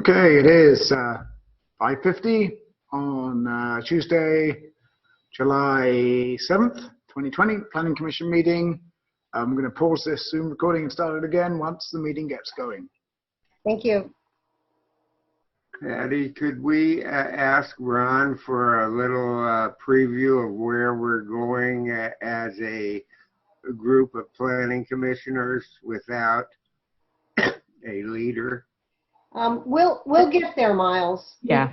Okay, it is 5:50 on Tuesday, July 7th, 2020, Planning Commission meeting. I'm going to pause this Zoom recording and start it again once the meeting gets going. Thank you. Patty, could we ask Ron for a little preview of where we're going as a group of planning commissioners without a leader? We'll get there, Miles. Yeah.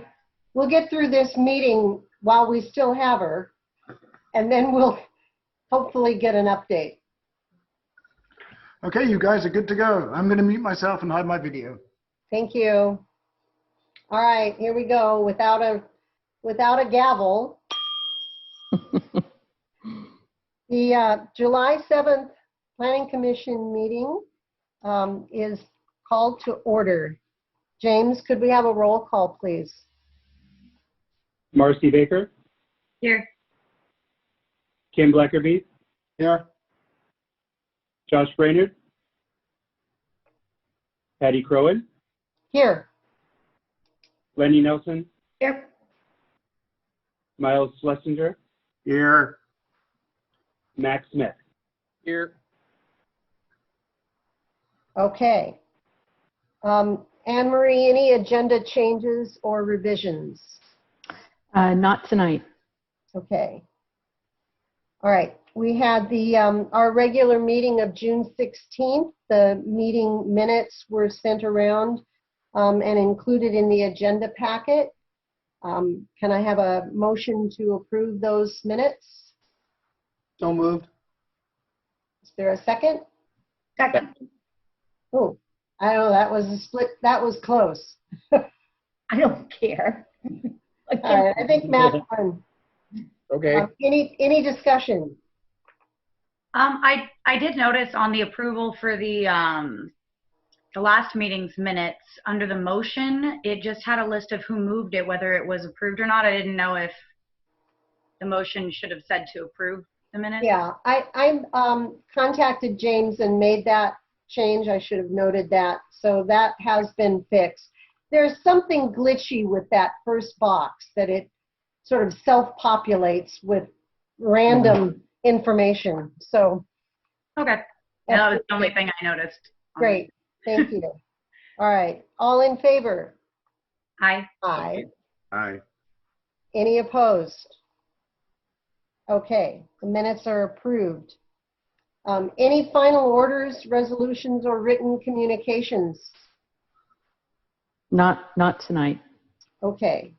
We'll get through this meeting while we still have her, and then we'll hopefully get an update. Okay, you guys are good to go. I'm going to mute myself and hide my video. Thank you. All right, here we go. Without a gavel. The July 7th Planning Commission meeting is called to order. James, could we have a roll call, please? Marcy Baker. Here. Kim Blackerby. Here. Josh Brainerd. Patty Crowan. Here. Lenny Nelson. Here. Miles Schlesinger. Here. Max Smith. Here. Okay. Anne Marie, any agenda changes or revisions? Not tonight. Okay. All right. We had the our regular meeting of June 16th. The meeting minutes were sent around and included in the agenda packet. Can I have a motion to approve those minutes? So moved. Is there a second? Second. Oh, I don't know. That was a split. That was close. I don't care. All right. I think Matt won. Okay. Any discussion? I did notice on the approval for the last meeting's minutes, under the motion, it just had a list of who moved it, whether it was approved or not. I didn't know if the motion should have said to approve the minutes. Yeah, I contacted James and made that change. I should have noted that. So that has been fixed. There's something glitchy with that first box, that it sort of self-populates with random information. So Okay. That was the only thing I noticed. great. Thank you. All right. All in favor? Aye. Aye. Aye. Any opposed? Okay. The minutes are approved. Any final orders, resolutions, or written communications? Not tonight. Okay.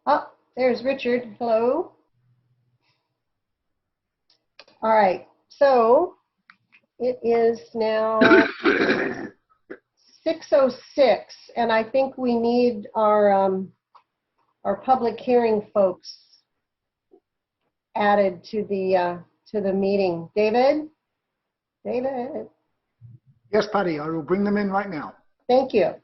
Oh, there's Richard. Hello. All right. So it is now 6:06, and I think we need our public hearing folks added to the meeting. David? David? Yes, Patty, I will bring them in right now. Thank you.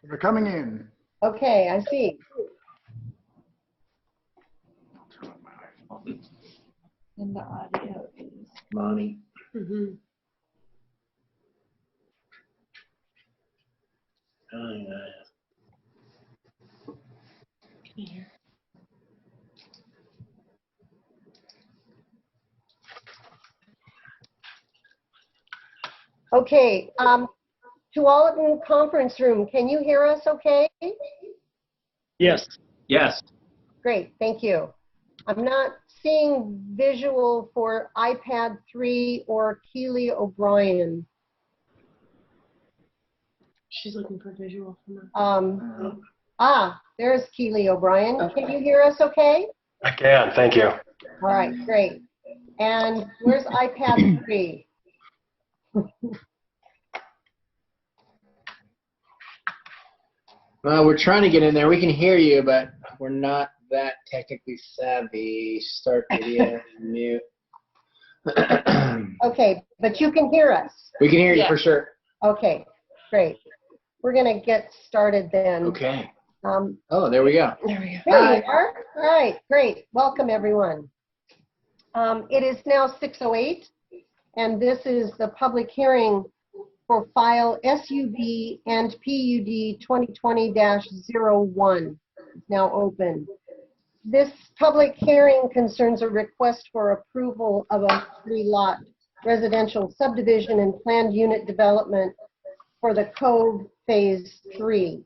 They're coming in. Okay, I see. And the audio is Bonnie. Mm-hmm. Okay, to all in the conference room, can you hear us okay? Yes. Yes. Great, thank you. I'm not seeing visual for iPad 3 or Keely O'Brien. She's looking for visual from There's Keely O'Brien. Can you hear us okay? I can, thank you. All right, great. And where's iPad 3? Well, we're trying to get in there. We can hear you, but we're not that technically savvy. Start video, mute. Okay, but you can hear us. We can hear you for sure. Okay, great. We're going to get started then. Okay. Um, Oh, there we go. There we are. All right, great. Welcome, everyone. It is now 6:08, and this is the public hearing for file SUB and PUD 2020-01. It's now open. This public hearing concerns a request for approval of a 3-lot residential subdivision and planned unit development for the Cove Phase 3.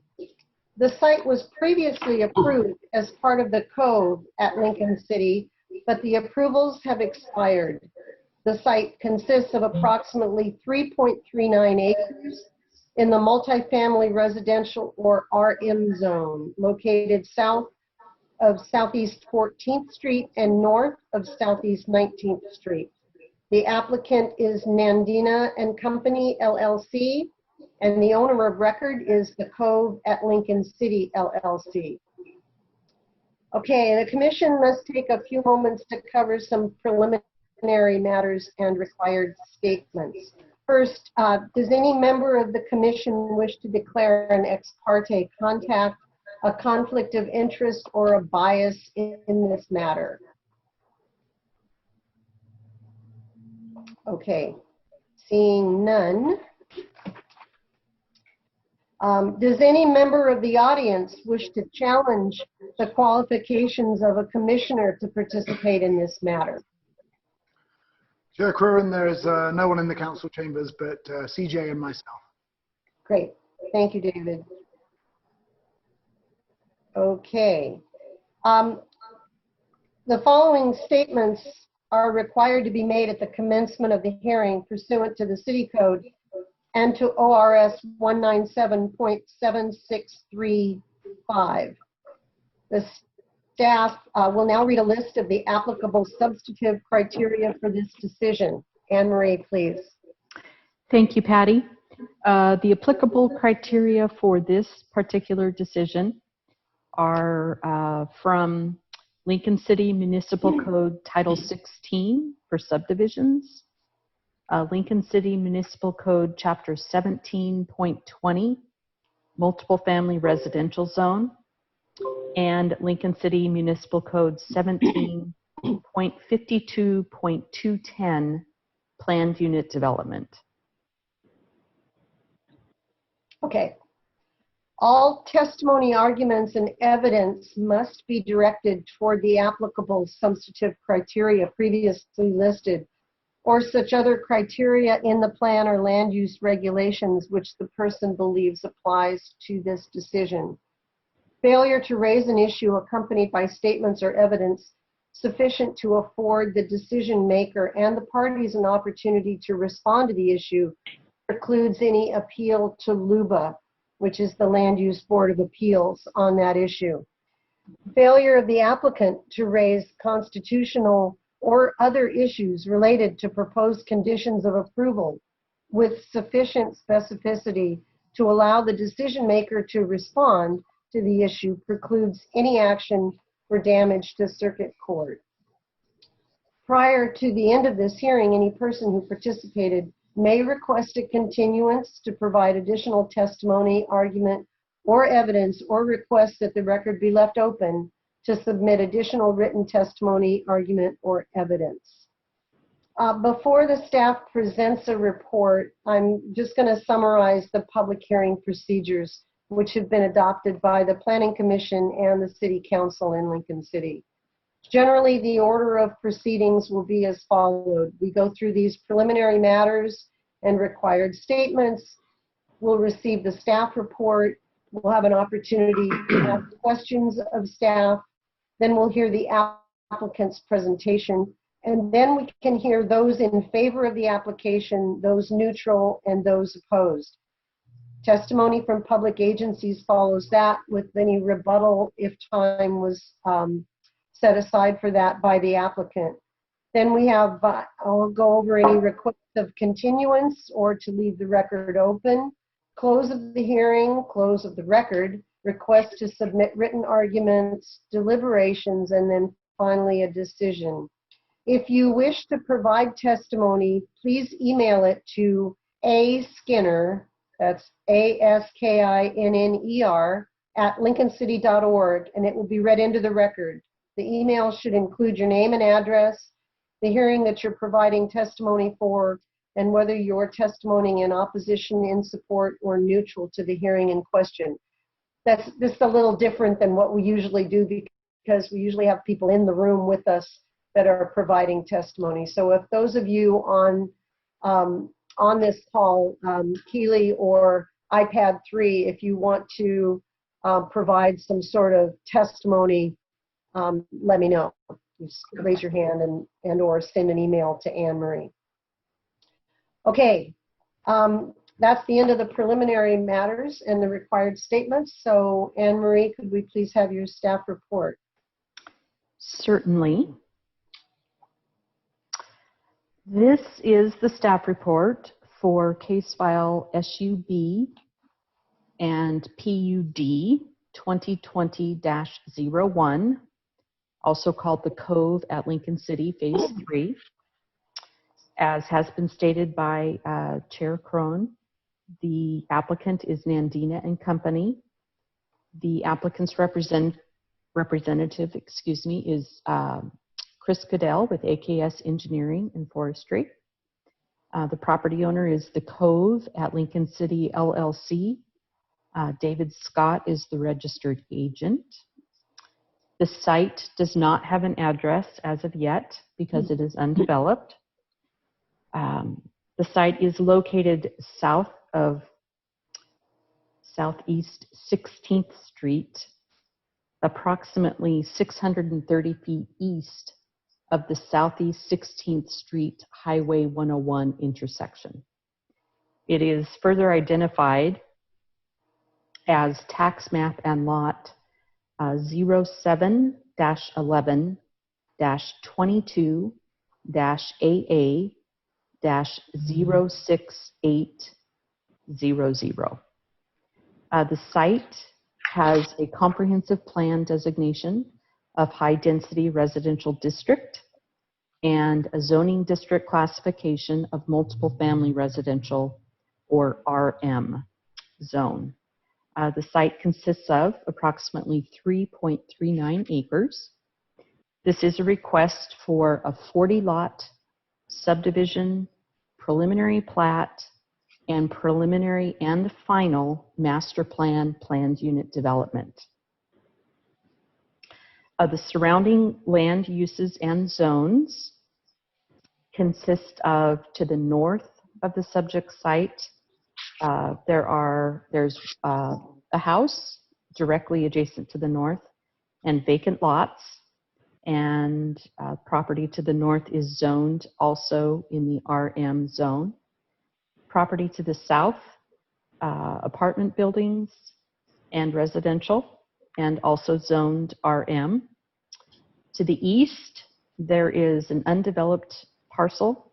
The site was previously approved as part of the Cove at Lincoln City, but the approvals have expired. The site consists of approximately 3.39 acres in the multifamily residential or RM zone, located south of Southeast 14th Street and north of Southeast 19th Street. The applicant is Nandina and Company, LLC, and the owner of record is the Cove at Lincoln City, LLC. Okay, the commission must take a few moments to cover some preliminary matters and required statements. First, does any member of the commission wish to declare an ex parte contact, a conflict of interest, or a bias in this matter? Okay, seeing none. Does any member of the audience wish to challenge the qualifications of a commissioner to participate in this matter? Chair Curran, there's no one in the council chambers but CJ and myself. Great. Thank you, David. Okay. The following statements are required to be made at the commencement of the hearing pursuant to the City Code and to ORS 197.7635. The staff will now read a list of the applicable substantive criteria for this decision. Anne Marie, please. Thank you, Patty. The applicable criteria for this particular decision are from Lincoln City Municipal Code Title 16 for subdivisions, Lincoln City Municipal Code Chapter 17.20, Multiple Family Residential Zone, and Lincoln City Municipal Code 17.52.210, Planned Unit Development. Okay. All testimony, arguments, and evidence must be directed toward the applicable substantive criteria previously listed, or such other criteria in the plan or land use regulations which the person believes applies to this decision. Failure to raise an issue accompanied by statements or evidence sufficient to afford the decision maker and the parties an opportunity to respond to the issue precludes any appeal to LUBA, which is the Land Use Board of Appeals, on that issue. Failure of the applicant to raise constitutional or other issues related to proposed conditions of approval with sufficient specificity to allow the decision maker to respond to the issue precludes any action for damage to circuit court. Prior to the end of this hearing, any person who participated may request a continuance to provide additional testimony, argument, or evidence, or request that the record be left open to submit additional written testimony, argument, or evidence. Before the staff presents a report, I'm just going to summarize the public hearing procedures which have been adopted by the Planning Commission and the City Council in Lincoln City. Generally, the order of proceedings will be as followed. We go through these preliminary matters and required statements. We'll receive the staff report. We'll have an opportunity to ask questions of staff. Then we'll hear the applicant's presentation. And then we can hear those in favor of the application, those neutral, and those opposed. Testimony from public agencies follows that, with any rebuttal if time was set aside for that by the applicant. Then we have, I'll go over any request of continuance or to leave the record open, close of the hearing, close of the record, request to submit written arguments, deliberations, and then finally a decision. If you wish to provide testimony, please email it to A. Skinner, That's ASKINNER @lincolncity.org, and it will be read into the record. The email should include your name and address, the hearing that you're providing testimony for, and whether you're testimony in opposition, in support, or neutral to the hearing in question. That's just a little different than what we usually do because we usually have people in the room with us that are providing testimony. So if those of you on this call, Keely or iPad 3, if you want to provide some sort of testimony, let me know. Just raise your hand and or send an email to Anne Marie. Okay, that's the end of the preliminary matters and the required statements. So Anne Marie, could we please have your staff report? Certainly. This is the staff report for case file SUB and PUD 2020-01, also called the Cove at Lincoln City, Phase 3. As has been stated by Chair Crone, the applicant is Nandina and Company. The applicant's representative, is Chris Goodell with AKS Engineering and Forestry. The property owner is the Cove at Lincoln City, LLC. David Scott is the registered agent. The site does not have an address as of yet because it is undeveloped. The site is located south of Southeast 16th Street, approximately 630 feet east of the Southeast 16th Street Highway 101 intersection. It is further identified as tax map and lot 07-11-22-AA-06800. The site has a comprehensive plan designation of high-density residential district and a zoning district classification of multiple family residential, or RM, zone. The site consists of approximately 3.39 acres. This is a request for a 40-lot subdivision, preliminary plat, and preliminary and final master plan planned unit development. The surrounding land uses and zones consist of, to the north of the subject site, there's a house directly adjacent to the north and vacant lots, and property to the north is zoned also in the RM zone. Property to the south, apartment buildings and residential, and also zoned RM. To the east, there is an undeveloped parcel.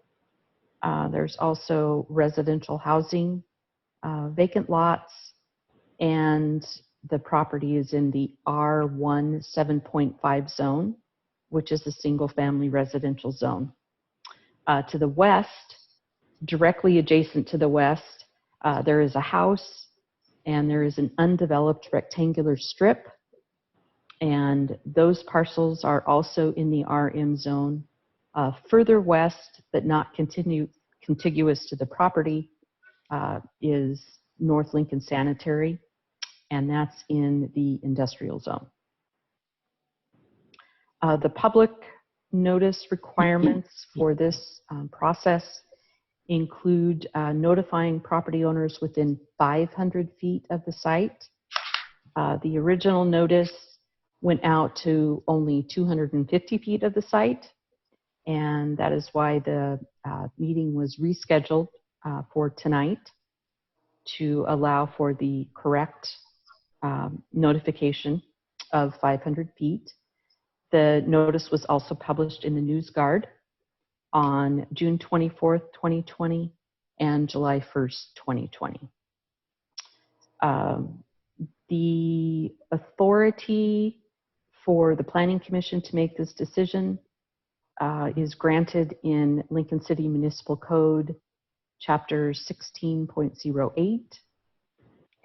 There's also residential housing, vacant lots, and the property is in the R1 7.5 zone, which is a single family residential zone. To the west, directly adjacent to the west, there is a house and there is an undeveloped rectangular strip, and those parcels are also in the RM zone. Further west, but not contiguous to the property, is North Lincoln Sanitary, and that's in the industrial zone. The public notice requirements for this process include notifying property owners within 500 feet of the site. The original notice went out to only 250 feet of the site, and that is why the meeting was rescheduled for tonight to allow for the correct notification of 500 feet. The notice was also published in the News Guard on June 24th, 2020 and July 1st, 2020. The authority for the Planning Commission to make this decision is granted in Lincoln City Municipal Code, Chapter 16.08,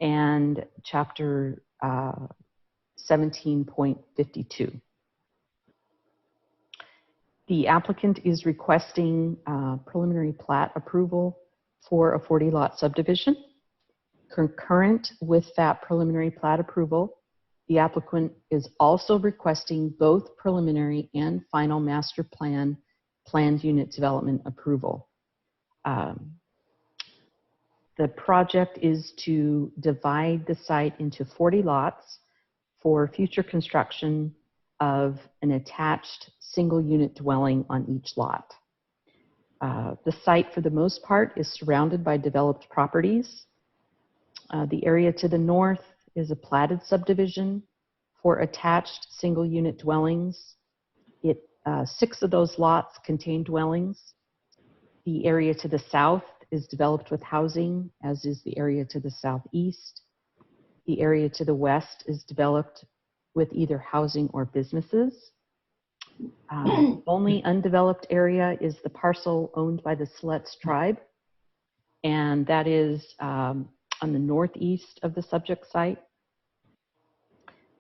and Chapter 17.52. The applicant is requesting preliminary plat approval for a 40-lot subdivision. Concurrent with that preliminary plat approval, the applicant is also requesting both preliminary and final master plan planned unit development approval. The project is to divide the site into 40 lots for future construction of an attached single unit dwelling on each lot. The site, for the most part, is surrounded by developed properties. The area to the north is a platted subdivision for attached single unit dwellings. 6 of those lots contain dwellings. The area to the south is developed with housing, as is the area to the southeast. The area to the west is developed with either housing or businesses. Only undeveloped area is the parcel owned by the Siletz tribe, and that is on the northeast of the subject site.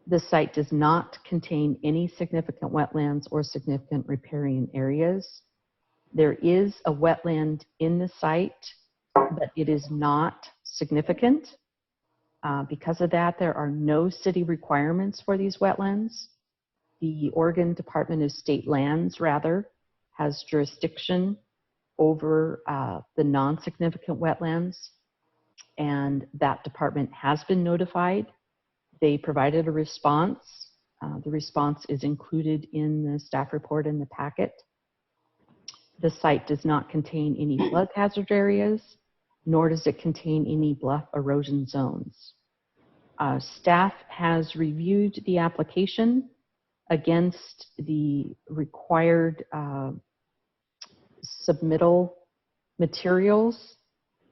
The site does not contain any significant wetlands or significant riparian areas. There is a wetland in the site, but it is not significant. Because of that, there are no city requirements for these wetlands. The Oregon Department of State Lands, rather, has jurisdiction over the non-significant wetlands, and that department has been notified. They provided a response. The response is included in the staff report in the packet. The site does not contain any flood hazard areas, nor does it contain any bluff erosion zones. Staff has reviewed the application against the required submittal materials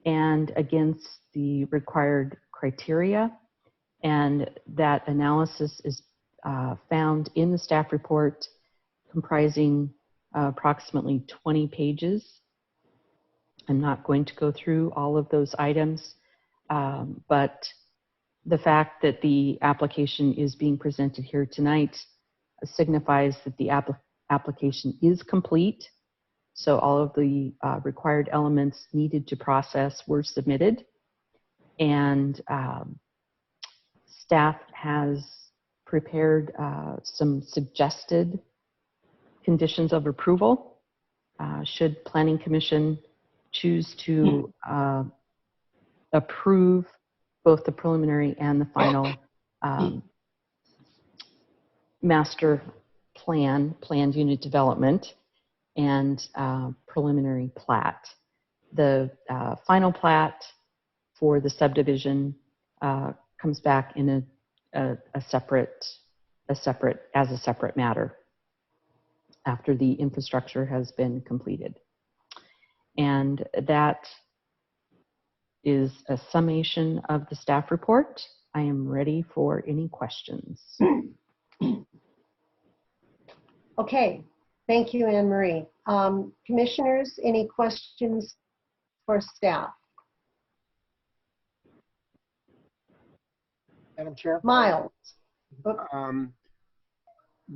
and against the required criteria, and that analysis is found in the staff report, comprising approximately 20 pages. I'm not going to go through all of those items, but the fact that the application is being presented here tonight signifies that the application is complete. So all of the required elements needed to process were submitted, and staff has prepared some suggested conditions of approval should Planning Commission choose to approve both the preliminary and the final master plan, planned unit development, and preliminary plat. The final plat for the subdivision comes back in as a separate matter after the infrastructure has been completed. And that is a summation of the staff report. I am ready for any questions. Okay, thank you, Anne Marie. Commissioners, any questions for staff? Madam Chair? Miles?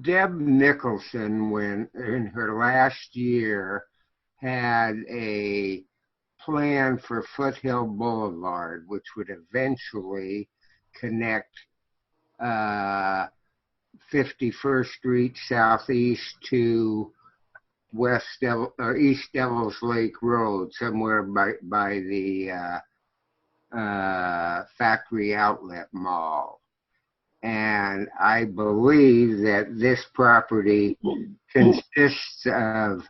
Deb Nicholson, when in her last year, had a plan for Foothill Boulevard, which would eventually connect 51st Street Southeast to East Devils Lake Road, somewhere by the Factory Outlet Mall. And I believe that this property consists of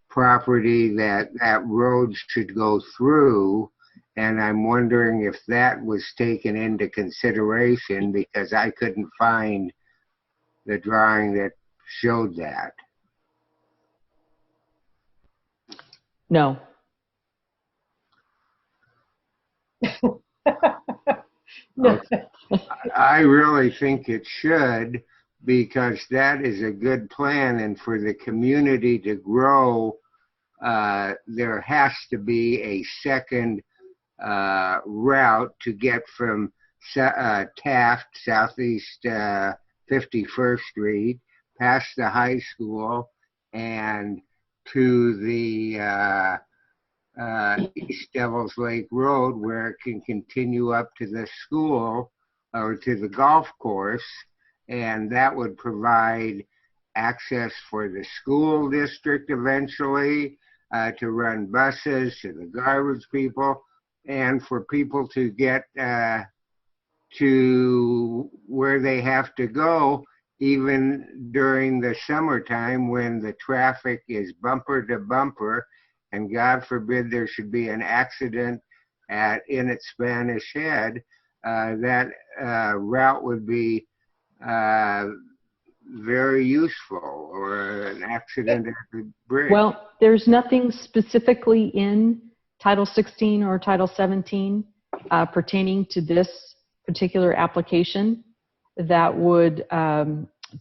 property that road should go through, and I'm wondering if that was taken into consideration, because I couldn't find the drawing that showed that. No. No. I really think it should, because that is a good plan, and for the community to grow, there has to be a second route to get from Taft, Southeast 51st Street, past the high school, and to the East Devils Lake Road, where it can continue up to the school or to the golf course, and that would provide access for the school district eventually to run buses to the garbage people, and for people to get to where they have to go, even during the summertime when the traffic is bumper to bumper, and God forbid there should be an accident in at Spanish Head, that route would be very useful, or an accident at the bridge. Well, there's nothing specifically in Title 16 or Title 17 pertaining to this particular application that would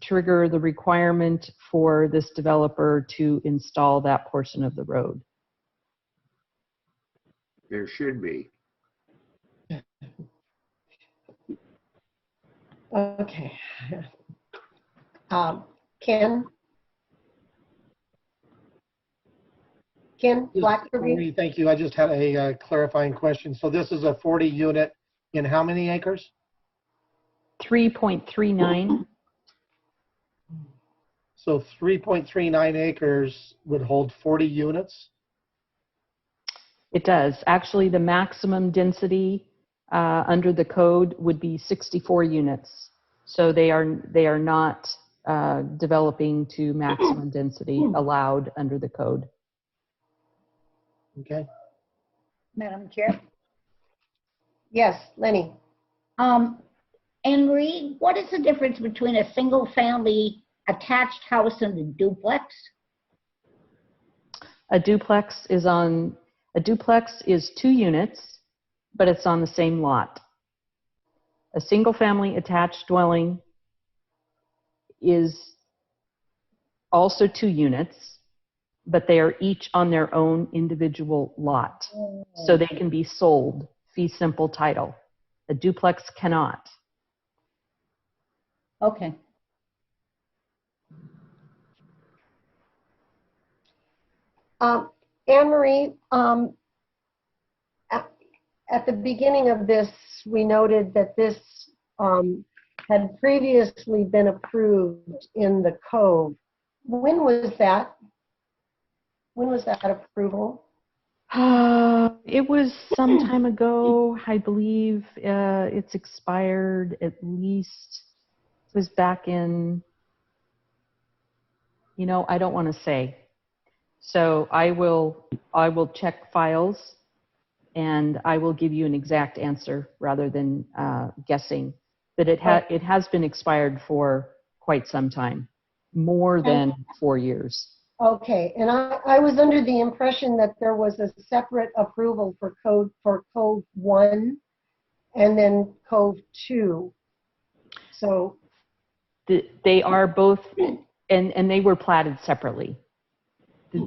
trigger the requirement for this developer to install that portion of the road. There should be. Okay. Ken? Ken Blackberry? Thank you. I just had a clarifying question. So this is a 40 unit in how many acres? 3.39. So 3.39 acres would hold 40 units? It does. Actually, the maximum density under the code would be 64 units. So they are not developing to maximum density allowed under the code. Okay. Madam Chair. Yes, Lenny. Anne Marie, what is the difference between a single family attached house and a duplex? A duplex is 2 units, but it's on the same lot. A single family attached dwelling is also 2 units, but they are each on their own individual lot. So they can be sold fee simple title. A duplex cannot. Okay. Anne Marie, at the beginning of this, we noted that this had previously been approved in the code. When was that? When was that approval? It was some time ago. I believe it's expired at least. It was back in, I don't want to say. So I will check files and I will give you an exact answer rather than guessing. But it has been expired for quite some time, more than 4 years. Okay, and I was under the impression that there was a separate approval for Cove 1 and then Cove 2. So they are both, and they were platted separately.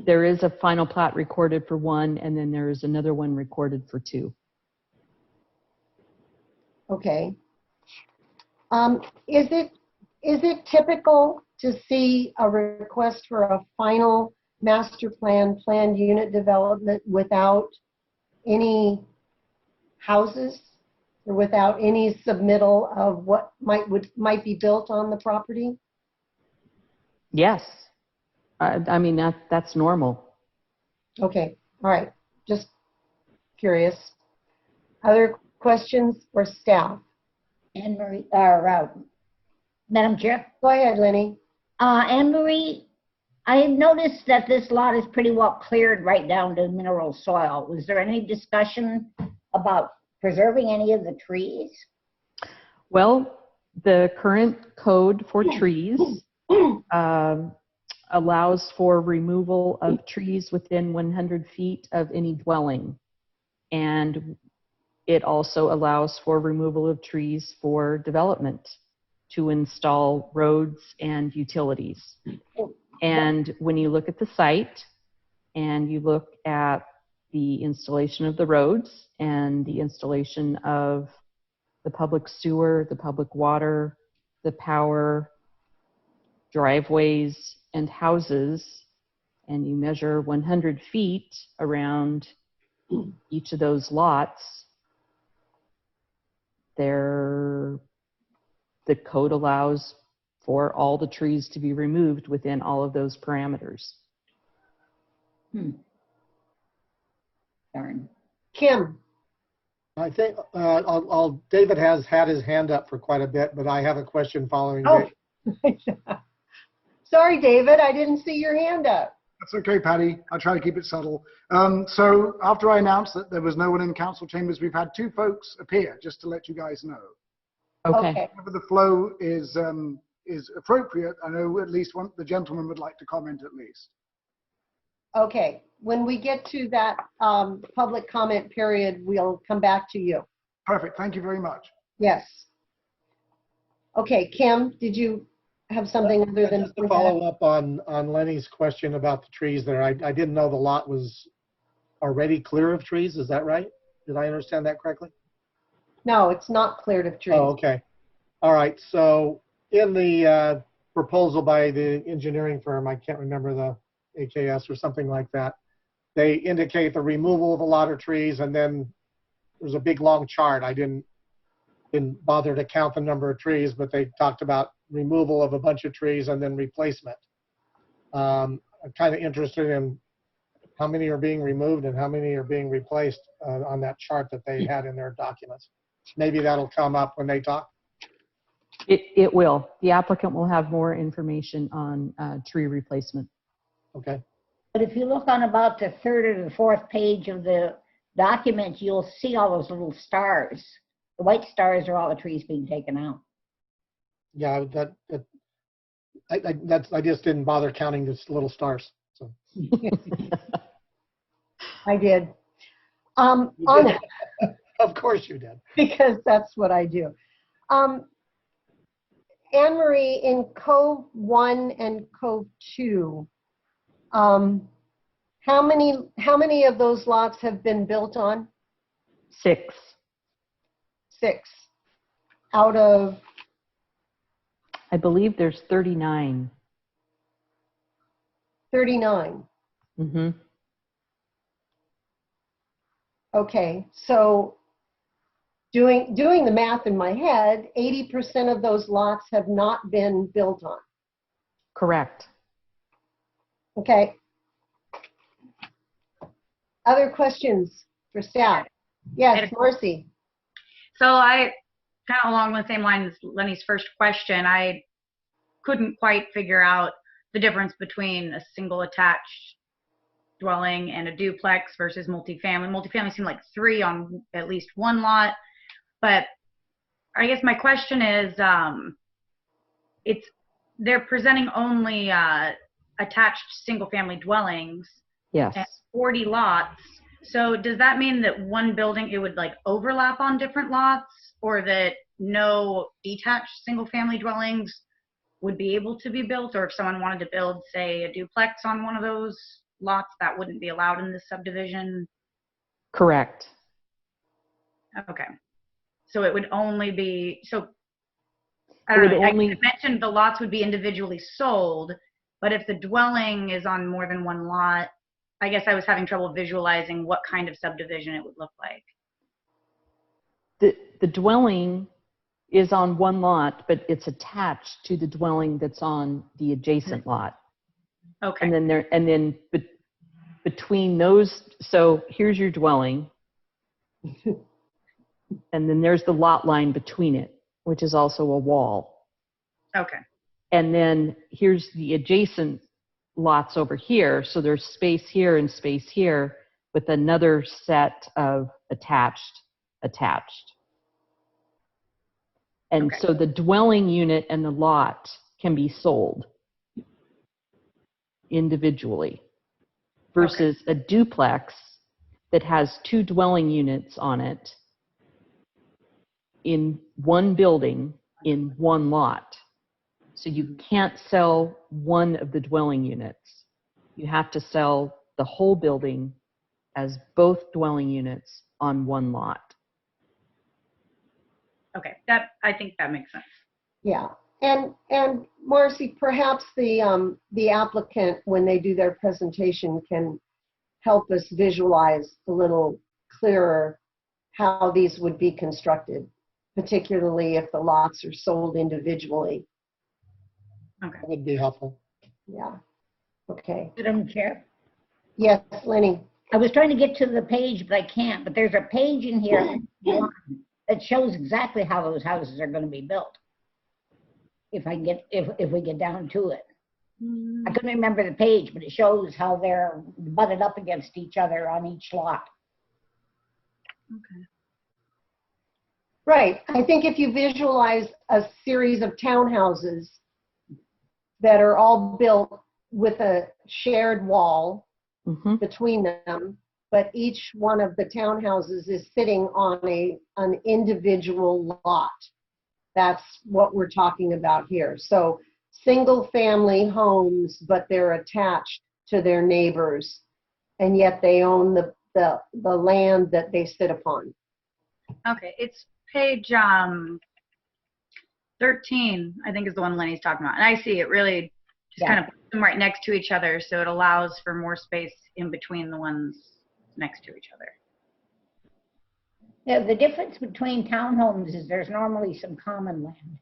There is a final plat recorded for 1, and then there is another one recorded for 2. okay. Is it typical to see a request for a final master plan planned unit development without any houses or without any submittal of what might be built on the property? Yes. I mean, that's normal. Okay, all right, just curious. Other questions for staff? Anne Marie, or Madam Chair. Go ahead, Lenny. Anne Marie, I noticed that this lot is pretty well cleared right down to mineral soil. Was there any discussion about preserving any of the trees? Well, the current code for trees allows for removal of trees within 100 feet of any dwelling. And it also allows for removal of trees for development to install roads and utilities. And when you look at the site and you look at the installation of the roads and the installation of the public sewer, the public water, the power, driveways, and houses, and you measure 100 feet around each of those lots, the code allows for all the trees to be removed within all of those parameters. Darn. Kim, I think David has had his hand up for quite a bit, but I have a question following Oh. Dave. sorry, David, I didn't see your hand up. That's okay, Patty. I try to keep it subtle. So after I announced that there was no one in council chambers, we've had 2 folks appear, just to let you guys know. Okay. Whenever the flow is appropriate, I know at least the gentleman would like to comment at least. Okay, when we get to that public comment period, we'll come back to you. Perfect. Thank you very much. Yes. Okay, Kim, did you have something other than? Just to follow up on Lenny's question about the trees there, I didn't know the lot was already clear of trees. Is that right? Did I understand that correctly? No, it's not cleared of trees. Oh, okay. All right. So in the proposal by the engineering firm, I can't remember the AKS or something like that, they indicate the removal of a lot of trees, and then there's a big long chart. I didn't bother to count the number of trees, but they talked about removal of a bunch of trees and then replacement. I'm kind of interested in how many are being removed and how many are being replaced on that chart that they had in their documents. Maybe that'll come up when they talk. It will. The applicant will have more information on tree replacement. Okay. But if you look on about the 3rd or the 4th page of the document, you'll see all those little stars. The white stars are all the trees being taken out. Yeah, I just didn't bother counting these little stars. So. I did. You On did. Of course you did. because that's what I do. Anne Marie, in Cove 1 and Cove 2, how many of those lots have been built on? 6. 6 out of, I believe there's 39. 39. Mm-hmm. Okay, so doing the math in my head, 80% of those lots have not been built on. Correct. Okay. Other questions for staff? Yes, Marcy. So I, kind of along the same lines as Lenny's first question, I couldn't quite figure out the difference between a single attached dwelling and a duplex versus multifamily. Multifamily seemed like 3 on at least one lot, but I guess my question is, they're presenting only attached single family dwellings. Yes. And 40 lots. So does that mean that one building, it would like overlap on different lots, or that no detached single family dwellings would be able to be built? Or if someone wanted to build, say, a duplex on one of those lots, that wouldn't be allowed in this subdivision? Correct. Okay. So it would only be, so I don't know, I mentioned the lots would be individually sold, but if the dwelling is on more than one lot, I guess I was having trouble visualizing what kind of subdivision it would look like. The dwelling is on one lot, but it's attached to the dwelling that's on the adjacent lot. Okay. And then between those, so here's your dwelling, and then there's the lot line between it, which is also a wall. Okay. And then here's the adjacent lots over here. So there's space here and space here with another set of attached. And Okay. so the dwelling unit and the lot can be sold individually versus a duplex that has 2 dwelling units on it in one building in one lot. So you can't sell one of the dwelling units. You have to sell the whole building as both dwelling units on one lot. Okay, I think that makes sense. Yeah. And Marcy, perhaps the applicant, when they do their presentation, can help us visualize a little clearer how these would be constructed, particularly if the lots are sold individually. Okay. That would be helpful. Yeah. Okay. Madam Chair, Yes, Lenny. I was trying to get to the page, but I can't. But there's a page in here that shows exactly how those houses are going to be built. If I can get, if we get down to it. I couldn't remember the page, but it shows how they're butted up against each other on each lot. Okay. Right. I think if you visualize a series of townhouses that are all built with a shared wall between them, but each one of the townhouses is sitting on an individual lot. That's what we're talking about here. So single family homes, but they're attached to their neighbors, and yet they own the land that they sit upon. Okay, it's page 13, I think is the one Lenny's talking about. And I see it really just kind of puts them right next to each other, so it allows for more space in between the ones next to each other. Yeah, the difference between townhomes is there's normally some common land.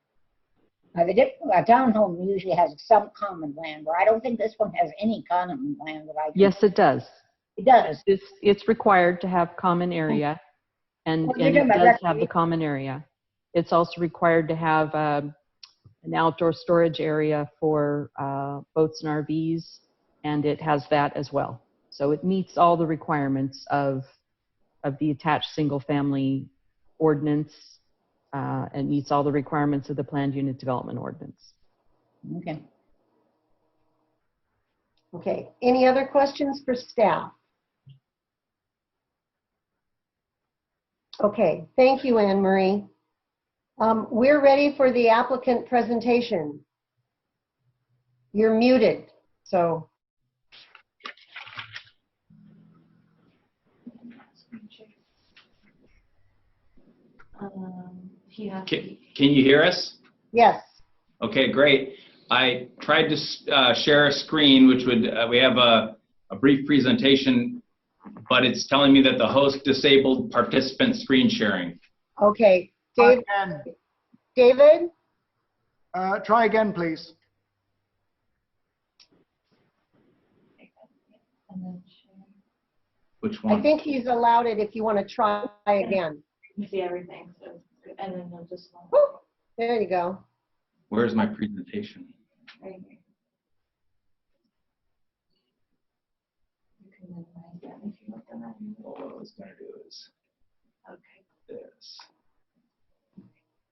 A townhome usually has some common land, where I don't think this one has any common land that I can. Yes, it does. It does. It's required to have common area, and Well, you're it talking about does have the common area. It's also required to have an outdoor storage area for boats and RVs, and it has that as well. So it meets all the requirements of the attached single-family ordinance, and meets all the requirements of the planned unit development ordinance. Okay. Okay. Any other questions for staff? Okay. Thank you, Anne Marie. We're ready for the applicant presentation. You're muted, so. Can you hear us? Yes. Okay, great. I tried to share a screen, which would, we have a brief presentation, but it's telling me that the host disabled participant screen sharing. Okay. David, try again, please. Which one? I think he's allowed it if you want to try again. You see everything, so and then they'll just. There you go. Where's my presentation? Right here. You can minimize that if you want them out. What I was going to do is this.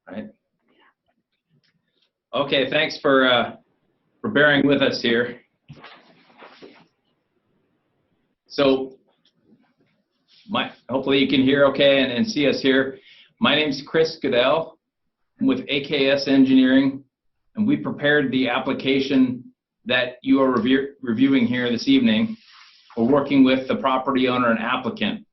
Right? Okay, thanks for bearing with us here. So, hopefully you can hear okay and see us here. My name's Chris Goodell. I'm with AKS Engineering, and we prepared the application that you are reviewing here this evening. We're working with the property owner and applicant.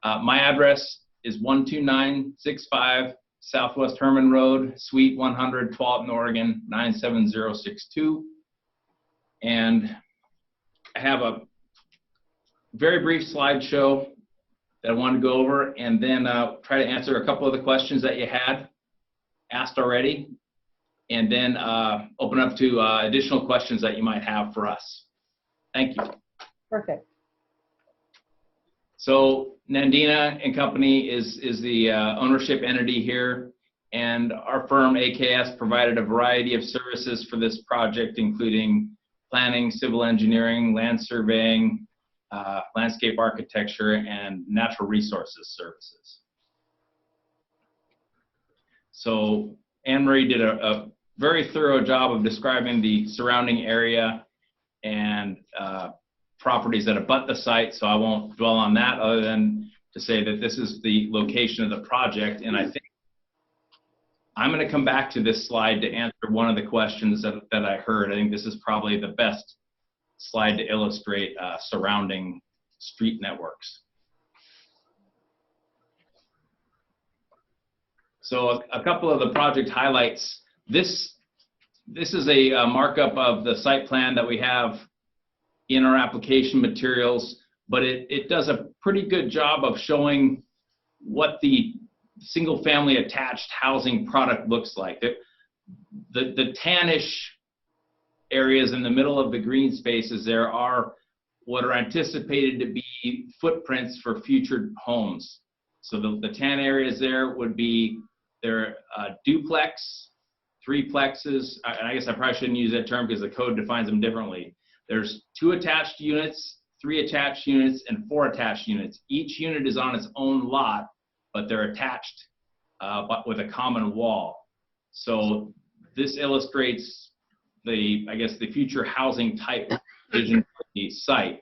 My address is 12965 Southwest Herman Road, Suite 100, Tualatin, Oregon, 97062. And I have a very brief slideshow that I wanted to go over, and then try to answer a couple of the questions that you had asked already, and then open up to additional questions that you might have for us. Thank you. Perfect. So Nandina and Company is the ownership entity here, and our firm AKS provided a variety of services for this project, including planning, civil engineering, land surveying, landscape architecture, and natural resources services. So Anne-Marie did a very thorough job of describing the surrounding area and properties that abut the site, so I won't dwell on that other than to say that this is the location of the project. And I think I'm going to come back to this slide to answer one of the questions that I heard. I think this is probably the best slide to illustrate surrounding street networks. So a couple of the project highlights. This is a markup of the site plan that we have in our application materials, but it does a pretty good job of showing what the single family attached housing product looks like. The tannish areas in the middle of the green spaces there are what are anticipated to be footprints for future homes. So the tan areas there would be their duplex, threeplexes, and I guess I probably shouldn't use that term because the code defines them differently. There's 2 attached units, 3 attached units, and 4 attached units. Each unit is on its own lot, but they're attached but with a common wall. So this illustrates the future housing type vision for the site.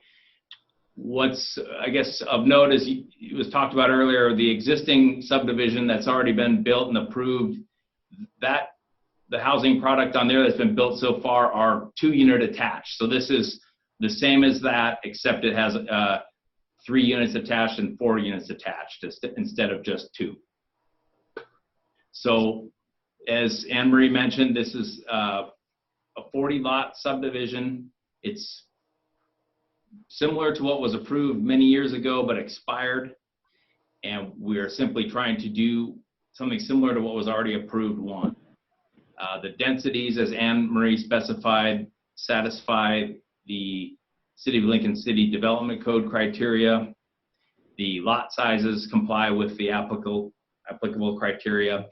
What's, I guess, of note is it was talked about earlier, the existing subdivision that's already been built and approved, that the housing product on there that's been built so far are 2-unit attached. So this is the same as that, except it has 3 units attached and 4 units attached instead of just 2. So as Anne Marie mentioned, this is a 40-lot subdivision. It's similar to what was approved many years ago but expired, and we are simply trying to do something similar to what was already approved one. The densities, as Anne Marie specified, satisfy the City of Lincoln City Development Code criteria. The lot sizes comply with the applicable criteria.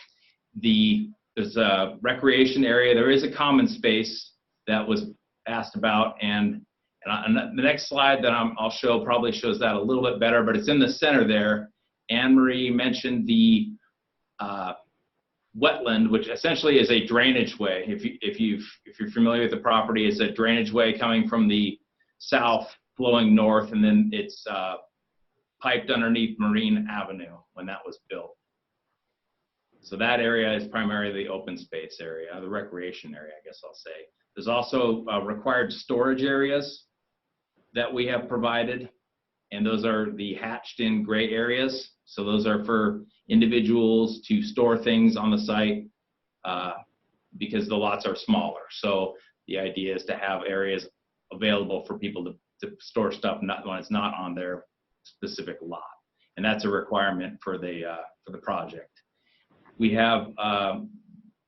There's a recreation area. There is a common space that was asked about, and the next slide that I'll show probably shows that a little bit better, but it's in the center there. Anne Marie mentioned the wetland, which essentially is a drainage way. If you're familiar with the property, it's a drainage way coming from the south, flowing north, and then it's piped underneath Marine Avenue when that was built. So that area is primarily the open space area, the recreation area, I guess I'll say. There's also required storage areas that we have provided, and those are the hatched in gray areas. So those are for individuals to store things on the site because the lots are smaller. So the idea is to have areas available for people to store stuff when it's not on their specific lot, and that's a requirement for the project. We have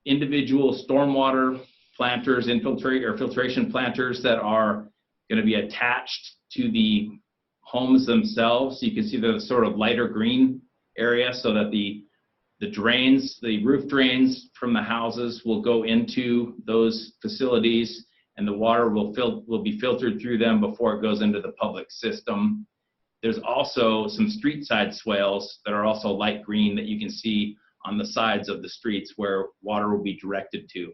individual stormwater planters, filtration planters that are going to be attached to the homes themselves. You can see the sort of lighter green area, so that the drains, the roof drains from the houses will go into those facilities, and the water will be filtered through them before it goes into the public system. There's also some street side swales that are also light green that you can see on the sides of the streets where water will be directed to.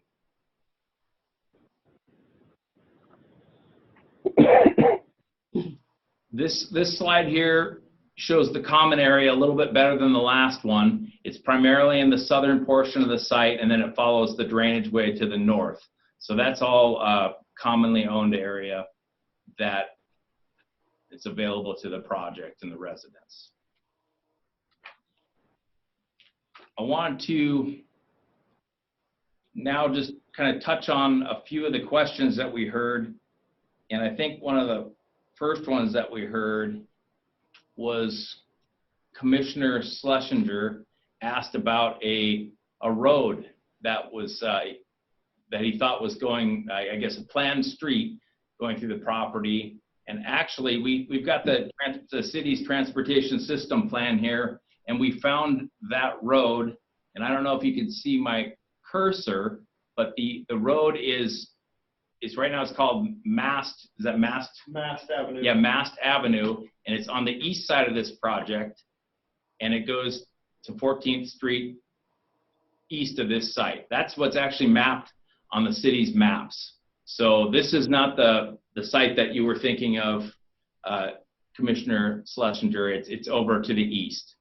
This slide here shows the common area a little bit better than the last one. It's primarily in the southern portion of the site, and then it follows the drainage way to the north. So that's all commonly owned area that it's available to the project and the residents. I want to now just kind of touch on a few of the questions that we heard. And I think one of the first ones that we heard was Commissioner Schlesinger asked about a road that was that he thought was going, I guess, a planned street going through the property. And actually, we've got the city's transportation system plan here, and we found that road. And I don't know if you can see my cursor, but the road is right now it's called Mast. Is that Mast? Mast Avenue. Yeah, Mast Avenue, and it's on the east side of this project, and it goes to 14th Street east of this site. That's what's actually mapped on the city's maps. So this is not the site that you were thinking of, Commissioner Schlesinger. It's over to the east.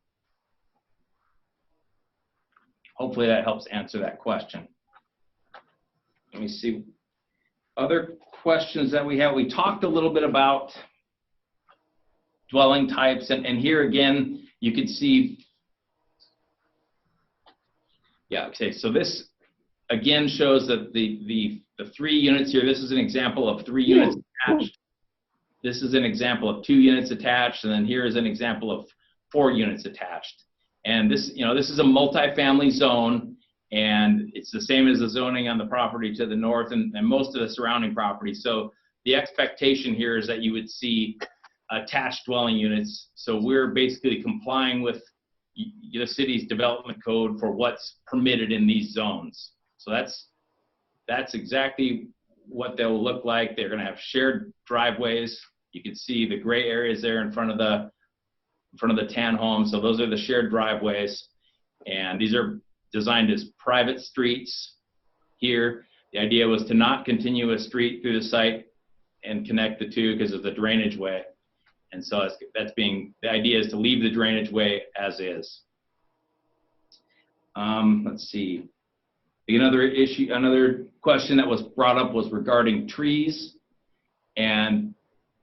Hopefully that helps answer that question. Let me see. Other questions that we have, we talked a little bit about dwelling types, and here again, you can see Yeah, okay, so this again shows that the 3 units here, this is an example of 3 units attached. This is an example of 2 units attached, and then here is an example of 4 units attached. And this, you know, this is a multifamily zone, and it's the same as the zoning on the property to the north and most of the surrounding property. So the expectation here is that you would see attached dwelling units. So we're basically complying with the city's development code for what's permitted in these zones. So that's exactly what they'll look like. They're going to have shared driveways. You can see the gray areas there in front of the tan homes. So those are the shared driveways, and these are designed as private streets here. The idea was to not continue a street through the site and connect the two because of the drainage way. And so the idea is to leave the drainage way as is. Let's see. Another question that was brought up was regarding trees. And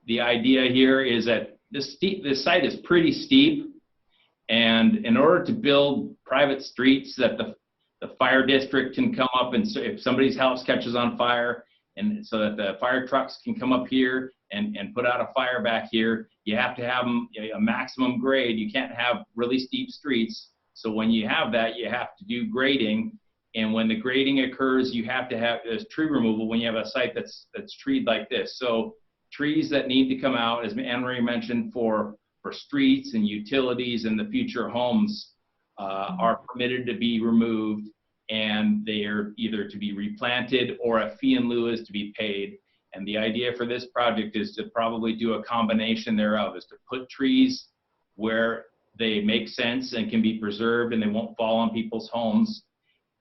the idea here is that this site is pretty steep. And in order to build private streets that the fire district can come up, and so if somebody's house catches on fire, and so that the fire trucks can come up here and put out a fire back here, you have to have a maximum grade. You can't have really steep streets. So when you have that, you have to do grading. And when the grading occurs, you have to have there's tree removal when you have a site that's treed like this. So trees that need to come out, as Anne Marie mentioned, for streets and utilities and the future homes are permitted to be removed, and they are either to be replanted or a fee in lieu is to be paid. And the idea for this project is to probably do a combination thereof, is to put trees where they make sense and can be preserved and they won't fall on people's homes.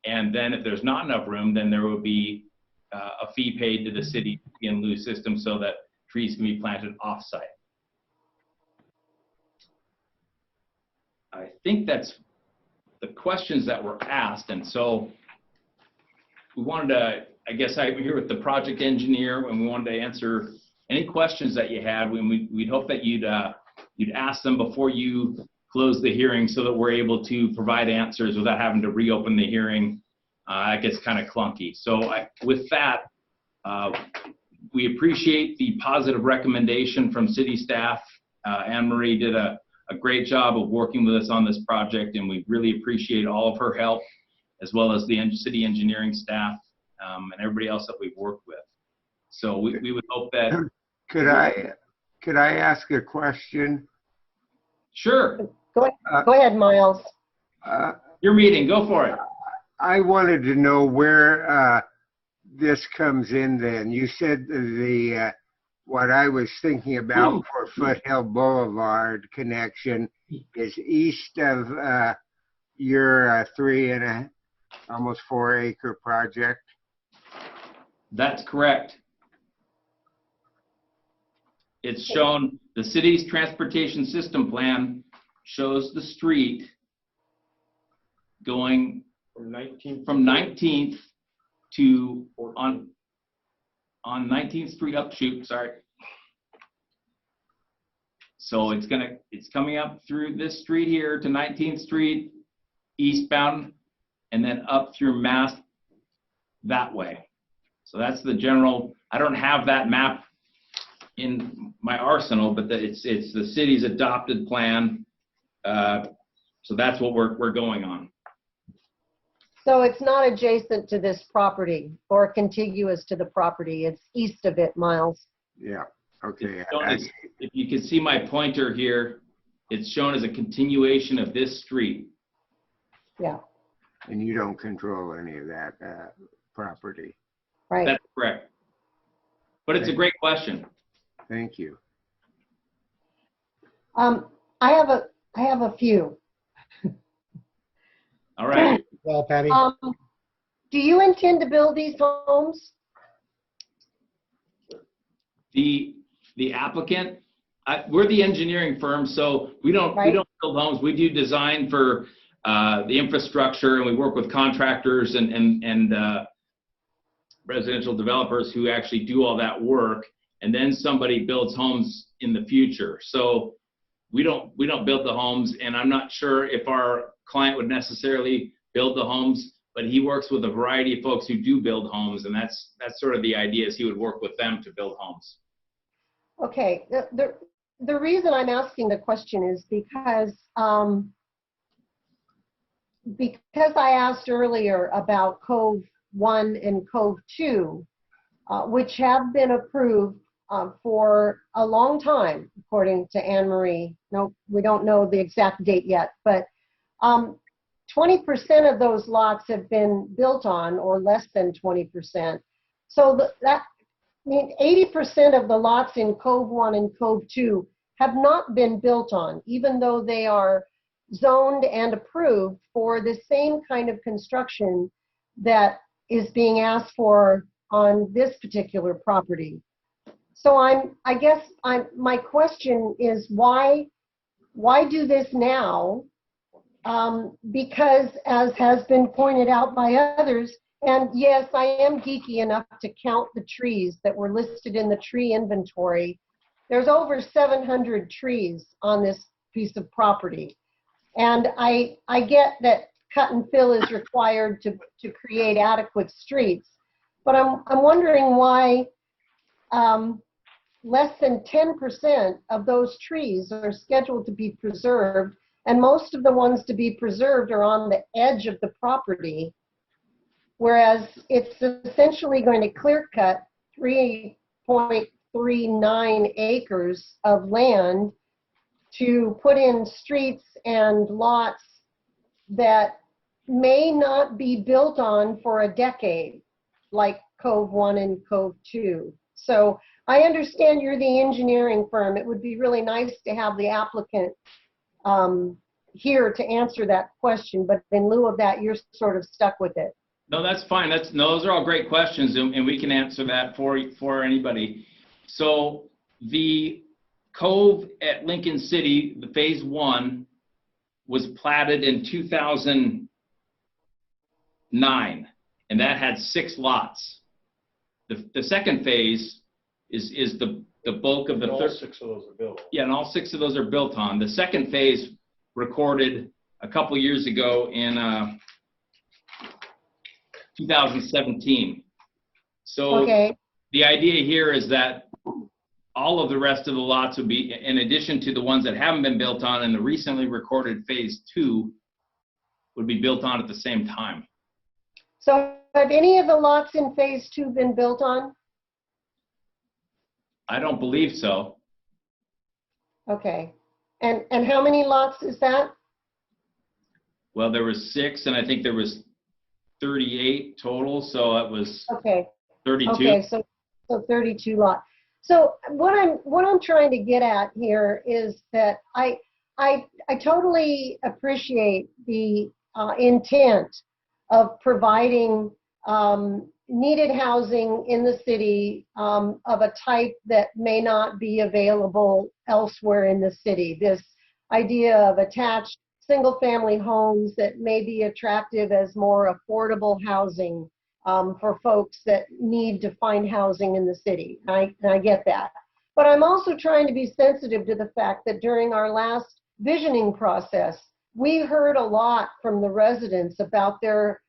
And then if there's not enough room, then there will be a fee paid to the city in lieu system so that trees can be planted off-site. I think that's the questions that were asked. And so we wanted to, I guess I'm here with the project engineer, and we wanted to answer any questions that you had. We'd hope that you'd ask them before you close the hearing so that we're able to provide answers without having to reopen the hearing. That gets kind of clunky. So with that, we appreciate the positive recommendation from city staff. Anne Marie did a great job of working with us on this project, and we really appreciate all of her help, as well as the city engineering staff and everybody else that we've worked with. So we would hope that. Could I ask a question? Sure. Go ahead, Miles. Your meeting, go for it. I wanted to know where this comes in then. You said what I was thinking about for Foothill Boulevard connection is east of your 3 and almost 4 acre project. That's correct. It's shown, the city's transportation system plan shows the street going from 19th to on 19th Street upshoot, sorry. So it's coming up through this street here to 19th Street eastbound, and then up through Mass that way. So that's the general. I don't have that map in my arsenal, but it's the city's adopted plan. So that's what we're going on. So it's not adjacent to this property or contiguous to the property. It's east of it, Miles. Yeah, okay. If you can see my pointer here, it's shown as a continuation of this street. Yeah. And you don't control any of that property. Right. That's correct. But it's a great question. Thank you. I have a few. All right. Well, Patty. Do you intend to build these homes? The applicant, we're the engineering firm, so we don't build homes. We do design for the infrastructure, and we work with contractors and residential developers who actually do all that work, and then somebody builds homes in the future. So we don't build the homes, and I'm not sure if our client would necessarily build the homes. but he works with a variety of folks who do build homes, and that's sort of the idea, is he would work with them to build homes. Okay, the reason I'm asking the question is because I asked earlier about Cove 1 and Cove 2, which have been approved for a long time, according to Anne Marie. No, we don't know the exact date yet, but 20% of those lots have been built on, or less than 20%. So that I mean, 80% of the lots in Cove 1 and Cove 2 have not been built on, even though they are zoned and approved for the same kind of construction that is being asked for on this particular property. So I guess my question is why do this now? Because, as has been pointed out by others, and yes, I am geeky enough to count the trees that were listed in the tree inventory. There's over 700 trees on this piece of property. And I get that cut and fill is required to create adequate streets. But I'm wondering why less than 10% of those trees are scheduled to be preserved, and most of the ones to be preserved are on the edge of the property, whereas it's essentially going to clear cut 3.39 acres of land to put in streets and lots that may not be built on for a decade, like Cove 1 and Cove 2. So I understand you're the engineering firm. It would be really nice to have the applicant here to answer that question, but in lieu of that, you're sort of stuck with it. No, that's fine. Those are all great questions, and we can answer that for anybody. So the Cove at Lincoln City, the phase 1, was platted in 2009, and that had 6 lots. The second phase is the bulk of the all 6 of those are built. Yeah, and all 6 of those are built on. The second phase recorded a couple years ago in 2017. So okay. The idea here is that all of the rest of the lots would be, in addition to the ones that haven't been built on, and the recently recorded phase 2 would be built on at the same time. So have any of the lots in phase 2 been built on? I don't believe so. Okay. And how many lots is that? Well, there was 6, and I think there was 38 total, so it was okay. 32. Okay, so 32 lots. So what I'm trying to get at here is that I totally appreciate the intent of providing needed housing in the city of a type that may not be available elsewhere in the city. This idea of attached single-family homes that may be attractive as more affordable housing for folks that need to find housing in the city. I get that. But I'm also trying to be sensitive to the fact that during our last visioning process, we heard a lot from the residents about their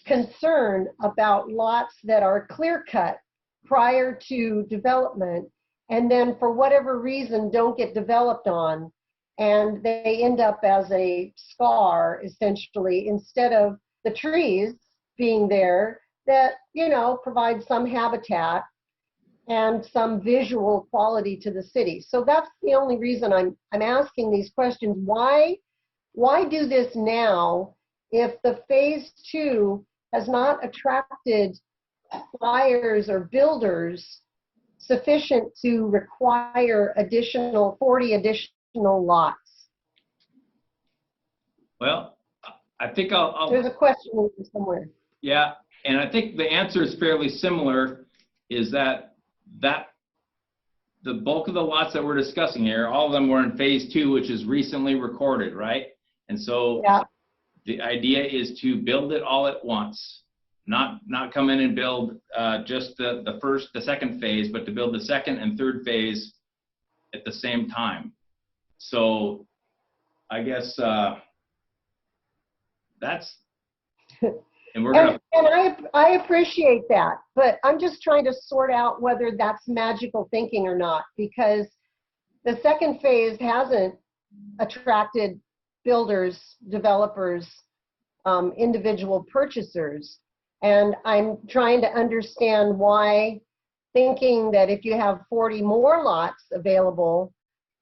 concern about lots that are clear-cut prior to development, and then for whatever reason don't get developed on, and they end up as a scar, essentially, instead of the trees being there that, you know, provide some habitat and some visual quality to the city. So that's the only reason I'm asking these questions. Why do this now if the phase 2 has not attracted buyers or builders sufficient to require 40 additional lots? Well, I think I'll There's a question in here somewhere. Yeah, and I think the answer is fairly similar, is that the bulk of the lots that we're discussing here, all of them were in phase 2, which is recently recorded, right? And so yeah. The idea is to build it all at once, not come in and build just the second phase, but to build the second and third phase at the same time. So I guess that's And we're going And, to, and I appreciate that, but I'm just trying to sort out whether that's magical thinking or not, because the second phase hasn't attracted builders, developers, individual purchasers. And I'm trying to understand why, thinking that if you have 40 more lots available,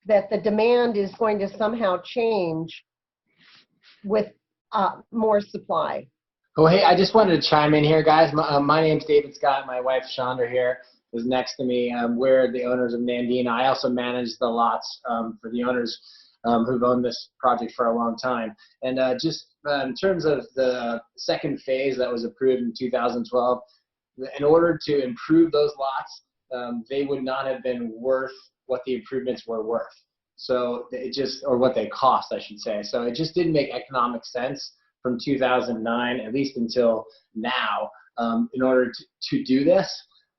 that the demand is going to somehow change with more supply. Oh, hey, I just wanted to chime in here, guys. My name's David Scott. My wife, Chandra, here is next to me. We're the owners of Nandina. I also manage the lots for the owners who've owned this project for a long time. And just in terms of the second phase that was approved in 2012, in order to improve those lots, they would not have been worth what the improvements were worth. So it just, or what they cost, I should say. So it just didn't make economic sense from 2009, at least until now, in order to do this.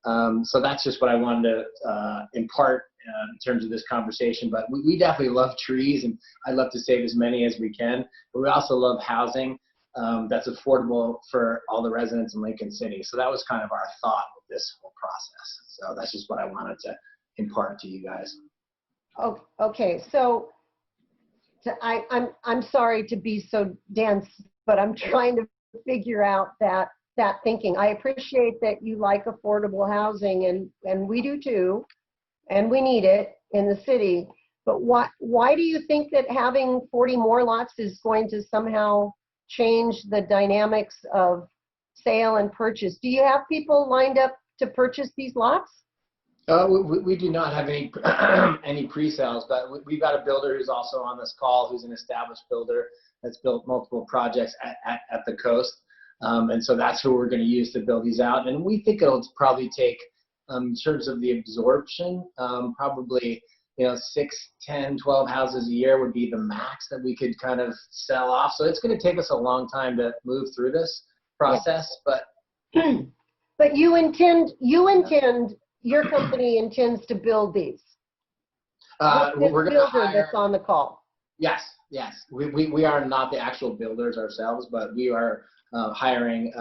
So that's just what I wanted to impart in terms of this conversation. But we definitely love trees, and I'd love to save as many as we can. But we also love housing that's affordable for all the residents in Lincoln City. So that was kind of our thought with this whole process. So that's just what I wanted to impart to you guys. Oh, okay, so I'm sorry to be so dense, but I'm trying to figure out that thinking. I appreciate that you like affordable housing, and we do too, and we need it in the city. But why do you think that having 40 more lots is going to somehow change the dynamics of sale and purchase? Do you have people lined up to purchase these lots? We do not have any any pre-sales, but we've got a builder who's also on this call, who's an established builder that's built multiple projects at the coast. And so that's who we're going to use to build these out. And we think it'll probably take, in terms of the absorption, probably 6, 10, 12 houses a year would be the max that we could kind of sell off. So it's going to take us a long time to move through this process. Yes. But your company intends to build these. we're going to hire. That's on the call. Yes. We are not the actual builders ourselves, but we are hiring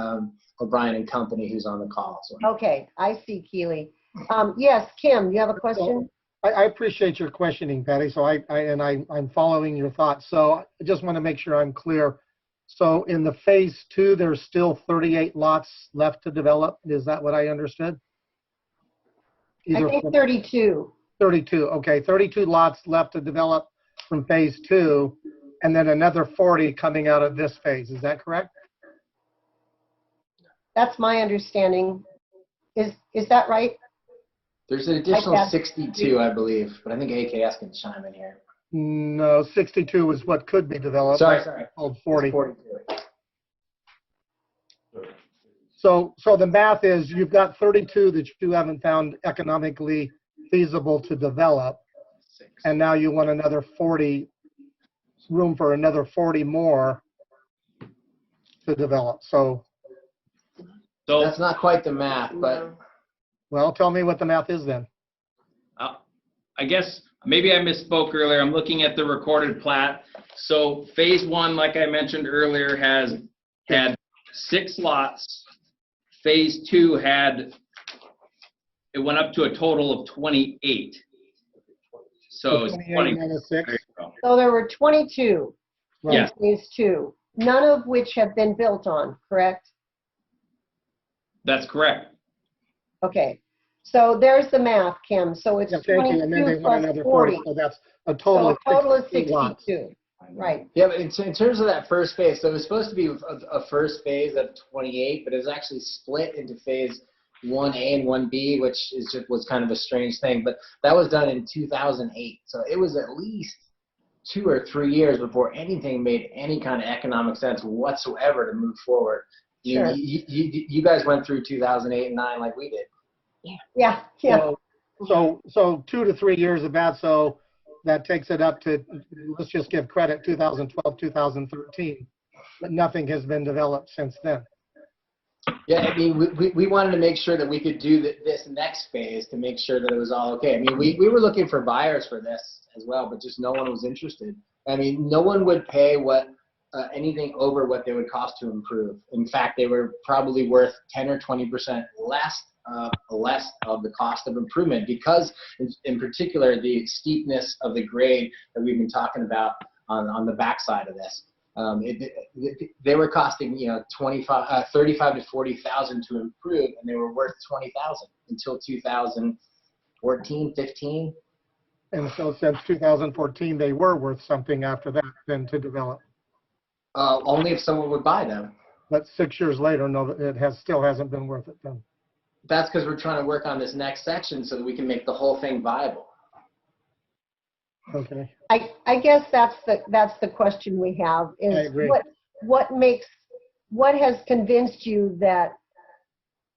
O'Brien and Company, who's on the call. So. Okay, I see, Keely. Yes, Kim, you have a question? I appreciate your questioning, Patty. So I'm following your thoughts. So I just want to make sure I'm clear. So in the phase 2, there's still 38 lots left to develop. Is that what I understood? I think 32. 32. Okay, 32 lots left to develop from phase 2, and then another 40 coming out of this phase. Is that correct? That's my understanding. Is that right? There's an additional 62, I believe, but I think AKS can chime in here. No, 62 is what could be developed. Sorry. Called 40. 42. So the math is you've got 32 that you haven't found economically feasible to develop, and now you want another 40, room for another 40 more to develop. So That's not quite the math, but. Well, tell me what the math is then. I guess maybe I misspoke earlier. I'm looking at the recorded plat. So phase 1, like I mentioned earlier, had 6 lots. Phase 2 it went up to a total of 28. So it's 20. Minus 6. There you go. So there were 22 in Yes. phase 2, none of which have been built on, correct? That's correct. Okay, so there's the math, Kim. So it's Yeah, thank you. And then they 22 want plus another 40. 40. So that's a So total a total of 62 lots. 62. Right. Yeah, but in terms of that first phase, so it was supposed to be a first phase of 28, but it was actually split into phase 1A and 1B, which was kind of a strange thing. But that was done in 2008, so it was at least 2 or 3 years before anything made any kind of economic sense whatsoever to move forward. Sure. You guys went through 2008 and 9 like we did. Yeah. So 2 to 3 years of that. So that takes it up to, let's just give credit, 2012, 2013. But nothing has been developed since then. Yeah, I mean, we wanted to make sure that we could do this next phase to make sure that it was all okay. I mean, we were looking for buyers for this as well, but just no one was interested. I mean, no one would pay what anything over what they would cost to improve. In fact, they were probably worth 10 or 20% less of the cost of improvement because, in particular, the steepness of the grade that we've been talking about on the backside of this. They were costing 35 to 40,000 to improve, and they were worth 20,000 until 2014, 15. And so since 2014, they were worth something after that then to develop. Only if someone would buy them. But 6 years later, no, it still hasn't been worth it then. That's because we're trying to work on this next section so that we can make the whole thing viable. Okay. I guess that's the question we have I is agree. what has convinced you that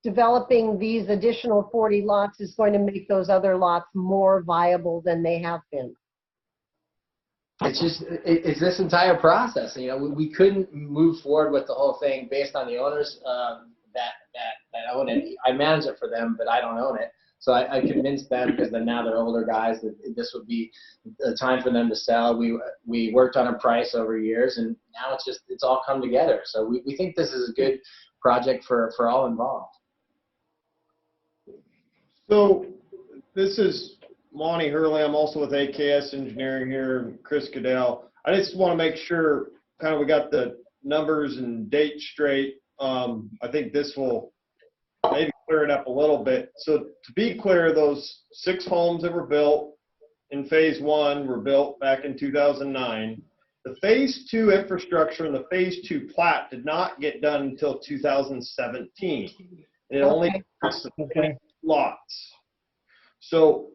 developing these additional 40 lots is going to make those other lots more viable than they have been? It's this entire process. We couldn't move forward with the whole thing based on the owners that own it. I manage it for them, but I don't own it. So I convinced them, because now they're older guys, that this would be the time for them to sell. We worked on a price over years, and now it's all come together. So we think this is a good project for all involved. So this is Monty Hurley. I'm also with AKS Engineering here, Chris Goodell. I just want to make sure kind of we got the numbers and dates straight. I think this will maybe clear it up a little bit. So to be clear, those 6 homes that were built in phase 1 were built back in 2009. The phase 2 infrastructure and the phase 2 plat did not get done until 2017. And it only cost 20 lots. So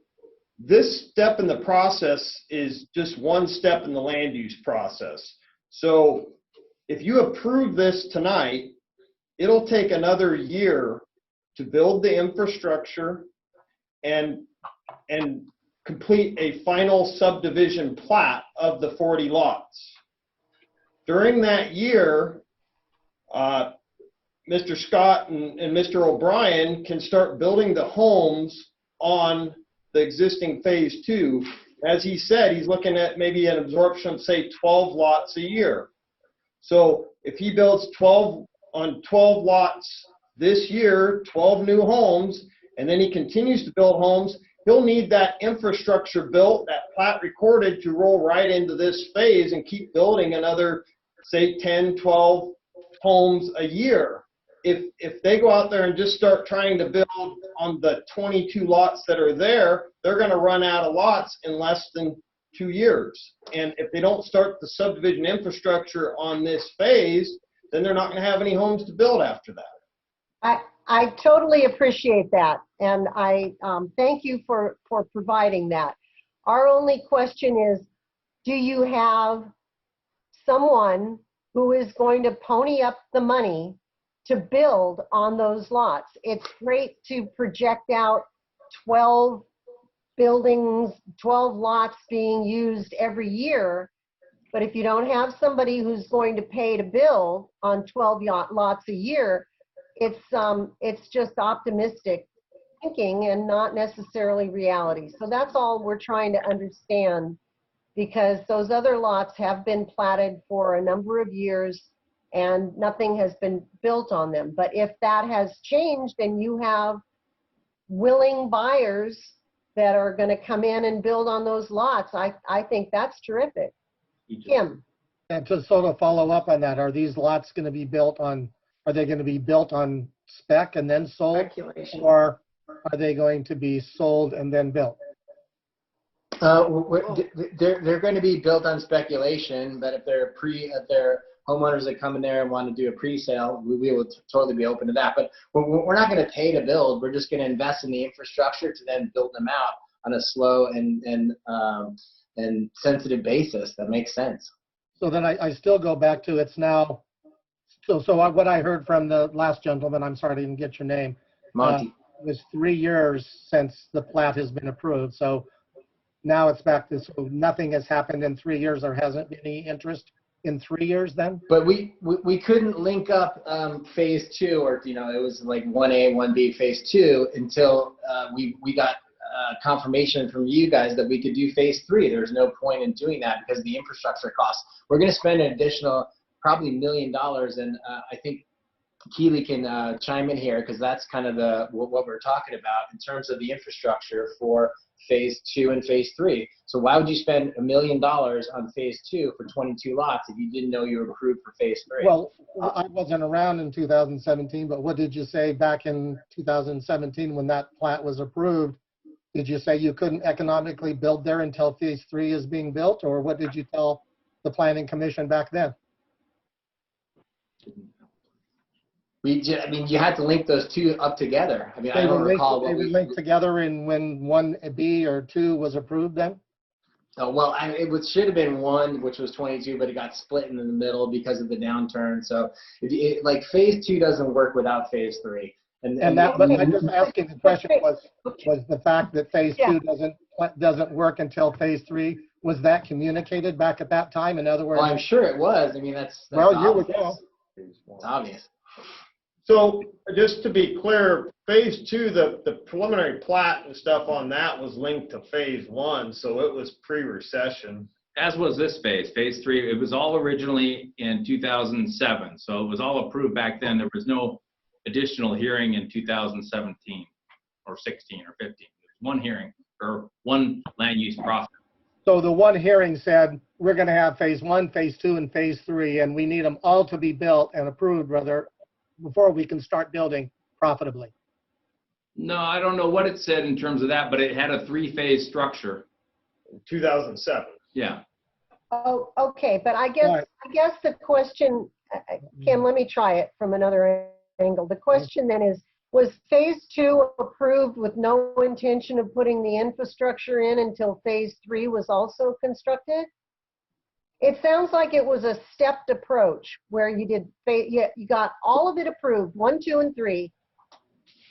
this step in the process is just one step in the land use process. So if you approve this tonight, it'll take another year to build the infrastructure and complete a final subdivision plat of the 40 lots. During that year, Mr. Scott and Mr. O'Brien can start building the homes on the existing phase 2. As he said, he's looking at maybe an absorption of, say, 12 lots a year. So if he builds 12 lots this year, 12 new homes, and then he continues to build homes, he'll need that infrastructure built, that plat recorded, to roll right into this phase and keep building another, say, 10, 12 homes a year. If they go out there and just start trying to build on the 22 lots that are there, they're going to run out of lots in less than 2 years. And if they don't start the subdivision infrastructure on this phase, then they're not going to have any homes to build after that. I totally appreciate that, and I thank you for providing that. Our only question is, do you have someone who is going to pony up the money to build on those lots? It's great to project out 12 buildings, 12 lots being used every year, but if you don't have somebody who's going to pay to build on 12 lots a year, it's just optimistic thinking and not necessarily reality. So that's all we're trying to understand, because those other lots have been platted for a number of years and nothing has been built on them. But if that has changed and you have willing buyers that are going to come in and build on those lots, I think that's terrific. Kim. And to sort of follow up on that, are these lots going to be built on, are they going to be built on spec and then sold? Speculation. Or are they going to be sold and then built? They're going to be built on speculation, but if they're homeowners that come in there and want to do a pre-sale, we will totally be open to that. But we're not going to pay to build. We're just going to invest in the infrastructure to then build them out on a slow and sensitive basis. That makes sense. So then I still go back to, it's now, so what I heard from the last gentleman, I'm sorry I didn't get your name. Monty. Was 3 years since the plat has been approved. So now it's back to, so nothing has happened in 3 years. There hasn't been any interest in 3 years then? But we couldn't link up phase 2, or it was like 1A, 1B, phase 2 until we got confirmation from you guys that we could do phase 3. There's no point in doing that because of the infrastructure costs. We're going to spend an additional probably $1 million. And I think Keely can chime in here because that's kind of what we're talking about in terms of the infrastructure for phase 2 and phase 3. So why would you spend $1 million on phase 2 for 22 lots if you didn't know you were approved for phase 3? Well, I wasn't around in 2017, but what did you say back in 2017 when that plat was approved? Did you say you couldn't economically build there until phase 3 is being built, or what did you tell the planning commission back then? I mean, you had to link those two up together. I mean, I They don't were recall linked, what they were we. linked together in when 1B or 2 was approved then? Oh, well, should have been 1, which was 22, but it got split in the middle because of the downturn. So, like phase 2 doesn't work without phase 3. And that, but I'm just asking the question was the fact that phase 2 doesn't work until phase 3. Was that communicated back at that time? In other words, well, I'm sure it was. I mean, that's well, you obvious. would know. It's obvious. So just to be clear, phase 2, the preliminary plat and stuff on that was linked to phase 1, so it was pre-recession. As was this phase, phase 3. It was all originally in 2007, so it was all approved back then. There was no additional hearing in 2017 or 16 or 15. There's one hearing or one land use process. So the one hearing said we're going to have phase 1, phase 2, and phase 3, and we need them all to be built and approved, rather, before we can start building profitably. No, I don't know what it said in terms of that, but it had a 3-phase structure. 2007. Yeah. Oh, okay, but I guess the question, Kim, let me try it from another angle. The question then is, was phase 2 approved with no intention of putting the infrastructure in until phase 3 was also constructed? It sounds like it was a stepped approach where you did, you got all of it approved, 1, 2, and 3,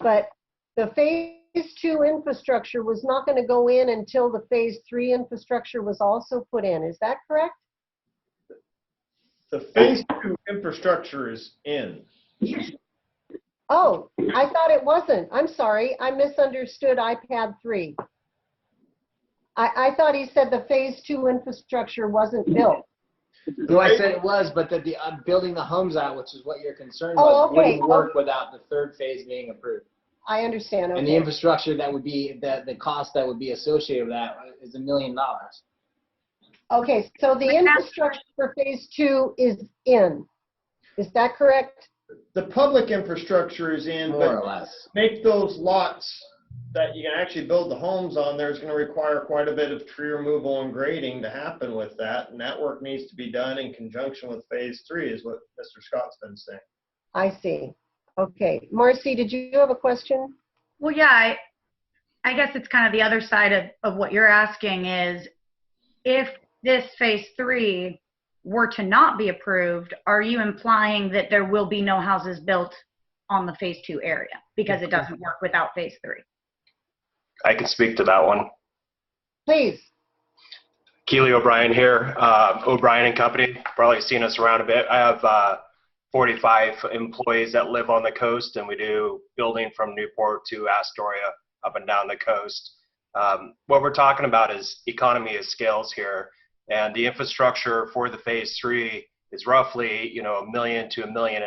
but the phase 2 infrastructure was not going to go in until the phase 3 infrastructure was also put in. Is that correct? The phase 2 infrastructure is in. Oh, I thought it wasn't. I'm sorry. I misunderstood iPad 3. I thought he said the phase 2 infrastructure wasn't built. No, I said it was, but that the building the homes out, which is what your concern Oh, was, okay. wouldn't work without the 3rd phase being approved. I understand. Okay. And the infrastructure that would be, the cost that would be associated with that is $1 million. Okay, so the infrastructure for phase 2 is in. Is that correct? The public infrastructure is in, More or but less. make those lots that you can actually build the homes on, there's going to require quite a bit of tree removal and grading to happen with that, and that work needs to be done in conjunction with phase 3 is what Mr. Scott's been saying. I see. Okay. Marcy, did you have a question? Well, yeah, I guess it's kind of the other side of what you're asking is, if this phase 3 were to not be approved, are you implying that there will be no houses built on the phase 2 area because it doesn't work without phase 3? I can speak to that one. Please. Keely O'Brien here, O'Brien and Company. Probably seen us around a bit. I have 45 employees that live on the coast, and we do building from Newport to Astoria, up and down the coast. What we're talking about is economy of scales here, and the infrastructure for the phase 3 is roughly, $1 million to $1.5 million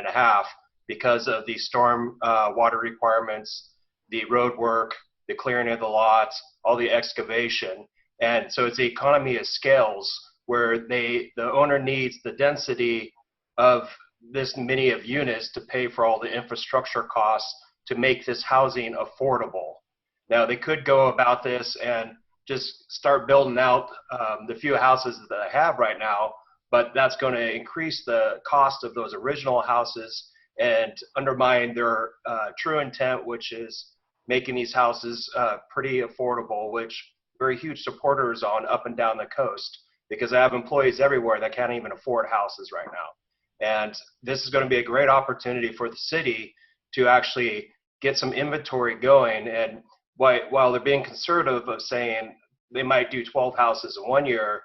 because of the storm water requirements, the road work, the clearing of the lots, all the excavation. And so it's the economy of scales where the owner needs the density of this many of units to pay for all the infrastructure costs to make this housing affordable. Now they could go about this and just start building out the few houses that I have right now, but that's going to increase the cost of those original houses and undermine their true intent, which is making these houses pretty affordable, which we're huge supporters on up and down the coast, because I have employees everywhere that can't even afford houses right now. And this is going to be a great opportunity for the city to actually get some inventory going. And while they're being conservative of saying they might do 12 houses in 1 year,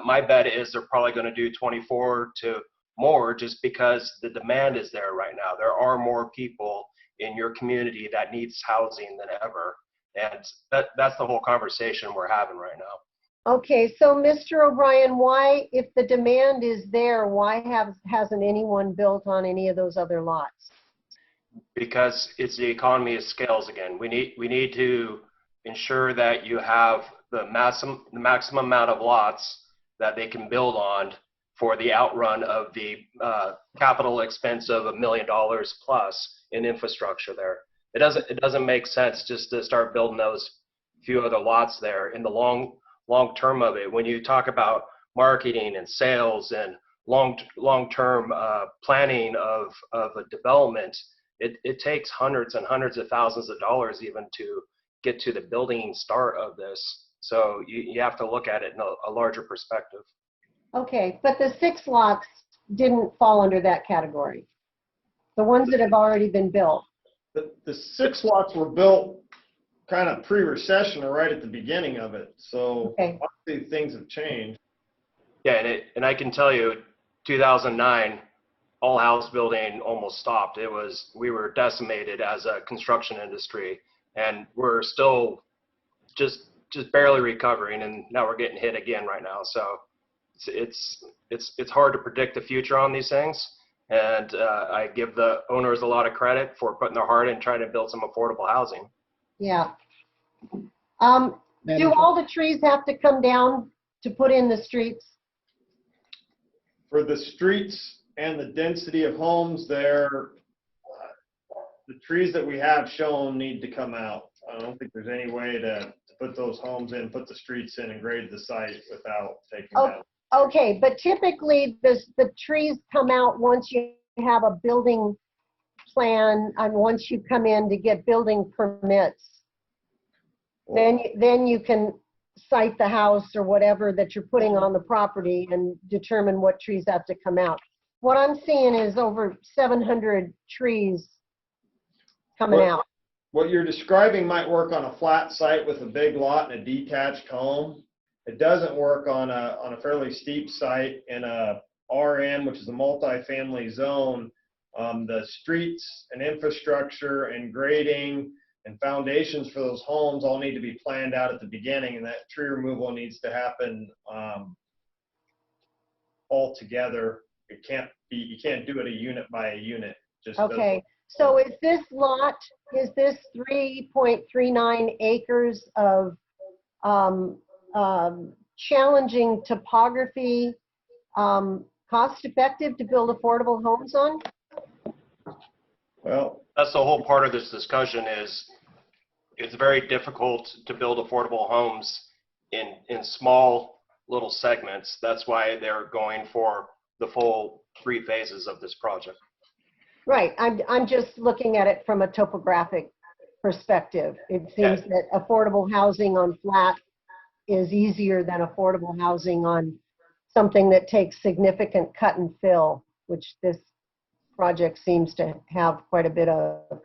my bet is they're probably going to do 24 to more, just because the demand is there right now. There are more people in your community that needs housing than ever. And that's the whole conversation we're having right now. Okay, so Mr. O'Brien, why, if the demand is there, why hasn't anyone built on any of those other lots? Because it's the economy of scales again. We need to ensure that you have the maximum amount of lots that they can build on for the outrun of the capital expense of $1 million plus in infrastructure there. It doesn't make sense just to start building those few other lots there. In the long term of it, when you talk about marketing and sales and long term planning of a development, it takes hundreds and hundreds of thousands of dollars even to get to the building start of this. So you have to look at it in a larger perspective. Okay, but the 6 lots didn't fall under that category. The ones that have already been built. The 6 lots were built kind of pre-recession or right at the beginning of it. So okay. Obviously things have changed. Yeah, and I can tell you, 2009, all house building almost stopped. We were decimated as a construction industry, and we're still just barely recovering, and now we're getting hit again right now. So it's hard to predict the future on these things, and I give the owners a lot of credit for putting their heart in trying to build some affordable housing. Yeah. Do all the trees have to come down to put in the streets? For the streets and the density of homes there, the trees that we have shown need to come out. I don't think there's any way to put those homes in, put the streets in, and grade the site without taking down. Okay, but typically the trees come out once you have a building plan and once you come in to get building permits. Then you can site the house or whatever that you're putting on the property and determine what trees have to come out. What I'm seeing is over 700 trees coming out. What you're describing might work on a flat site with a big lot and a detached home. It doesn't work on a fairly steep site in a RM, which is a multifamily zone. The streets and infrastructure and grading and foundations for those homes all need to be planned out at the beginning, and that tree removal needs to happen all together. You can't do it a unit by a unit. Just okay. So is this 3.39 acres of challenging topography cost effective to build affordable homes on? Well, that's the whole part of this discussion. Is it's very difficult to build affordable homes in small little segments. That's why they're going for the full 3 phases of this project. Right. I'm just looking at it from a topographic perspective. It seems that affordable housing on flat is easier than affordable housing on something that takes significant cut and fill, which this project seems to have quite a bit of.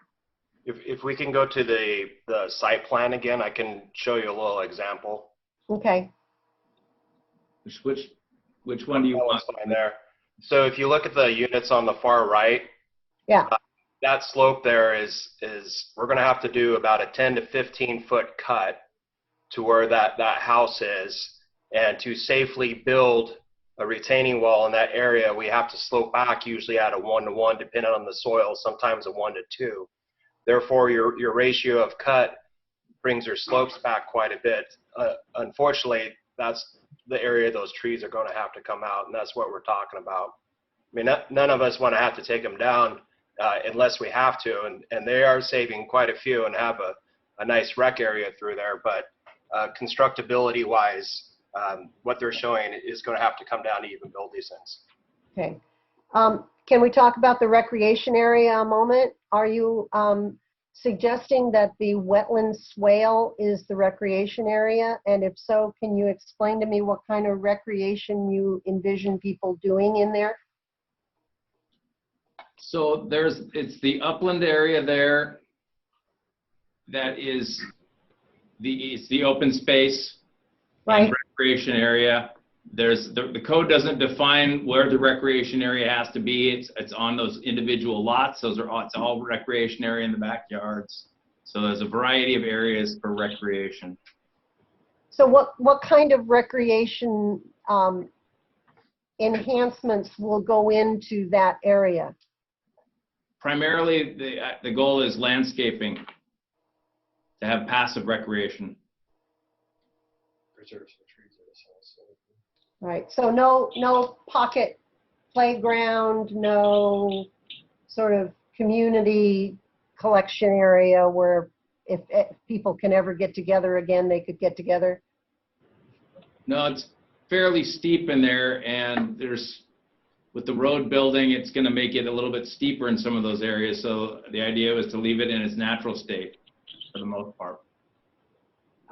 If we can go to the site plan again, I can show you a little example. Okay. Which one do you want? There. So if you look at the units on the far right, yeah, that slope there is we're going to have to do about a 10 to 15 foot cut to where that house is, and to safely build a retaining wall in that area, we have to slope back usually at a 1-to-1, depending on the soil, sometimes a 1-to-2. Therefore, your ratio of cut brings your slopes back quite a bit. Unfortunately, that's the area those trees are going to have to come out, and that's what we're talking about. I mean, none of us want to have to take them down unless we have to, and they are saving quite a few and have a nice rec area through there, but constructability-wise, what they're showing is going to have to come down to even build these things. Okay. Can we talk about the recreation area a moment? Are you suggesting that the wetland swale is the recreation area? And if so, can you explain to me what kind of recreation you envision people doing in there? So it's the upland area there that is the open space, right, and recreation area. There's the code doesn't define where the recreation area has to be. It's on those individual lots. It's all recreation area in the backyards. So there's a variety of areas for recreation. So what kind of recreation enhancements will go into that area? Primarily, the goal is landscaping, to have passive recreation. Right, so no pocket playground, no sort of community collection area where if people can ever get together again, they could get together? No, it's fairly steep in there, and with the road building, it's going to make it a little bit steeper in some of those areas. So the idea was to leave it in its natural state for the most part.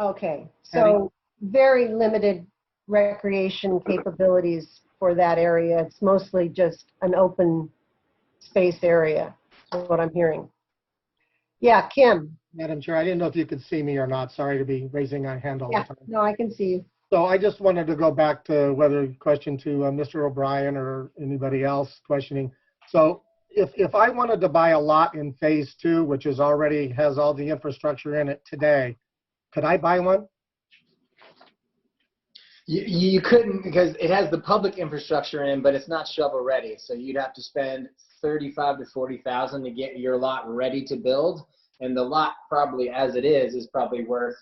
Okay, so very limited recreation capabilities for that area. It's mostly just an open space area, is what I'm hearing. Yeah, Kim. Madam Chair, I didn't know if you could see me or not. Sorry to be raising my hand all the time. No, I can see you. So I just wanted to go back to whether question to Mr. O'Brien or anybody else questioning. So if I wanted to buy a lot in phase 2, which is already has all the infrastructure in it today, could I buy one? You couldn't, because it has the public infrastructure in, but it's not shovel ready. So you'd have to spend $35,000 to $40,000 to get your lot ready to build, and the lot probably as it is probably worth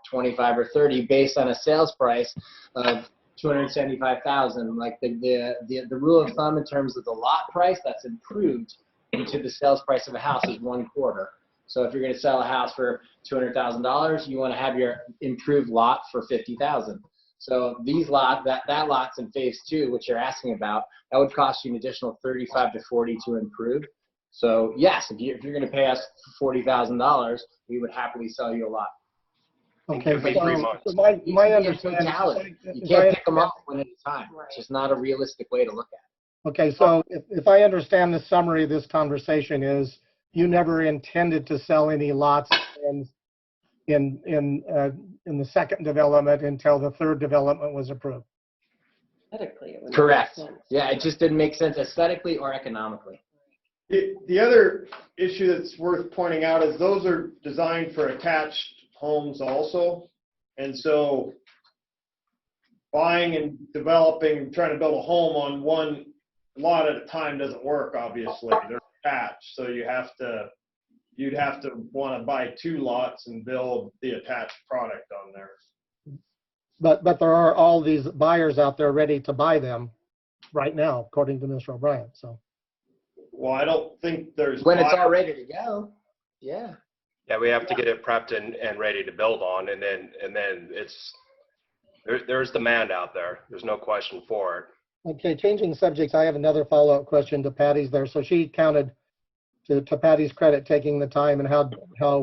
25 or 30 based on a sales price of 275,000. Like the rule of thumb in terms of the lot price that's improved into the sales price of a house is 1/4. So if you're going to sell a house for $200,000, you want to have your improved lot for $50,000. So these that lot's in phase 2, which you're asking about, that would cost you an additional $35,000 to $40,000 to improve. So yes, if you're going to pay us $40,000, we would happily sell you a lot. Okay, Give me 3 months. so my understanding. Totality. You can't pick them up one at a time. It's just not a realistic way to look at it. Okay, so if I understand the summary of this conversation is you never intended to sell any lots in the second development until the third development was approved. Aesthetically, it would Correct. make sense. Yeah, it just didn't make sense aesthetically or economically. The other issue that's worth pointing out is those are designed for attached homes also. And so buying and developing, trying to build a home on one lot at a time doesn't work, obviously. They're attached, so you'd have to want to buy 2 lots and build the attached product on there. But there are all these buyers out there ready to buy them right now, according to Mr. O'Brien. So. Well, I don't think there's. When it's all ready to go, yeah. Yeah, we have to get it prepped and ready to build on, and then there's demand out there. There's no question for it. Okay, changing subjects, I have another follow-up question to Patty's there. So she counted, to Patty's credit, taking the time and how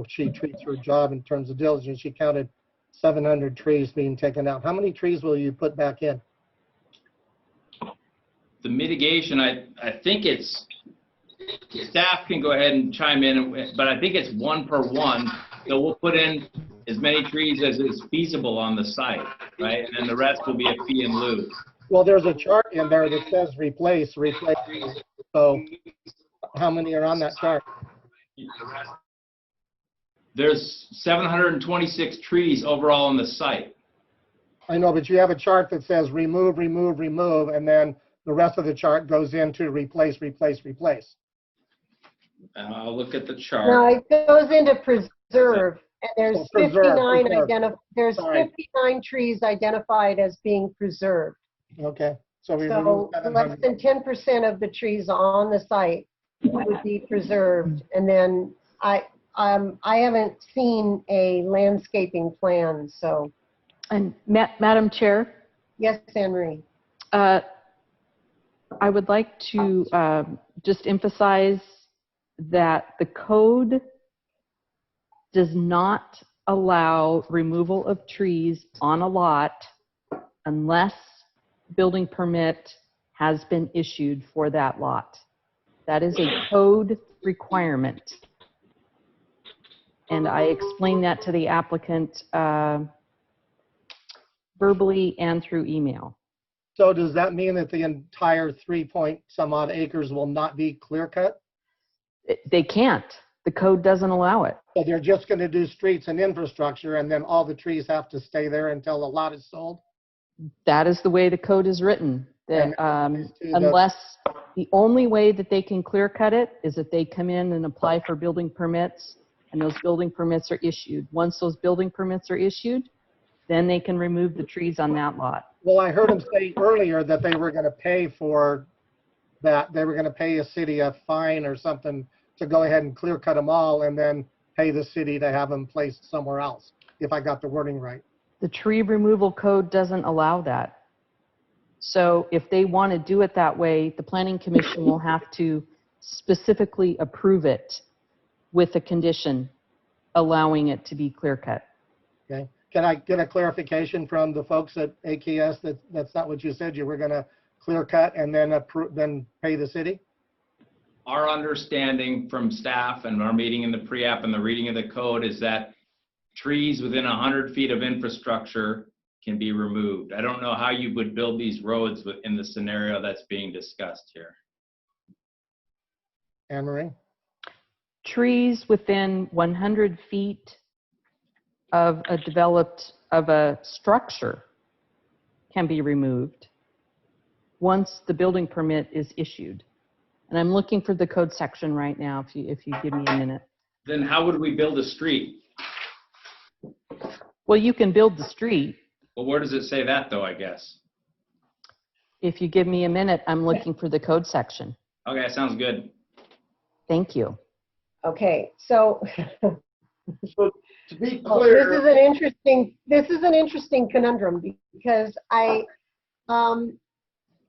she treats her job in terms of diligence, she counted 700 trees being taken out. How many trees will you put back in? The mitigation, I think it's, staff can go ahead and chime in, but I think it's 1 per 1. So we'll put in as many trees as is feasible on the site, right? And then the rest will be a fee in lieu. Well, there's a chart in there that says replace. So how many are on that chart? There's 726 trees overall on the site. I know, but you have a chart that says remove, remove, remove, and then the rest of the chart goes into replace, replace, replace. I'll look at the chart. No, it goes into preserve. And there's 59 trees identified as being preserved. Okay. So less than 10% of the trees on the site would be preserved. And then I haven't seen a landscaping plan, so. And Madam Chair? Yes, Anne-Marie. I would like to just emphasize that the code does not allow removal of trees on a lot unless building permit has been issued for that lot. That is a code requirement. And I explained that to the applicant verbally and through email. So does that mean that the entire 3 point some odd acres will not be clear cut? They can't. The code doesn't allow it. So they're just going to do streets and infrastructure, and then all the trees have to stay there until the lot is sold? That is the way the code is written. That unless the only way that they can clear cut it is if they come in and apply for building permits, and those building permits are issued. Once those building permits are issued, then they can remove the trees on that lot. Well, I heard them say earlier that they were going to pay for that. They were going to pay a city a fine or something to go ahead and clear cut them all and then pay the city to have them placed somewhere else, if I got the wording right. The tree removal code doesn't allow that. So if they want to do it that way, the Planning Commission will have to specifically approve it with a condition allowing it to be clear cut. Okay. Can I get a clarification from the folks at AKS that that's not what you said? You were going to clear cut and then pay the city? Our understanding from staff and our meeting in the pre-app and the reading of the code is that trees within 100 feet of infrastructure can be removed. I don't know how you would build these roads within the scenario that's being discussed here. Anne Marie? Trees within 100 feet of a structure can be removed once the building permit is issued. And I'm looking for the code section right now, if you give me a minute. Then how would we build a street? Well, you can build the street. Well, where does it say that though, I guess? If you give me a minute, I'm looking for the code section. Okay, sounds good. Thank you. Okay, so So to be well, clear, this is an interesting conundrum because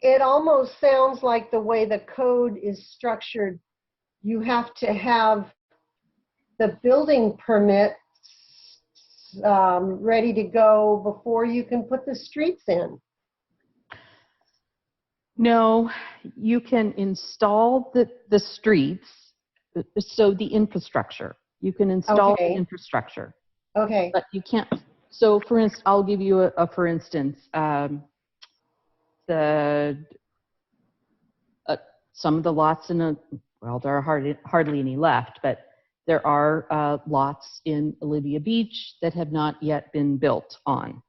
it almost sounds like the way the code is structured, you have to have the building permit ready to go before you can put the streets in. No, you can install the streets, so the infrastructure. You can install the infrastructure. Okay. But you can't. So for instance, I'll give you a for instance. Some of the lots well, there are hardly any left, but there are lots in Olivia Beach that have not yet been built on.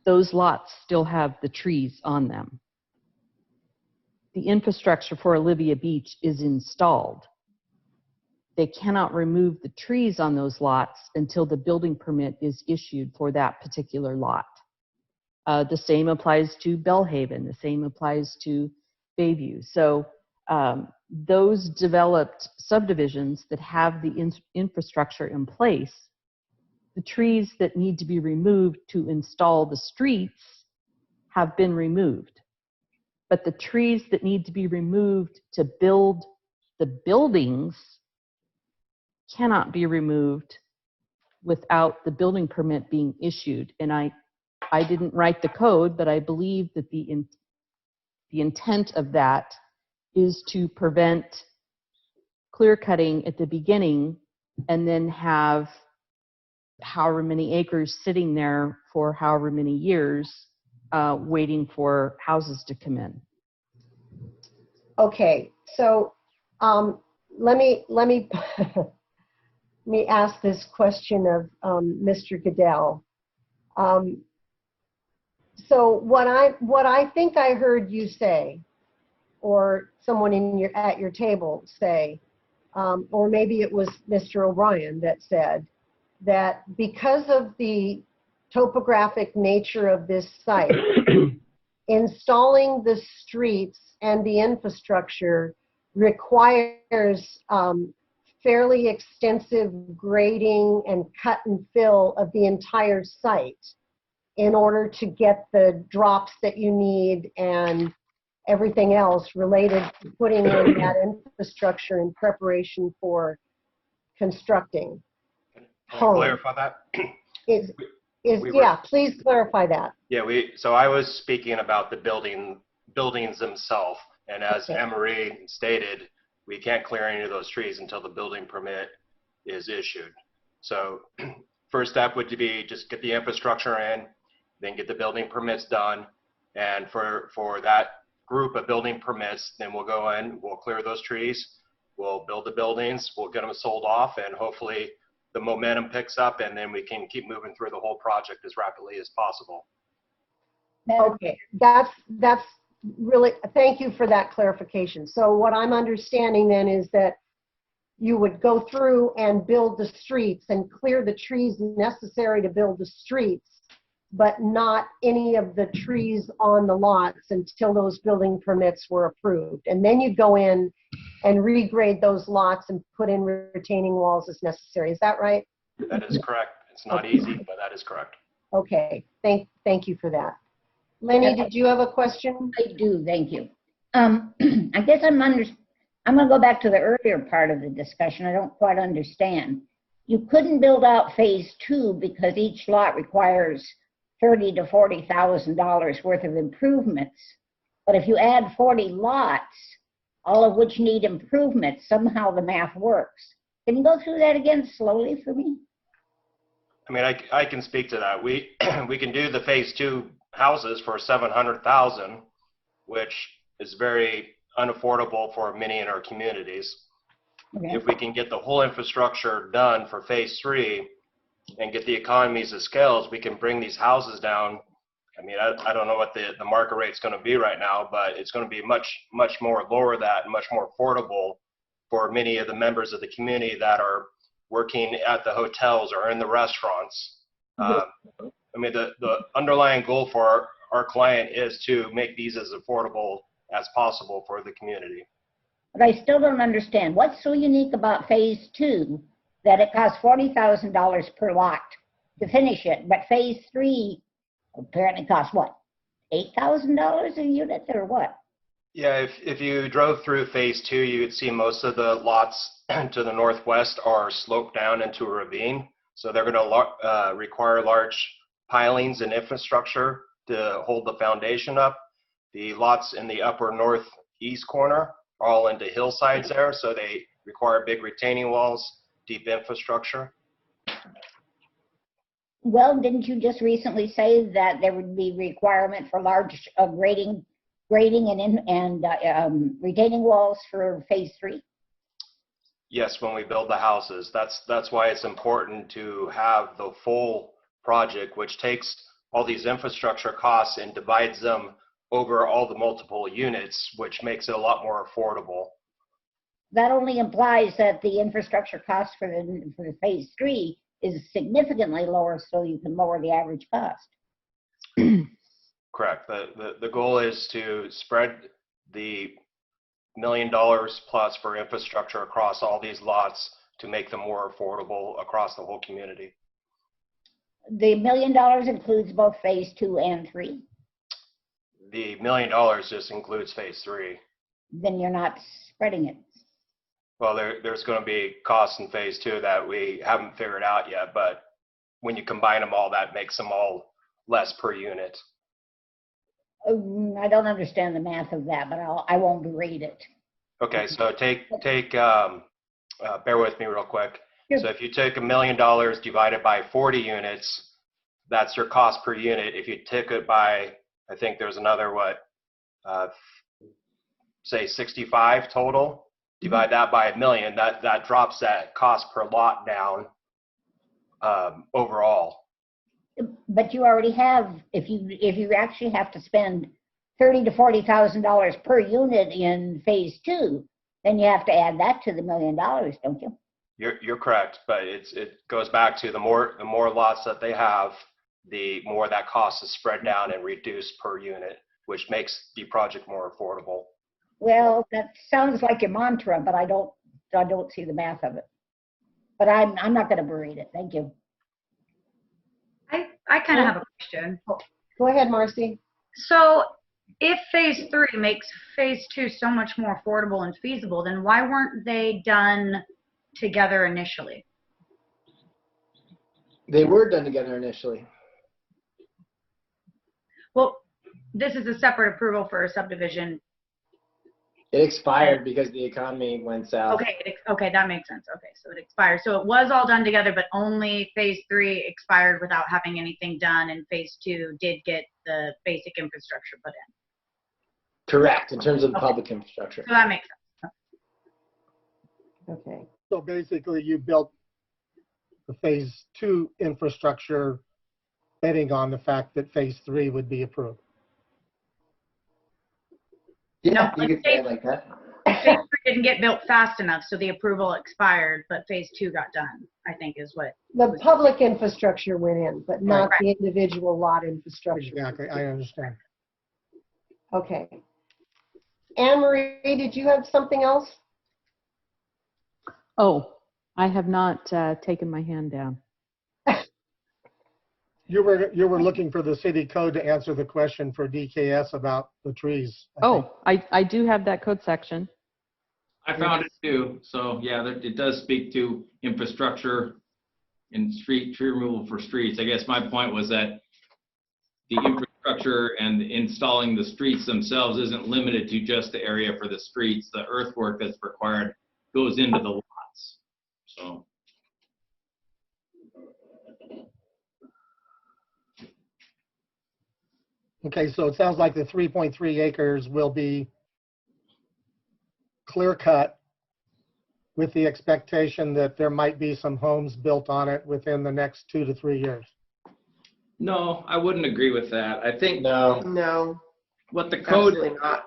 Those lots still have the trees on them. The infrastructure for Olivia Beach is installed. They cannot remove the trees on those lots until the building permit is issued for that particular lot. The same applies to Bellhaven. The same applies to Bayview. So those developed subdivisions that have the infrastructure in place, the trees that need to be removed to install the streets have been removed. But the trees that need to be removed to build the buildings cannot be removed without the building permit being issued. And I didn't write the code, but I believe that the intent of that is to prevent clear cutting at the beginning and then have however many acres sitting there for however many years waiting for houses to come in. Okay, so let me let me ask this question of Mr. Goodell. So what I think I heard you say, or someone at your table say, or maybe it was Mr. O'Brien that said that because of the topographic nature of this site, installing the streets and the infrastructure requires fairly extensive grading and cut and fill of the entire site in order to get the drops that you need and everything else related to putting in that infrastructure in preparation for constructing homes. Clarify that? Yeah, please clarify that. Yeah, so I was speaking about the buildings themselves, and as Emery stated, we can't clear any of those trees until the building permit is issued. So first step would be just get the infrastructure in, then get the building permits done, and for that group of building permits, then we'll go in, we'll clear those trees, We'll build the buildings, we'll get them sold off, and hopefully the momentum picks up, and then we can keep moving through the whole project as rapidly as possible. Okay, that's really, thank you for that clarification. So what I'm understanding then is that you would go through and build the streets and clear the trees necessary to build the streets, but not any of the trees on the lots until those building permits were approved. And then you'd go in and regrade those lots and put in retaining walls as necessary. Is that right? That is correct. It's not easy, but that is correct. Okay, thank you for that. Lenny, did you have a question? I do, thank you. I guess I'm going to go back to the earlier part of the discussion. I don't quite understand. You couldn't build out phase 2 because each lot requires $30,000 to $40,000 worth of improvements. But if you add 40 lots, all of which need improvements, somehow the math works. Can you go through that again slowly for me? I mean, I can speak to that. We can do the phase 2 houses for $700,000, which is very unaffordable for many in our communities. Okay. If we can get the whole infrastructure done for phase 3 and get the economies of scales, we can bring these houses down. I mean, I don't know what the market rate's going to be right now, but it's going to be much more lower that and much more affordable for many of the members of the community that are working at the hotels or in the restaurants. I mean, the underlying goal for our client is to make these as affordable as possible for the community. But I still don't understand. What's so unique about phase 2 that it costs $40,000 per lot to finish it, but phase 3 apparently costs what, $8,000 a unit or what? Yeah, if you drove through phase 2, you would see most of the lots to the northwest are sloped down into a ravine. So they're going to require large pilings and infrastructure to hold the foundation up. The lots in the upper northeast corner are all into hillsides there, so they require big retaining walls, deep infrastructure. Well, didn't you just recently say that there would be requirement for large grading and retaining walls for phase 3? Yes, when we build the houses. That's why it's important to have the full project, which takes all these infrastructure costs and divides them over all the multiple units, which makes it a lot more affordable. That only implies that the infrastructure cost for the phase 3 is significantly lower, so you can lower the average cost. Correct. The goal is to spread the $1 million plus for infrastructure across all these lots to make them more affordable across the whole community. The $1 million includes both phase 2 and 3? The $1 million just includes phase 3. Then you're not spreading it. Well, there's going to be costs in phase 2 that we haven't figured out yet, but when you combine them all, that makes them all less per unit. I don't understand the math of that, but I won't berate it. Okay, so bear with me real quick. Sure. So if you take $1 million divided by 40 units, that's your cost per unit. If you take it by, I think there's another, say 65 total, divide that by $1 million, that drops that cost per lot down overall. But you already have, if you actually have to spend $30,000 to $40,000 per unit in phase 2, then you have to add that to the $1 million, don't you? You're correct, but it goes back to the more lots that they have, the more that cost is spread down and reduced per unit, which makes the project more affordable. Well, that sounds like your mantra, but I don't see the math of it. But I'm not going to berate it. Thank you. I kind of have a question. Go ahead, Marcy. So if phase 3 makes phase 2 so much more affordable and feasible, then why weren't they done together initially? They were done together initially. Well, this is a separate approval for a subdivision. It expired because the economy went south. Okay, that makes sense. Okay, so it expired. So it was all done together, but only phase 3 expired without having anything done, and phase 2 did get the basic infrastructure put in. Correct, in terms of the public infrastructure. So that makes sense. Okay. So basically, you built the phase 2 infrastructure betting on the fact that phase 3 would be approved. Yeah, No, you could say it like that. phase 3 didn't get built fast enough, so the approval expired, but phase 2 got done, I think is what. The public infrastructure went in, but not Right. the individual lot infrastructure. Exactly, I understand. Okay. Anne Marie, did you have something else? Oh, I have not taken my hand down. You were looking for the city code to answer the question for DKS about the trees. I think. Oh, I do have that code section. I found it too. So yeah, it does speak to infrastructure and tree removal for streets. I guess my point was that the infrastructure and installing the streets themselves isn't limited to just the area for the streets. The earthwork that's required goes into the lots. So. Okay, so it sounds like the 3.3 acres will be clear cut with the expectation that there might be some homes built on it within the next 2 to 3 years. No, I wouldn't agree with that. I think No, what the code, absolutely not.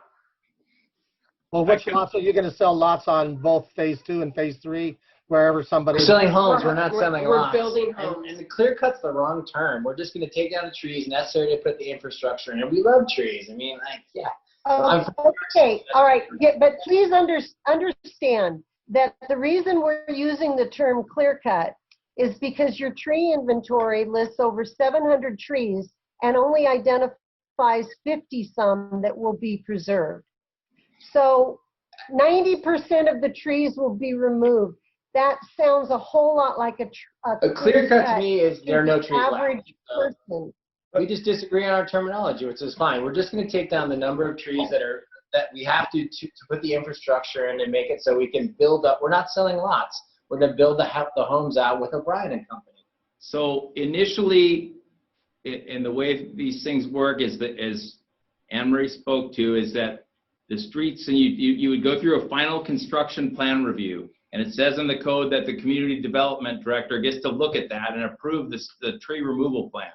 Well, which lots are you going to sell lots on both phase 2 and phase 3, wherever somebody? We're selling homes, we're not selling We're lots. building And, homes. and the clear cut's the wrong term. We're just going to take down the trees necessary to put the infrastructure in. And we love trees. I mean, like, yeah. Okay, all right, but please understand that the reason we're using the term clear cut is because your tree inventory lists over 700 trees and only identifies 50 some that will be preserved. So 90% of the trees will be removed. That sounds a whole lot like A clear cut to me is there are no trees left. average person. We just disagree on our terminology, which is fine. We're just going to take down the number of trees that we have to put the infrastructure in and make it so we can build up. We're not selling lots. We're going to build the homes out with O'Brien and Company. so initially, in the way these things work is that, as Anne Marie spoke to, is that the streets, and you would go through a final construction plan review. And it says in the code that the community development director gets to look at that and approve the tree removal plan.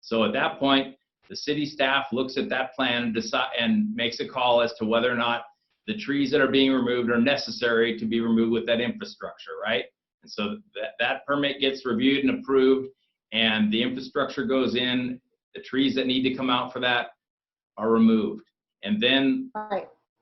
So at that point, the city staff looks at that plan and decide and makes a call as to whether or not the trees that are being removed are necessary to be removed with that infrastructure, right? And so that permit gets reviewed and approved, and the infrastructure goes in. The trees that need to come out for that are removed. And then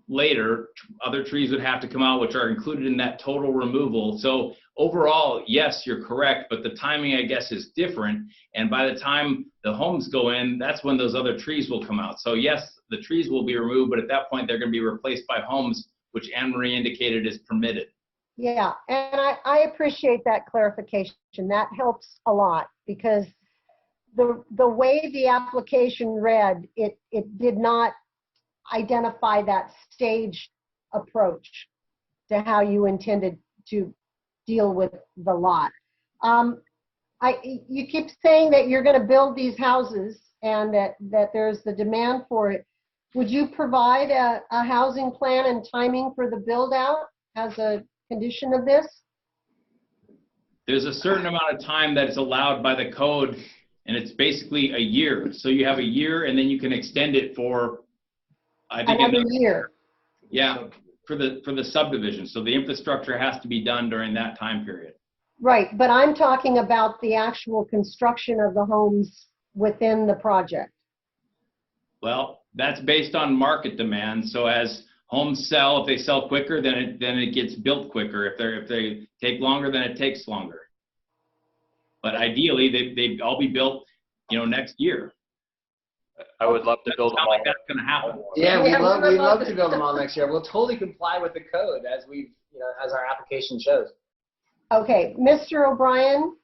later, other trees would have to come out, which are included in that total removal. So overall, yes, you're correct, but the timing, I guess, is different. And by the time the homes go in, that's when those other trees will come out. So yes, the trees will be removed, but at that point, they're going to be replaced by homes, which Anne Marie indicated is permitted. Yeah, and I appreciate that clarification. That helps a lot because the way the application read, it did not identify that staged approach to how you intended to deal with the lot. You keep saying that you're going to build these houses and that there's the demand for it. Would you provide a housing plan and timing for the build out as a condition of this? There's a certain amount of time that's allowed by the code, and it's basically a year. So you have a year, and then you can extend it for, I think, another year. Yeah, for the subdivision. So the infrastructure has to be done during that time period. Right, but I'm talking about the actual construction of the homes within the project. Well, that's based on market demand. So as homes sell, if they sell quicker, then it gets built quicker. If they take longer, then it takes longer. But ideally, they'd all be built, next year. I would love to build them It's not all. like that's going to happen. Yeah, we'd love to build them all next year. We'll totally comply with the code as our application shows. Okay, Mr. O'Brien,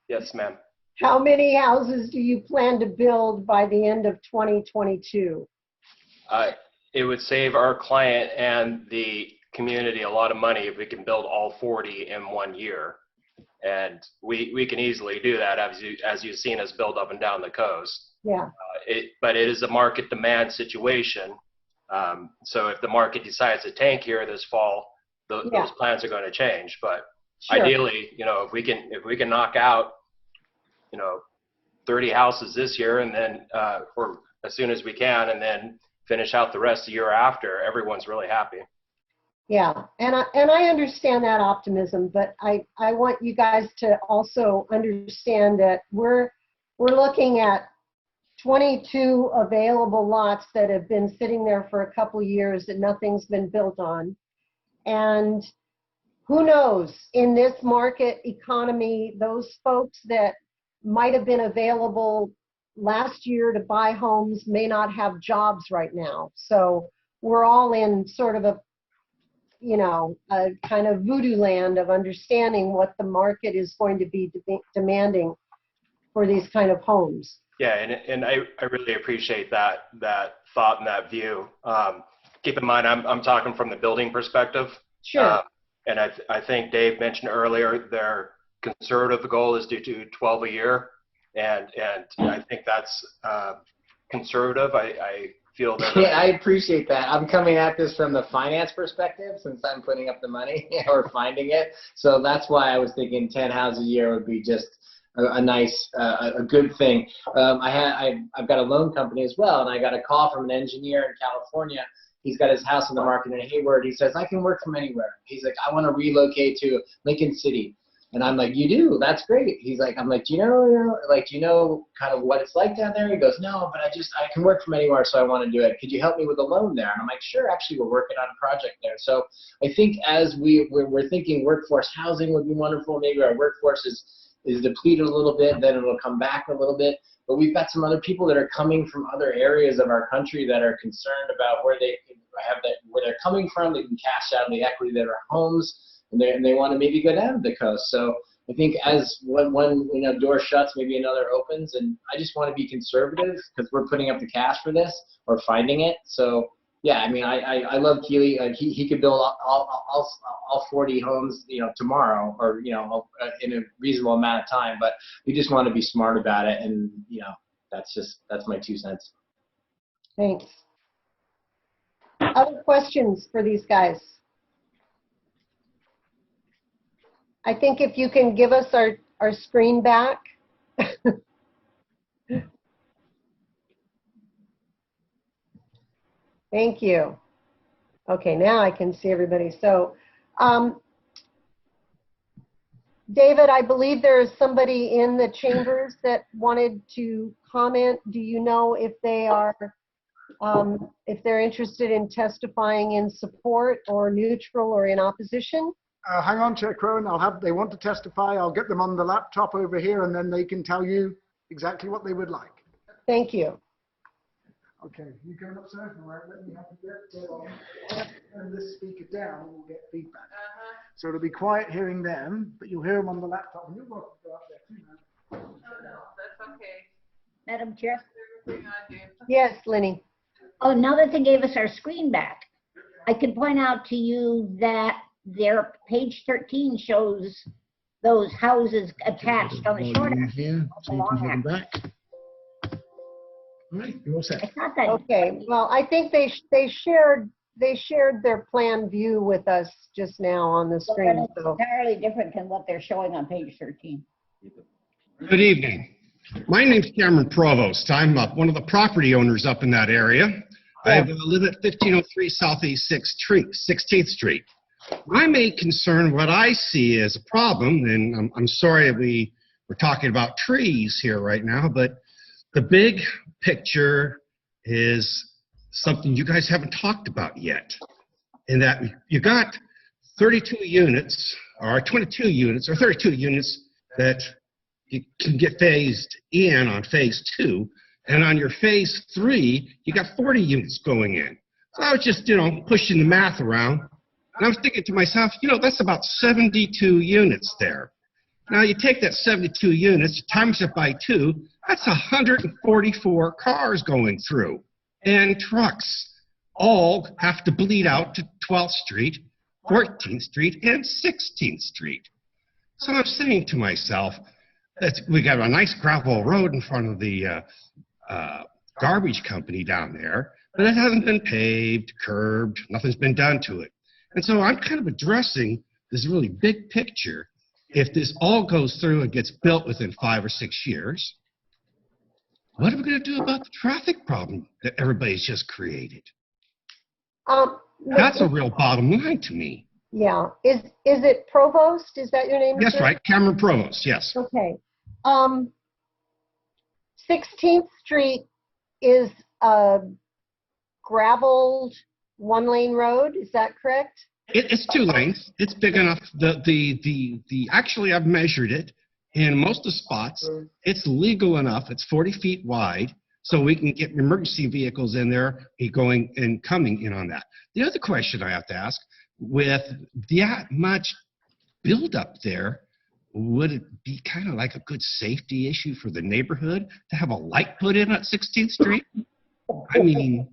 Yes, ma'am. how many houses do you plan to build by the end of 2022? It would save our client and the community a lot of money if we can build all 40 in 1 year. And we can easily do that as you've seen us build up and down the coast. Yeah. But it is a market demand situation. So if the market decides to tank here this fall, those plans are going to change. But Sure. ideally, you know, if we can knock out, you know, 30 houses this year, and then or as soon as we can, and then finish out the rest the year after, everyone's really happy. Yeah, and I understand that optimism, but I want you guys to also understand that we're looking at 22 available lots that have been sitting there for a couple years that nothing's been built on. And who knows, in this market economy, those folks that might have been available last year to buy homes may not have jobs right now. So we're all in sort of a, you know, a kind of voodoo land of understanding what the market is going to be demanding for these kind of homes. Yeah, and I really appreciate that thought and that view. Keep in mind, I'm talking from the building perspective. Sure. And I think Dave mentioned earlier their conservative goal is to do 12 a year, and I think that's conservative. I feel that. Yeah, I appreciate that. I'm coming at this from the finance perspective since I'm putting up the money or finding it. So that's why I was thinking 10 houses a year would be just a nice, a good thing. I've got a loan company as well, and I got a call from an engineer in California. He's got his house in the market in Hayward. He says, I can work from anywhere. He's like, I want to relocate to Lincoln City. And I'm like, you do? That's great. He's like, I'm like, do you know kind of what it's like down there? He goes, no, but I can work from anywhere, so I want to do it. Could you help me with a loan there? And I'm like, sure, actually, we're working on a project there. So I think as we're thinking workforce housing would be wonderful. Maybe our workforce is depleted a little bit, then it'll come back a little bit. But we've got some other people that are coming from other areas of our country that are concerned about where they're coming from. They can cash out the equity of their homes. And they want to maybe go down to the coast. So I think as one door shuts, maybe another opens. And I just want to be conservative because we're putting up the cash for this or finding it. So yeah, I mean, I love Keely. He could build all 40 homes, tomorrow or in a reasonable amount of time. But we just want to be smart about it. And that's my 2 cents. Thanks. Other questions for these guys? I think if you can give us our screen back. Thank you. Okay, now I can see everybody. So, David, I believe there is somebody in the chambers that wanted to comment. Do you know if they are, if they're interested in testifying in support or neutral or in opposition? Hang on, Chair Crone. They want to testify. I'll get them on the laptop over here, and then they can tell you exactly what they would like. Thank you. Okay, you going upstairs? All right, let me have to turn this speaker down, and we'll get feedback. So it'll be quiet hearing them, but you'll hear them on the laptop, and you're welcome to go up there too, man. Oh, no, that's okay. Madam Chair? Yes, Lenny. Oh, now that they gave us our screen back, I can point out to you that their page 13 shows those houses attached on the short end. Here, so you can hear them back. All right, you're all set. I thought that. Okay, well, I think they shared their plan view with us just now on the screen. It's entirely different than what they're showing on page 13. Good evening. My name's Cameron Provost. I'm one of the property owners up in that area. I live at 1503 Southeast 16th Street. My main concern, what I see as a problem, and I'm sorry we're talking about trees here right now, but the big picture is something you guys haven't talked about yet. In that you got 32 units, or 22 units, or 32 units that you can get phased in on phase 2, and on your phase 3, you got 40 units going in. So I was just, pushing the math around. And I was thinking to myself, that's about 72 units there. Now you take that 72 units, times it by 2, that's 144 cars going through. And trucks all have to bleed out to 12th Street, 14th Street, and 16th Street. So I'm saying to myself, we got a nice gravel road in front of the garbage company down there, but it hasn't been paved, curbed, nothing's been done to it. And so I'm kind of addressing this really big picture. If this all goes through and gets built within 5 or 6 years, what are we going to do about the traffic problem that everybody's just created? That's a real bottom line to me. Yeah. Is it Provost? Is that your name? Yes, sir? right. Cameron Provost, yes. Okay. 16th Street is a graveled one-lane road. Is that correct? It's 2 lanes. It's big enough. Actually, I've measured it. In most of the spots, it's legal enough. It's 40 feet wide, so we can get emergency vehicles in there going and coming in on that. The other question I have to ask, with that much buildup there, would it be kind of like a good safety issue for the neighborhood to have a light put in at 16th Street? I mean,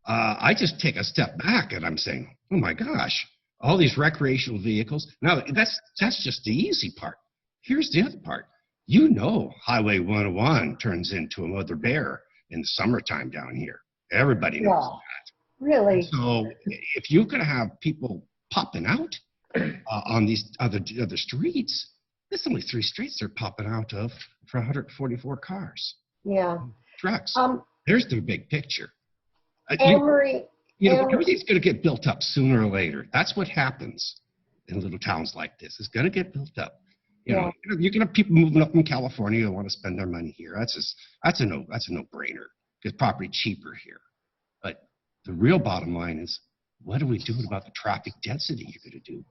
I just take a step back and I'm saying, oh my gosh, all these recreational vehicles. Now, that's just the easy part. Here's the other part. You know, Highway 101 turns into a mother bear in the summertime down here. Everybody knows that. Really? So if you're going to have people popping out on these other streets, there's only 3 streets they're popping out of for 144 cars. Yeah. Trucks. There's the big picture. Anne-Marie. Everything's going to get built up sooner or later. That's what happens in little towns like this. It's going to get built up. You know, you're going to have people moving up from California who want to spend their money here. That's a no-brainer because property cheaper here. But the real bottom line is, what are we doing about the traffic density you're going to do?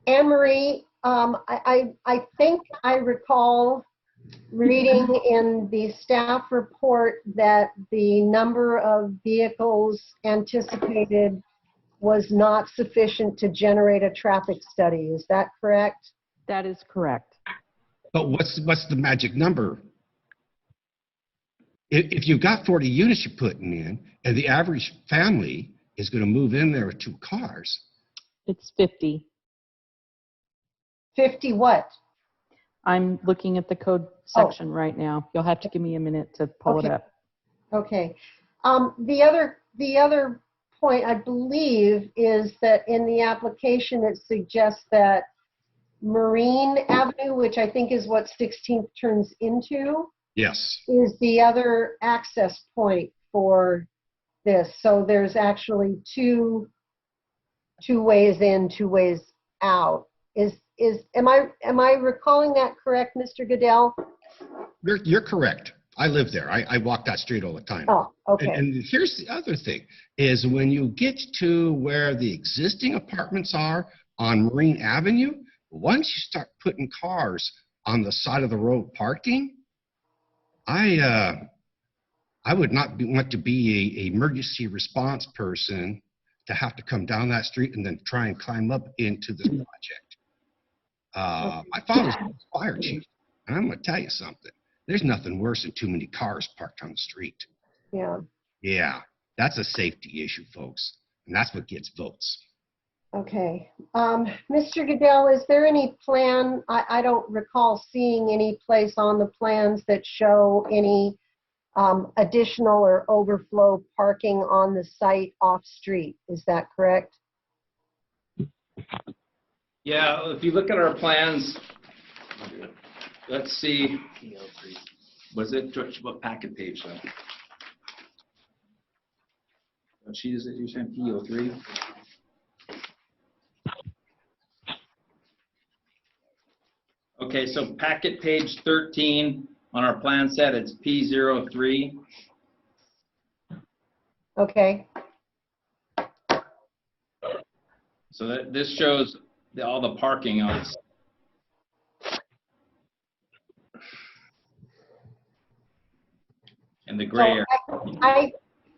Anne-Marie, I think I recall reading in the staff report that the number of vehicles anticipated was not sufficient to generate a traffic study. Is that correct? That is correct. But what's the magic number? If you've got 40 units you're putting in, and the average family is going to move in there with 2 cars. It's 50. 50 what? I'm looking at the code section right now. You'll have to give me a minute to pull it up. Okay. The other point I believe is that in the application it suggests that Marine Avenue, which I think is what 16th turns into, yes, is the other access point for this. So there's actually two ways in, 2 ways out. Am I recalling that correct, Mr. Goodell? You're correct. I live there. I walk that street all the time. Oh, okay. And here's the other thing, is when you get to where the existing apartments are on Marine Avenue, once you start putting cars on the side of the road parking, I would not want to be a emergency response person to have to come down that street and then try and climb up into this project. My father's a fire chief, and I'm going to tell you something. There's nothing worse than too many cars parked on the street. Yeah. Yeah, that's a safety issue, folks, and that's what gets votes. Okay. Mr. Goodell, is there any plan? I don't recall seeing any place on the plans that show any additional or overflow parking on the site off-street. Is that correct? Yeah, if you look at our plans, let's see. Was it, what packet page though? What sheet is it you're saying, P03? Okay, so packet page 13 on our plan set, it's P03. Okay. So this shows all the parking on it. In the gray area.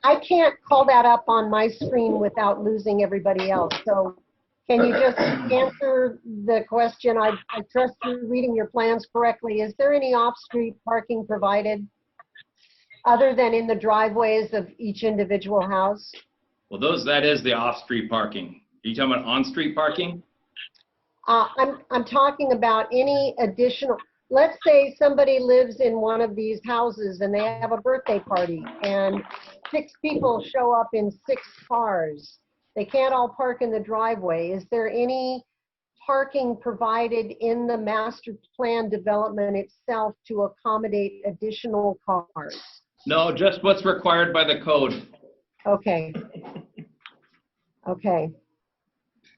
I can't call that up on my screen without losing everybody else. So can you just answer the question? I trust you're reading your plans correctly. Is there any off-street parking provided other than in the driveways of each individual house? Well, that is the off-street parking. Are you talking about on-street parking? I'm talking about any additional. Let's say somebody lives in one of these houses and they have a birthday party and 6 people show up in 6 cars. They can't all park in the driveway. Is there any parking provided in the master plan development itself to accommodate additional cars? No, just what's required by the code. Okay. Okay.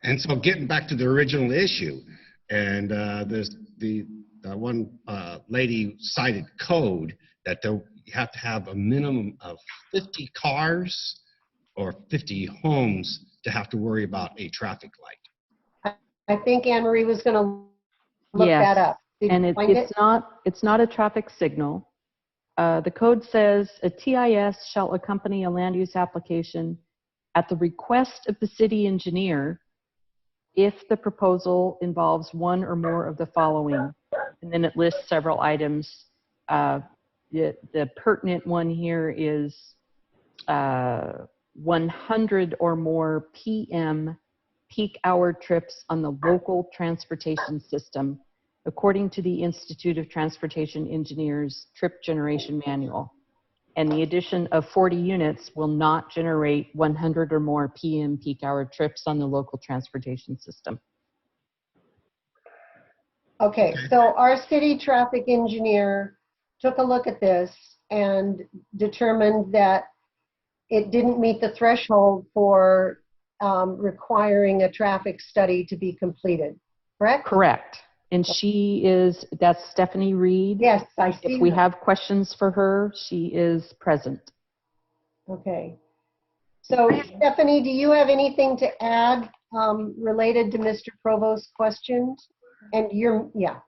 And so getting back to the original issue, and there's the one lady cited code that you have to have a minimum of 50 cars or 50 homes to have to worry about a traffic light. I think Anne Marie was going to look Yes, that up. Did and you find it's not a traffic signal. The code says a TIS shall accompany a land use application at the request of the city engineer if the proposal involves one or more of the following. And then it lists several items. The pertinent one here is 100 or more PM peak hour trips on the local transportation system, according to the Institute of Transportation Engineers Trip Generation Manual. And the addition of 40 units will not generate 100 or more PM peak hour trips on the local transportation system. Okay, so our city traffic engineer took a look at this and determined that it didn't meet the threshold for requiring a traffic study to be completed, correct? Correct. And that's Stephanie Reed. Yes, I see. If we her. have questions for her, she is present. Okay. So Stephanie, do you have anything to add related to Mr. Provost's questions? And yeah.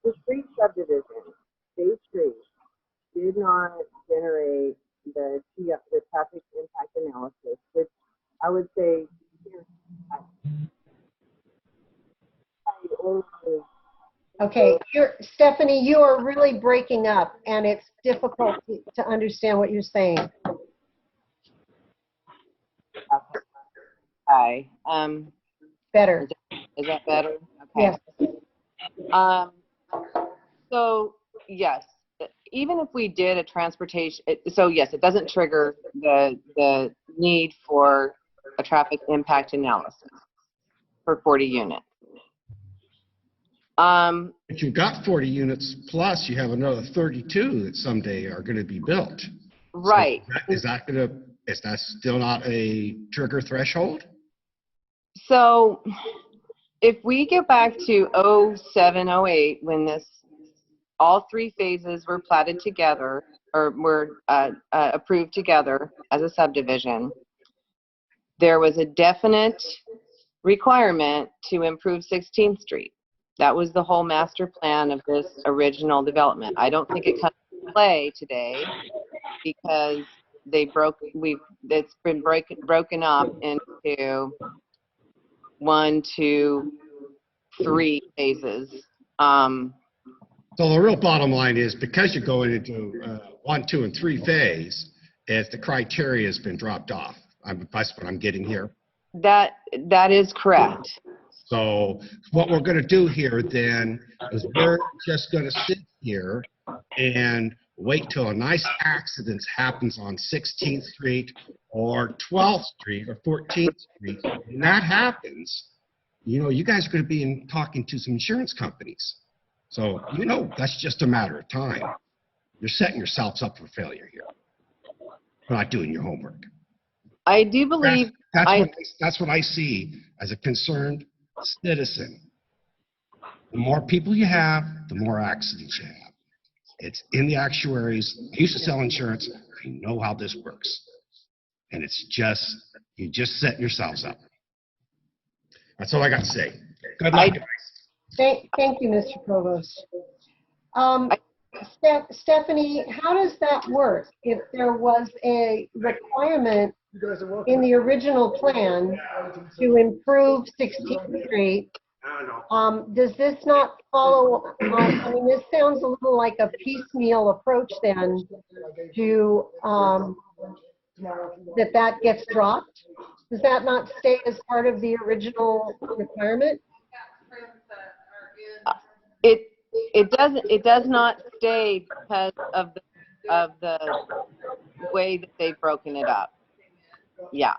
The street subdivision, Bay Street, did not generate the traffic impact analysis, which I would say Okay, Stephanie, you are really breaking up, and it's difficult to understand what you're saying. Hi. Better. Is that better? Okay. Yes. So yes, even if we did a transportation, so yes, it doesn't trigger the need for a traffic impact analysis for 40 units. If you've got 40 units plus, you have another 32 that someday are going to be built. Right. So is that still not a trigger threshold? So if we get back to 07, 08, when all three phases were platted together or were approved together as a subdivision, there was a definite requirement to improve 16th Street. That was the whole master plan of this original development. I don't think it comes into play today because it's been broken up into 1, 2, 3 phases. So the real bottom line is because you're going into 1, 2, and 3 phase, as the criteria has been dropped off. That's what I'm getting here. That is correct. So what we're going to do here then is we're just going to sit here and wait till a nice accident happens on 16th Street or 12th Street or 14th Street. When that happens, you guys are going to be talking to some insurance companies. So, that's just a matter of time. You're setting yourselves up for failure here. You're not doing your homework. I do believe... That's what I see as a concerned citizen. The more people you have, the more accidents you have. It's in the actuaries. I used to sell insurance. I know how this works. And you just set yourselves up. That's all I got to say. Good luck, guys. Thank you, Mr. Provost. Stephanie, how does that work? If there was a requirement in the original plan to improve 16th Street, does this not follow? This sounds a little like a piecemeal approach then to that gets dropped. Does that not stay as part of the original requirement? It does not stay because of of the way that they've broken it up. Yeah.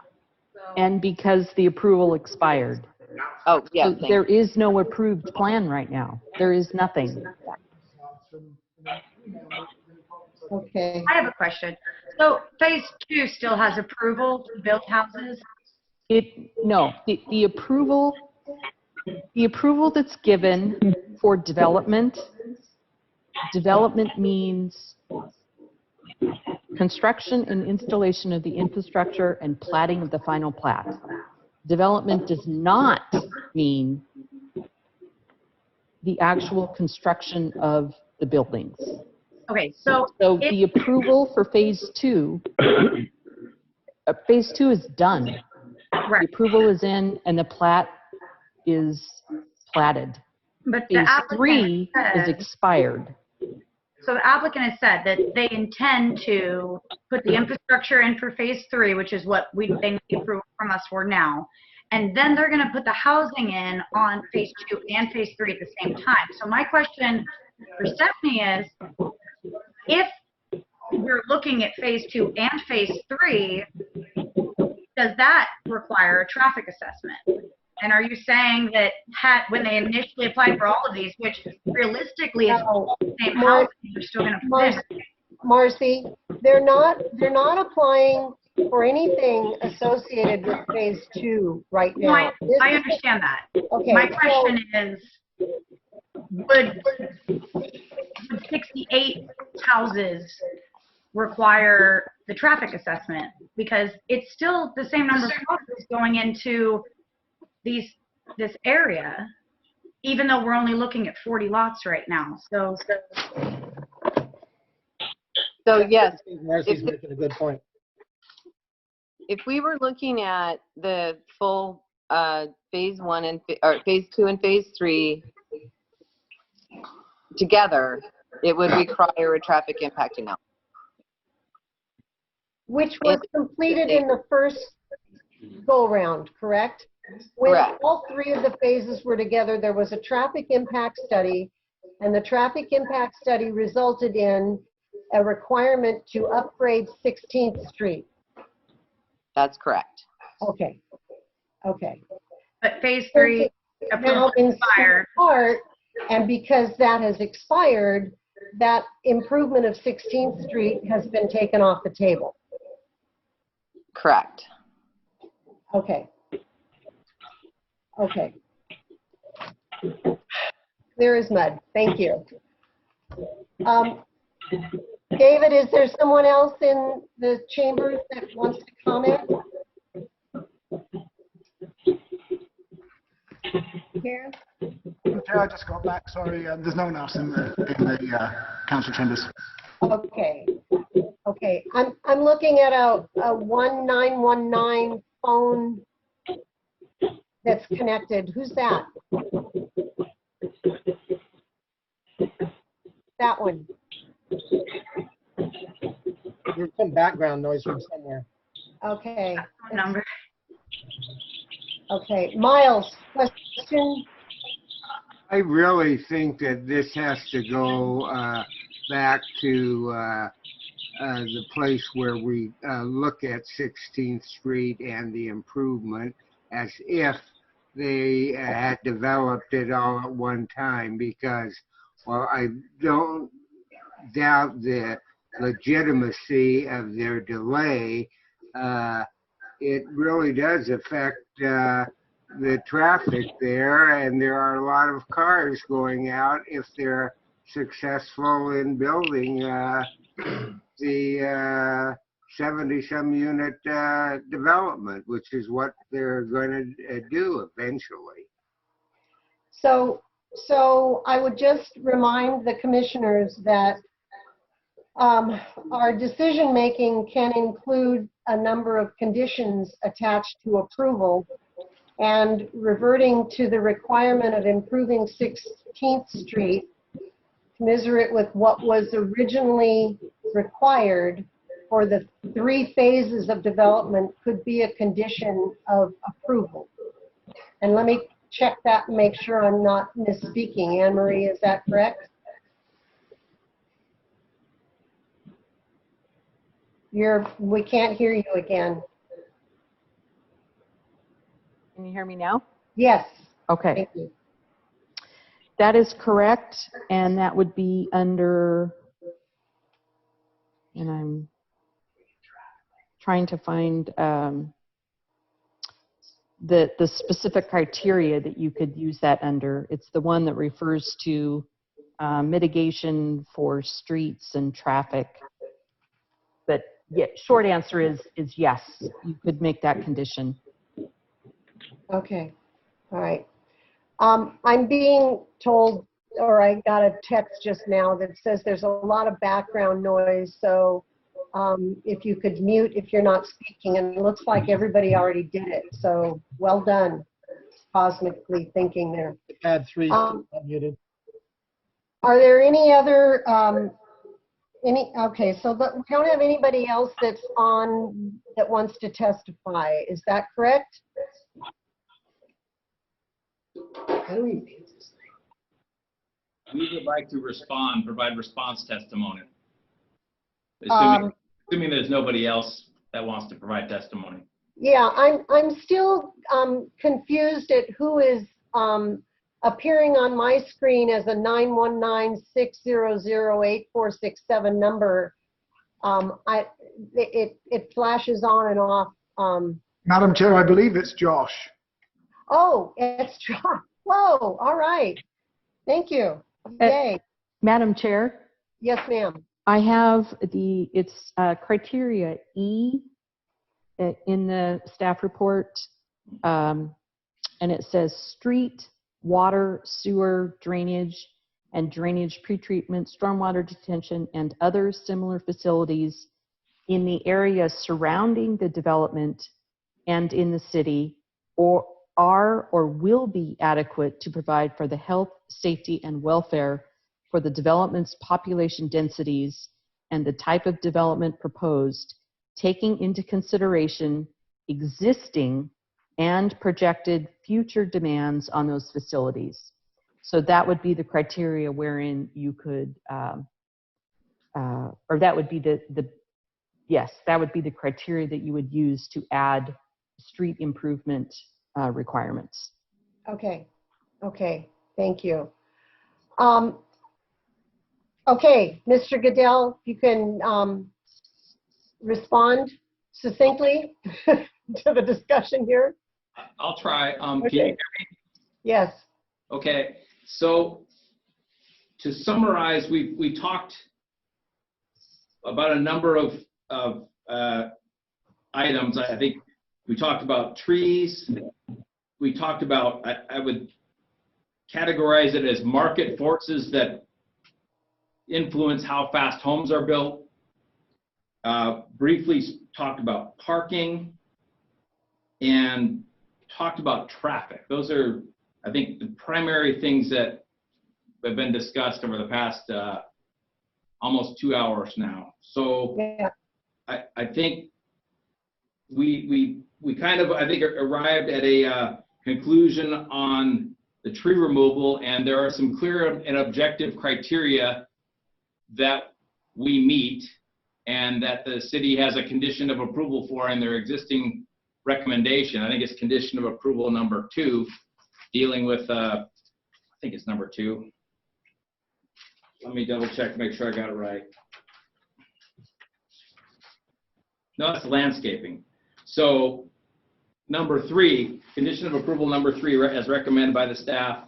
And because the approval expired. Oh, yeah. So there is no approved plan right now. There is nothing. Okay. I have a question. So phase 2 still has approval to build houses? No, the approval that's given for development means construction and installation of the infrastructure and platting of the final plat. Development does not mean the actual construction of the buildings. Okay, so the approval for phase 2 is done. Right. The approval is in and the plat is platted. But Phase the applicant 3 is expired. So the applicant has said that they intend to put the infrastructure in for phase 3, which is what they need approval from us for now. And then they're going to put the housing in on phase 2 and phase 3 at the same time. So my question for Stephanie is, if we're looking at phase 2 and phase 3, does that require a traffic assessment? And are you saying that when they initially applied for all of these, which realistically is the same housing, they're still going to put in? Marcy, they're not applying for anything associated with phase 2 right now. No, I understand that. Okay. My question is, would 68 houses require the traffic assessment? Because it's still the same number of houses going into this area, even though we're only looking at 40 lots right now. So yes, Marcy's making a good point. If we were looking at the full phase 1 or phase 2 and phase 3 together, it would require a traffic impact analysis. Which was completed in the first go-round, correct? When all 3 of the phases were together, there was a traffic impact study, and the traffic impact study resulted in a requirement to upgrade 16th Street. That's correct. Okay. Okay. But phase 3 now expired. And because that has expired, that improvement of 16th Street has been taken off the table. Correct. Okay. Okay. Clear as mud. Thank you. David, is there someone else in the chamber that wants to comment? Yeah, I just got back. Sorry, there's no one else in the council chambers. Okay. Okay. I'm looking at a 1919 phone that's connected. Who's that? That one. There's some background noise from somewhere. Okay. Number. Okay. Miles, question? I really think that this has to go back to the place where we look at 16th Street and the improvement as if they had developed it all at one time, because while I don't doubt the legitimacy of their delay, it really does affect the traffic there, and there are a lot of cars going out if they're successful in building the 70-some unit development, which is what they're going to do eventually. So I would just remind the commissioners that our decision making can include a number of conditions attached to approval, and reverting to the requirement of improving 16th Street, commensurate with what was originally required for the 3 phases of development, could be a condition of approval. And let me check that and make sure I'm not misspeaking. Anne Marie, is that correct? We can't hear you again. Can you hear me now? Yes. Okay. Thank you. That is correct, and that would be under, and I'm trying to find the specific criteria that you could use that under. It's the one that refers to mitigation for streets and traffic. But yeah, short answer is yes, you could make that condition. Okay. All right. I'm being told, or I got a text just now that says there's a lot of background noise. So if you could mute if you're not speaking, and it looks like everybody already did it. So well done, cosmically thinking there. Add 3 muted. Are there any other, okay, so we don't have anybody else that's on that wants to testify. Is that correct? How do we mute this thing? We would like to provide response testimony. Assuming there's nobody else that wants to provide testimony. Yeah, I'm still confused at who is appearing on my screen as a 919-600-8467 number. It flashes on and off. Madam Chair, I believe it's Josh. Oh, it's Josh. Whoa, all right. Thank you. Yay. Madam Chair? Yes, ma'am. I have it's criteria E in the staff report, and it says street, water, sewer, drainage, and drainage pretreatment, stormwater detention, and other similar facilities in the area surrounding the development and in the city, or are or will be adequate to provide for the health, safety, and welfare for the development's population densities and the type of development proposed, taking into consideration existing and projected future demands on those facilities. So that would be the criteria wherein you could, or that would be yes, that would be the criteria that you would use to add street improvement requirements. Okay. Okay. Thank you. Okay, Mr. Goodell, you can respond succinctly to the discussion here. I'll try. Okay. Can you hear me? Yes. Okay. So to summarize, we talked about a number of items. I think we talked about trees. We talked about, I would categorize it as market forces that influence how fast homes are built. Briefly talked about parking and talked about traffic. Those are, I think, the primary things that have been discussed over the past almost 2 hours now. So yeah. I think we kind of, I think, arrived at a conclusion on the tree removal, and there are some clear and objective criteria that we meet and that the city has a condition of approval for in their existing recommendation. I think it's condition of approval number 2, dealing with, I think it's number 2. Let me double check, make sure I got it right. No, that's landscaping. So number 3, condition of approval number 3, as recommended by the staff,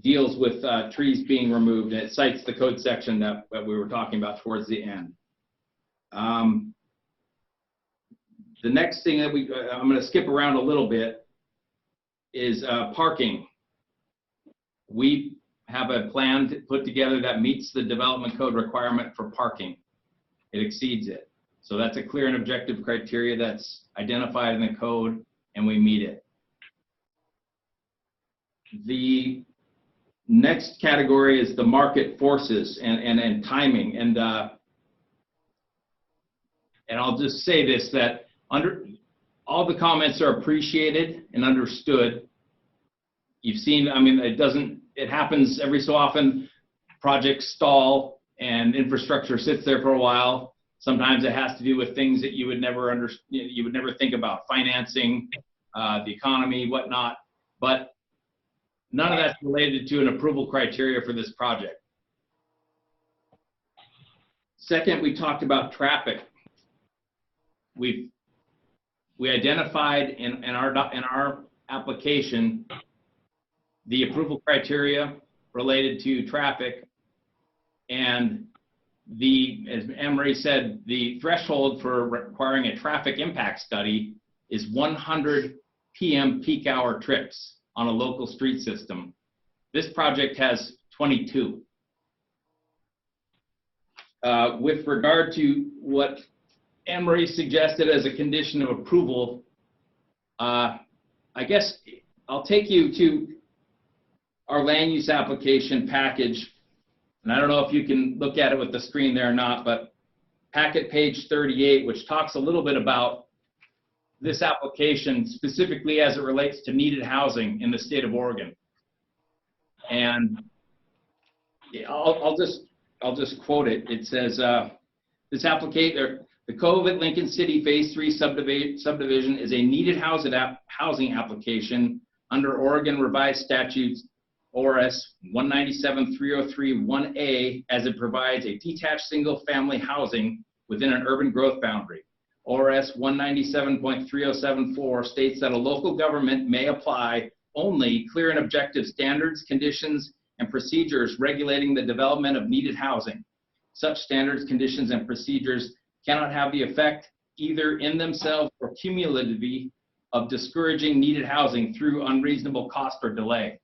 deals with trees being removed. It cites the code section that we were talking about towards the end. The next thing that I'm going to skip around a little bit is parking. We have a plan put together that meets the development code requirement for parking. It exceeds it. So that's a clear and objective criteria that's identified in the code, and we meet it. The next category is the market forces and timing. And I'll just say this, that all the comments are appreciated and understood. You've seen, I mean, it happens every so often, projects stall and infrastructure sits there for a while. Sometimes it has to do with things that you would never think about, financing, the economy, whatnot. But none of that's related to an approval criteria for this project. Second, we talked about traffic. We identified in our application the approval criteria related to traffic, and as Anne-Marie said, the threshold for requiring a traffic impact study is 100 PM peak hour trips on a local street system. This project has 22. With regard to what Anne-Marie suggested as a condition of approval, I guess I'll take you to our land use application package. And I don't know if you can look at it with the screen there or not, but packet page 38, which talks a little bit about this application specifically as it relates to needed housing in the state of Oregon. And I'll just quote it. It says, this application, the Cove at Lincoln City Phase 3 subdivision is a needed housing application under Oregon Revised Statutes ORS 197-303-1A, as it provides a detached single-family housing within an urban growth boundary. ORS 197.3074 states that a local government may apply only clear and objective standards, conditions, and procedures regulating the development of needed housing. Such standards, conditions, and procedures cannot have the effect, either in themselves or cumulatively, of discouraging needed housing through unreasonable cost or delay.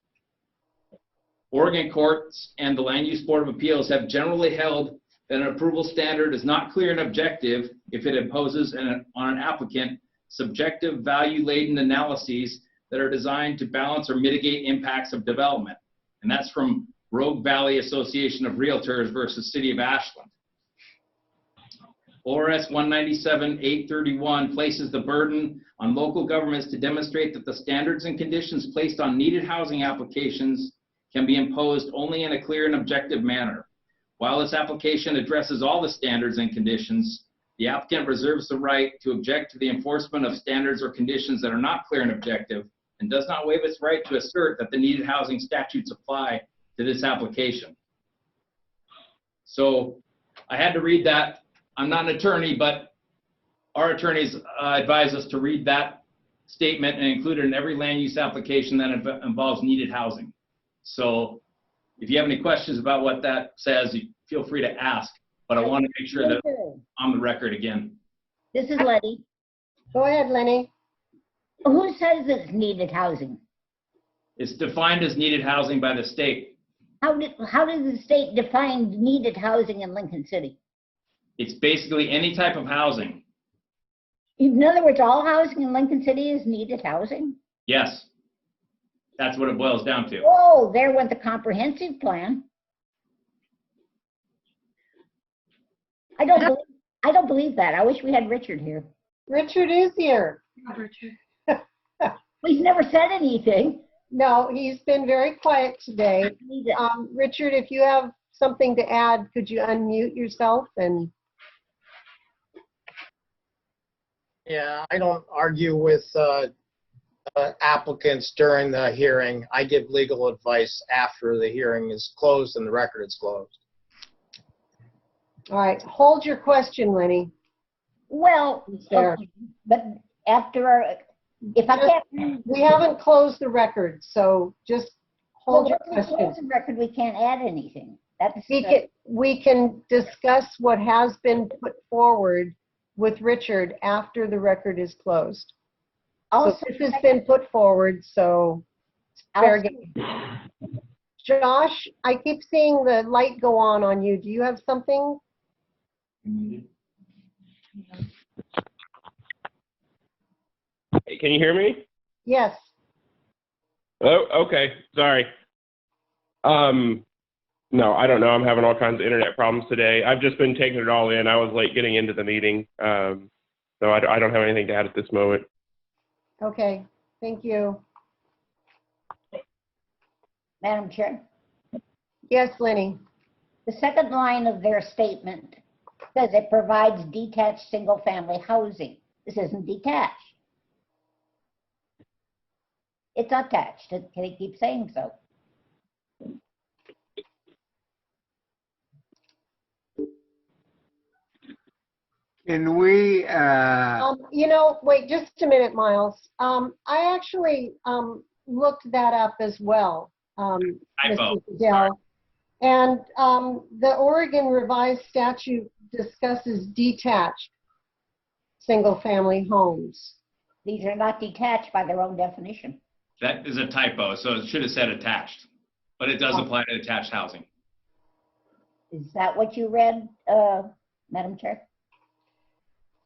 Oregon courts and the Land Use Board of Appeals have generally held that an approval standard is not clear and objective if it imposes on an applicant subjective value-laden analyses that are designed to balance or mitigate impacts of development. And that's from Rogue Valley Association of Realtors versus City of Ashland. ORS 197-831 places the burden on local governments to demonstrate that the standards and conditions placed on needed housing applications can be imposed only in a clear and objective manner. While this application addresses all the standards and conditions, the applicant reserves the right to object to the enforcement of standards or conditions that are not clear and objective, and does not waive its right to assert that the needed housing statutes apply to this application. So I had to read that. I'm not an attorney, but our attorneys advise us to read that statement and include it in every land use application that involves needed housing. So if you have any questions about what that says, you feel free to ask, but I want to make sure that I'm on the record again. This is Letty. Go ahead, Lenny. Who says it's needed housing? It's defined as needed housing by the state. How does the state define needed housing in Lincoln City? It's basically any type of housing. In other words, all housing in Lincoln City is needed housing? Yes. That's what it boils down to. Oh, there went the comprehensive plan. I don't believe that. I wish we had Richard here. Richard is here. Richard. He's never said anything. No, he's been very quiet today. Richard, if you have something to add, could you unmute yourself? And Yeah, I don't argue with applicants during the hearing. I give legal advice after the hearing is closed and the record is closed. all right, hold your question, Lenny. Well, okay, but after if I can't, we haven't closed the record, so just hold your question. Close the record, we can't add anything. We can discuss what has been put forward with Richard after the record is closed. So this has been put forward, so fair game. Josh, I keep seeing the light go on you. Do you have something? Hey, can you hear me? Yes. Oh, okay. Sorry. No, I don't know. I'm having all kinds of internet problems today. I've just been taking it all in. I was late getting into the meeting. So I don't have anything to add at this moment. Okay, thank you. Madam Chair? Yes, Lenny. The second line of their statement Says it provides detached single-family housing. This isn't detached. It's attached. Can it keep saying so? Can we, You know, wait just a minute, Miles. I actually looked that up as well, Typo. Mr. Goodell. And the Oregon Revised Statute discusses detached single-family homes. These are not detached by their own definition. That is a typo, so it should have said attached, but it does apply to attached housing. Is that what you read, Madam Chair?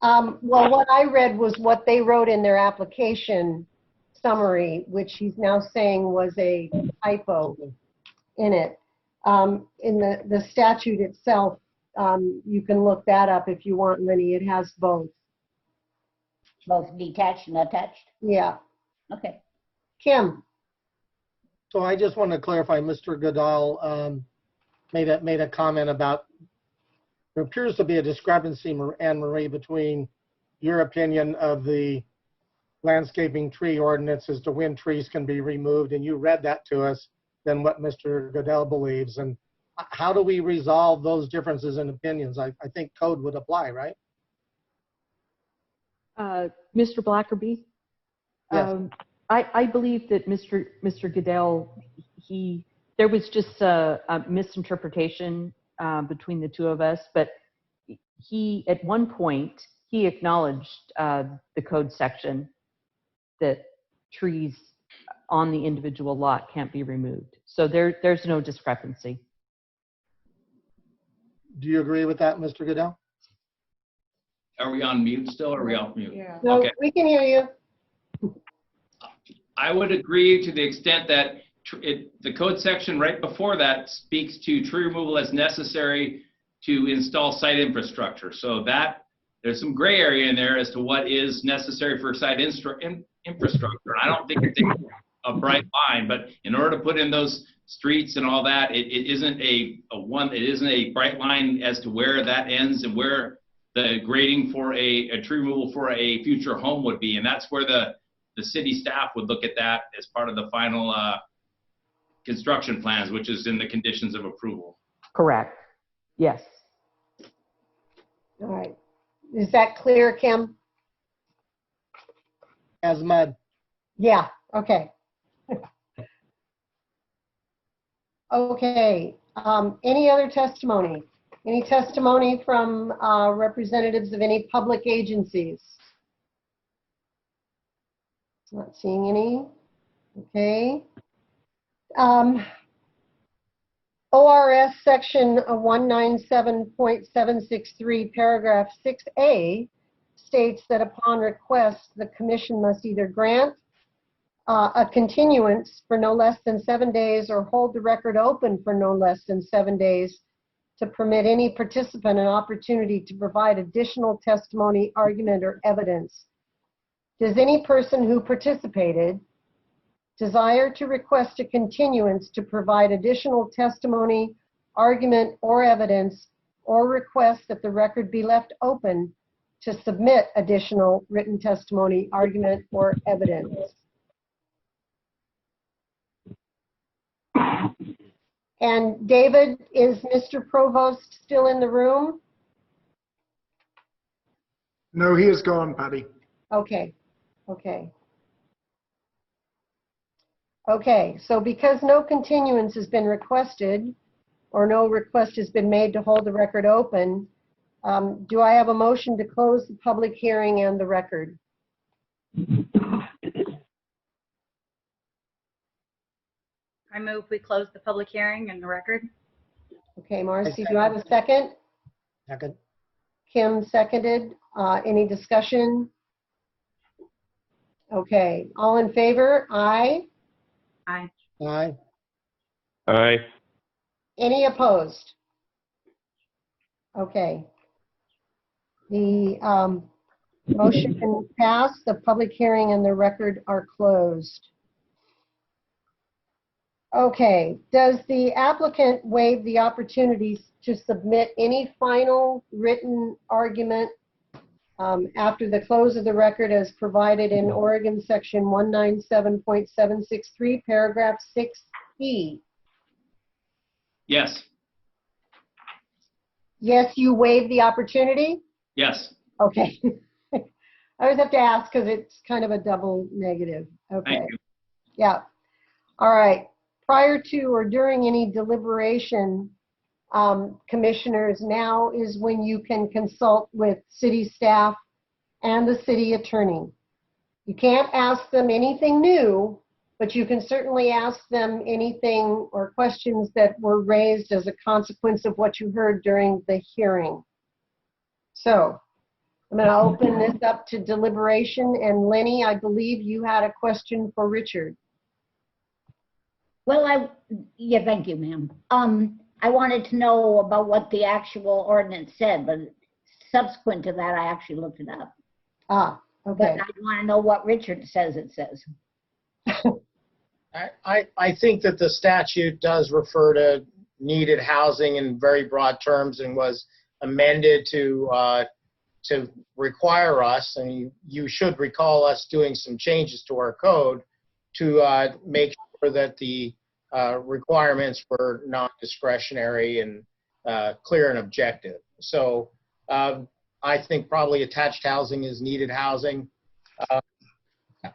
Well, what I read was what they wrote in their application summary, which he's now saying was a typo in it. In the statute itself, you can look that up if you want, Lenny. It has both. Both detached and attached? Yeah. Okay. Kim? So I just want to clarify, Mr. Goodall made a comment about there appears to be a discrepancy, Anne Marie, between your opinion of the landscaping tree ordinance as to when trees can be removed, and you read that to us, than what Mr. Goodell believes. And how do we resolve those differences in opinions? I think code would apply, right? Mr. Blackerby? Yes. I believe that Mr. Goodell, there was just a misinterpretation between the two of us, but at one point, he acknowledged the code section that trees on the individual lot can't be removed. So there's no discrepancy. Do you agree with that, Mr. Goodell? Are we on mute still, or are we off mute? Yeah. No, Okay. we can hear you. I would agree to the extent that the code section right before that speaks to tree removal as necessary to install site infrastructure. So that there's some gray area in there as to what is necessary for site infrastructure. I don't think it's a bright line, but in order to put in those streets and all that, it isn't it isn't a bright line as to where that ends and where the grading for a tree removal for a future home would be. And that's where the city staff would look at that as part of the final construction plans, which is in the conditions of approval. Correct. Yes. All right. Is that clear, Kim? As mud. Yeah. Okay. Okay. Any other testimony? Any testimony from representatives of any public agencies? Not seeing any. Okay. ORS section 197.763 paragraph 6A states that upon request, the commission must either grant a continuance for no less than 7 days or hold the record open for no less than 7 days to permit any participant an opportunity to provide additional testimony, argument, or evidence. Does any person who participated desire to request a continuance to provide additional testimony, argument, or evidence, or request that the record be left open to submit additional written testimony, argument, or evidence? And David, is Mr. Provost still in the room? No, he is gone, Patty. Okay, okay. Okay, so because no continuance has been requested or no request has been made to hold the record open, do I have a motion to close the public hearing and the record? I move we close the public hearing and the record. Okay, Marcy, do I have a second? Second. Kim seconded. Any discussion? Okay, all in favor? Aye. Aye. Aye. Aye. Any opposed? Okay. The motion can pass. The public hearing and the record are closed. Okay. Does the applicant waive the opportunities to submit any final written argument after the close of the record as provided in Oregon Section 197.763, paragraph 6E. Yes. Yes, you waive the opportunity? Yes. Okay. I always have to ask because it's kind of a double negative. Okay. Thank you. Yeah. All right. Prior to or during any deliberation, commissioners, now is when you can consult with city staff and the city attorney. You can't ask them anything new, but you can certainly ask them anything or questions that were raised as a consequence of what you heard during the hearing. So I'm going to open this up to deliberation. And Lenny, I believe you had a question for Richard. Well, yeah, thank you, ma'am. I wanted to know about what the actual ordinance said, but subsequent to that, I actually looked it up. Ah, okay. But I want to know what Richard says it says. I think that the statute does refer to needed housing in very broad terms and was amended to require us, and you should recall us doing some changes to our code to make sure that the requirements were non-discretionary and clear and objective. So I think probably attached housing is needed housing.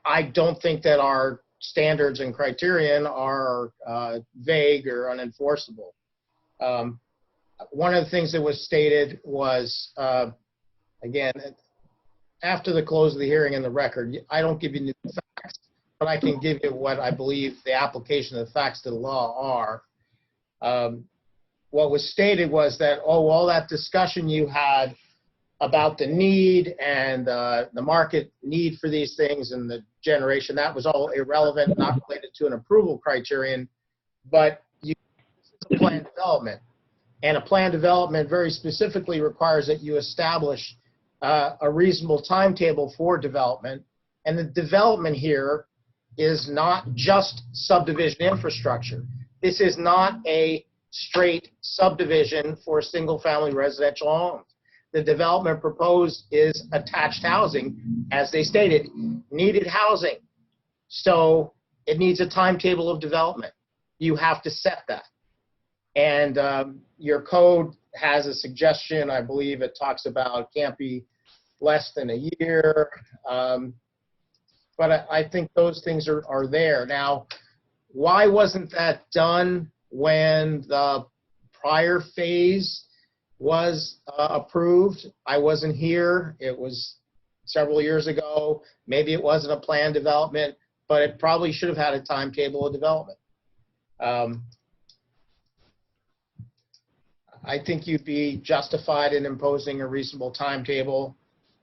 I don't think that our standards and criterion are vague or unenforceable. One of the things that was stated was, again, after the close of the hearing and the record, I don't give you new facts, but I can give you what I believe the application of the facts to the law are. What was stated was that, oh, all that discussion you had about the need and the market need for these things and the generation, that was all irrelevant, not related to an approval criterion, but you plan development. And a plan development very specifically requires that you establish a reasonable timetable for development. And the development here is not just subdivision infrastructure. This is not a straight subdivision for single-family residential homes. The development proposed is attached housing, as they stated, needed housing. So it needs a timetable of development. You have to set that. And your code has a suggestion, I believe it talks about can't be less than a year. But I think those things are there. Now, why wasn't that done when the prior phase was approved? I wasn't here. It was several years ago. Maybe it wasn't a planned development, but it probably should have had a timetable of development. I think you'd be justified in imposing a reasonable timetable.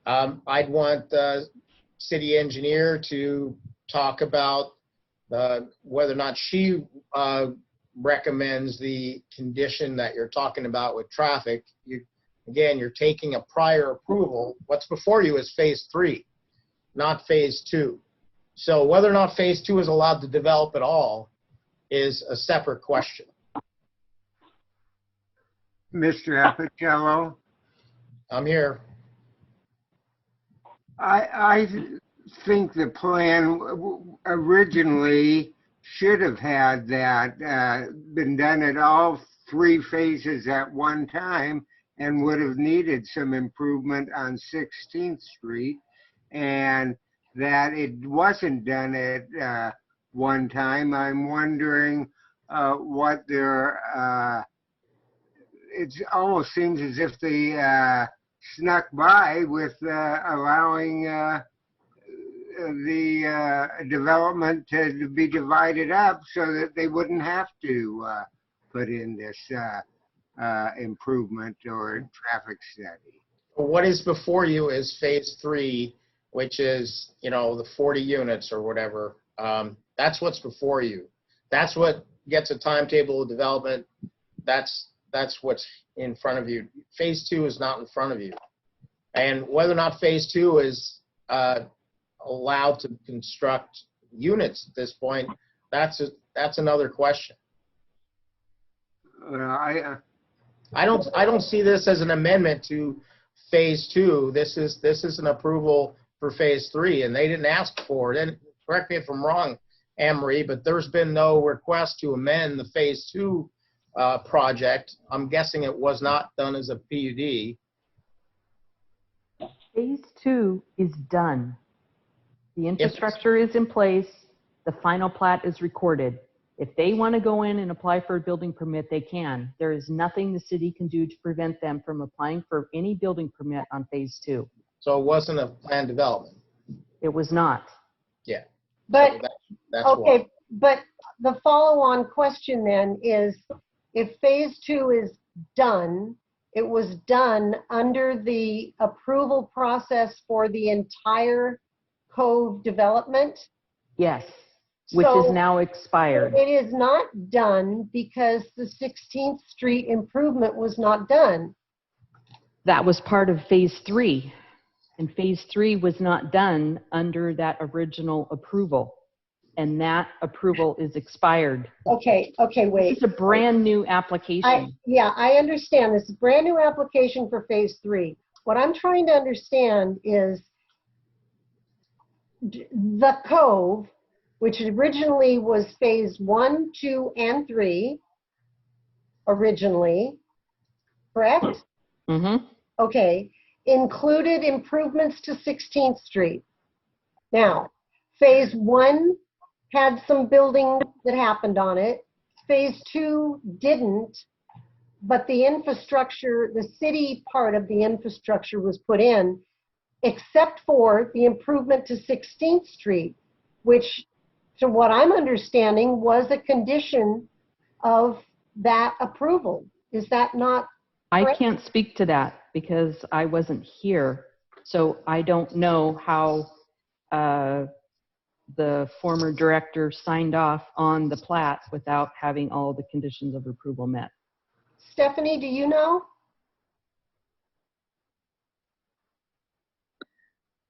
I'd want the city engineer to talk about whether or not she recommends the condition that you're talking about with traffic. Again, you're taking a prior approval. What's before you is phase 3, not phase 2. So whether or not phase 2 is allowed to develop at all is a separate question. Mr. Apicello? I'm here. I think the plan originally should have had that been done at all 3 phases at one time and would have needed some improvement on 16th Street, and that it wasn't done at one time. I'm wondering what their, it almost seems as if they snuck by with allowing the development to be divided up so that they wouldn't have to put in this improvement or traffic study. What is before you is phase 3, which is, the 40 units or whatever. That's what's before you. That's what gets a timetable of development. That's what's in front of you. Phase 2 is not in front of you. And whether or not phase 2 is allowed to construct units at this point, that's another question. I don't see this as an amendment to phase 2. This is an approval for phase 3, and they didn't ask for it. And correct me if I'm wrong, Anne Marie, but there's been no request to amend the phase 2 project. I'm guessing it was not done as a PUD. Phase 2 is done. The infrastructure is in place. The final plat is recorded. If they want to go in and apply for a building permit, they can. There is nothing the city can do to prevent them from applying for any building permit on phase 2. So it wasn't a planned development. It was not. Yeah. But, So that's okay, why. but the follow-on question then is, if phase 2 is done, it was done under the approval process for the entire Cove development? Yes, which So is now expired. it is not done because the 16th Street improvement was not done. That was part of phase 3. And phase 3 was not done under that original approval. And that approval is expired. Okay, wait. This is a brand new application. I understand. This is a brand new application for phase 3. What I'm trying to understand is the Cove, which originally was phase 1, 2, and 3, originally, correct? Mm-hmm. Okay, included improvements to 16th Street. Now, phase 1 had some building that happened on it. Phase 2 didn't, but the infrastructure, the city part of the infrastructure was put in, except for the improvement to 16th Street, which, to what I'm understanding, was a condition of that approval. Is that not correct? I can't speak to that because I wasn't here. So I don't know how the former director signed off on the plat without having all the conditions of approval met. Stephanie, do you know?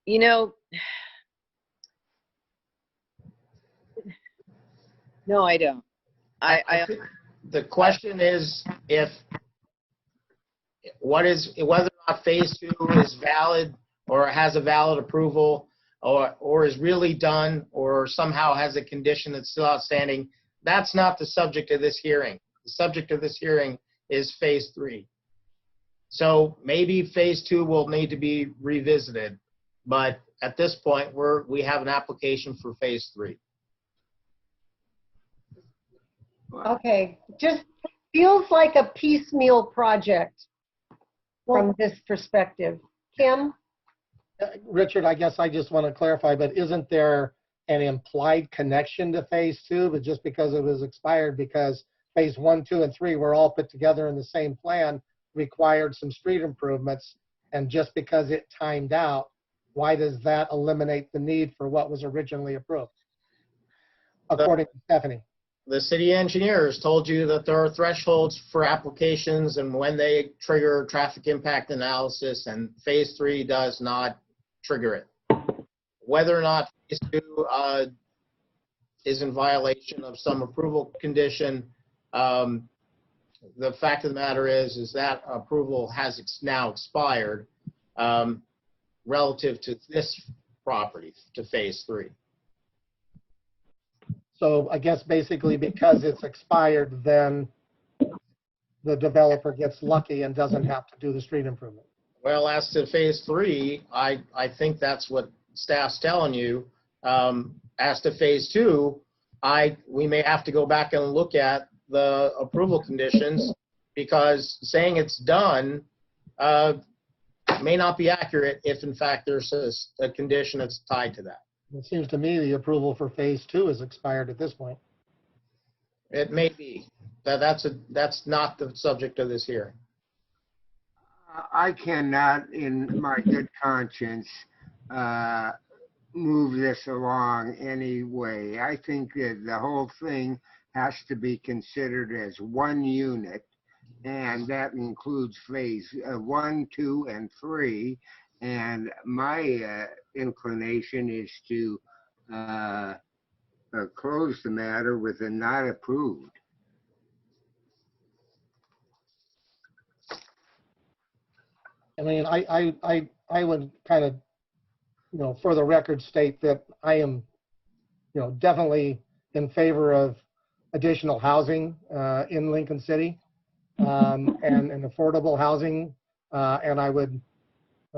You know, no, I don't. The question is whether or not phase 2 is valid or has a valid approval or is really done or somehow has a condition that's still outstanding. That's not the subject of this hearing. The subject of this hearing is phase 3. So maybe phase 2 will need to be revisited, but at this point we have an application for phase 3. Okay, just feels like a piecemeal project from this perspective. Kim? Richard, I guess I just want to clarify, but isn't there an implied connection to phase 2, but just because it was expired, because phase 1, 2, and 3 were all put together in the same plan, required some street improvements, and just because it timed out, why does that eliminate the need for what was originally approved, according to Stephanie? The city engineers told you that there are thresholds for applications and when they trigger traffic impact analysis, and phase 3 does not trigger it. Whether or not phase 2 is in violation of some approval condition, the fact of the matter is that approval has now expired relative to this property, to phase 3. So I guess basically because it's expired, then the developer gets lucky and doesn't have to do the street improvement. Well, as to phase 3, I think that's what staff's telling you. As to phase 2, we may have to go back and look at the approval conditions, because saying it's done may not be accurate if in fact there's a condition that's tied to that. It seems to me the approval for phase 2 is expired at this point. It may be. That's not the subject of this hearing. I cannot, in my good conscience, move this along anyway. I think that the whole thing has to be considered as one unit, and that includes phase 1, 2, and 3. And my inclination is to close the matter with a not approved. I mean, I would kind of, for the record state that I am, definitely in favor of additional housing in Lincoln City and affordable housing. And I would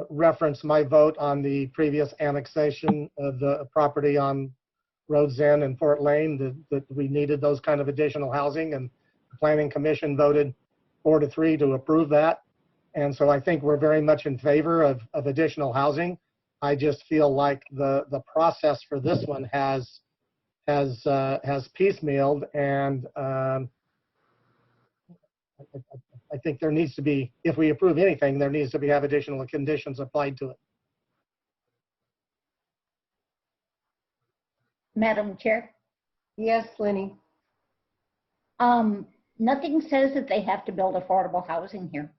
reference my vote on the previous annexation of the property on Rhodes End and Fort Lane, that we needed those kind of additional housing, and the Planning Commission voted 4-3 to approve that. And so I think we're very much in favor of additional housing. I just feel like the process for this one has piecemealed, and I think there needs to be, if we approve anything, there needs to be have additional conditions applied to it. Madam Chair? Yes, Lenny. Nothing says that they have to build affordable housing here.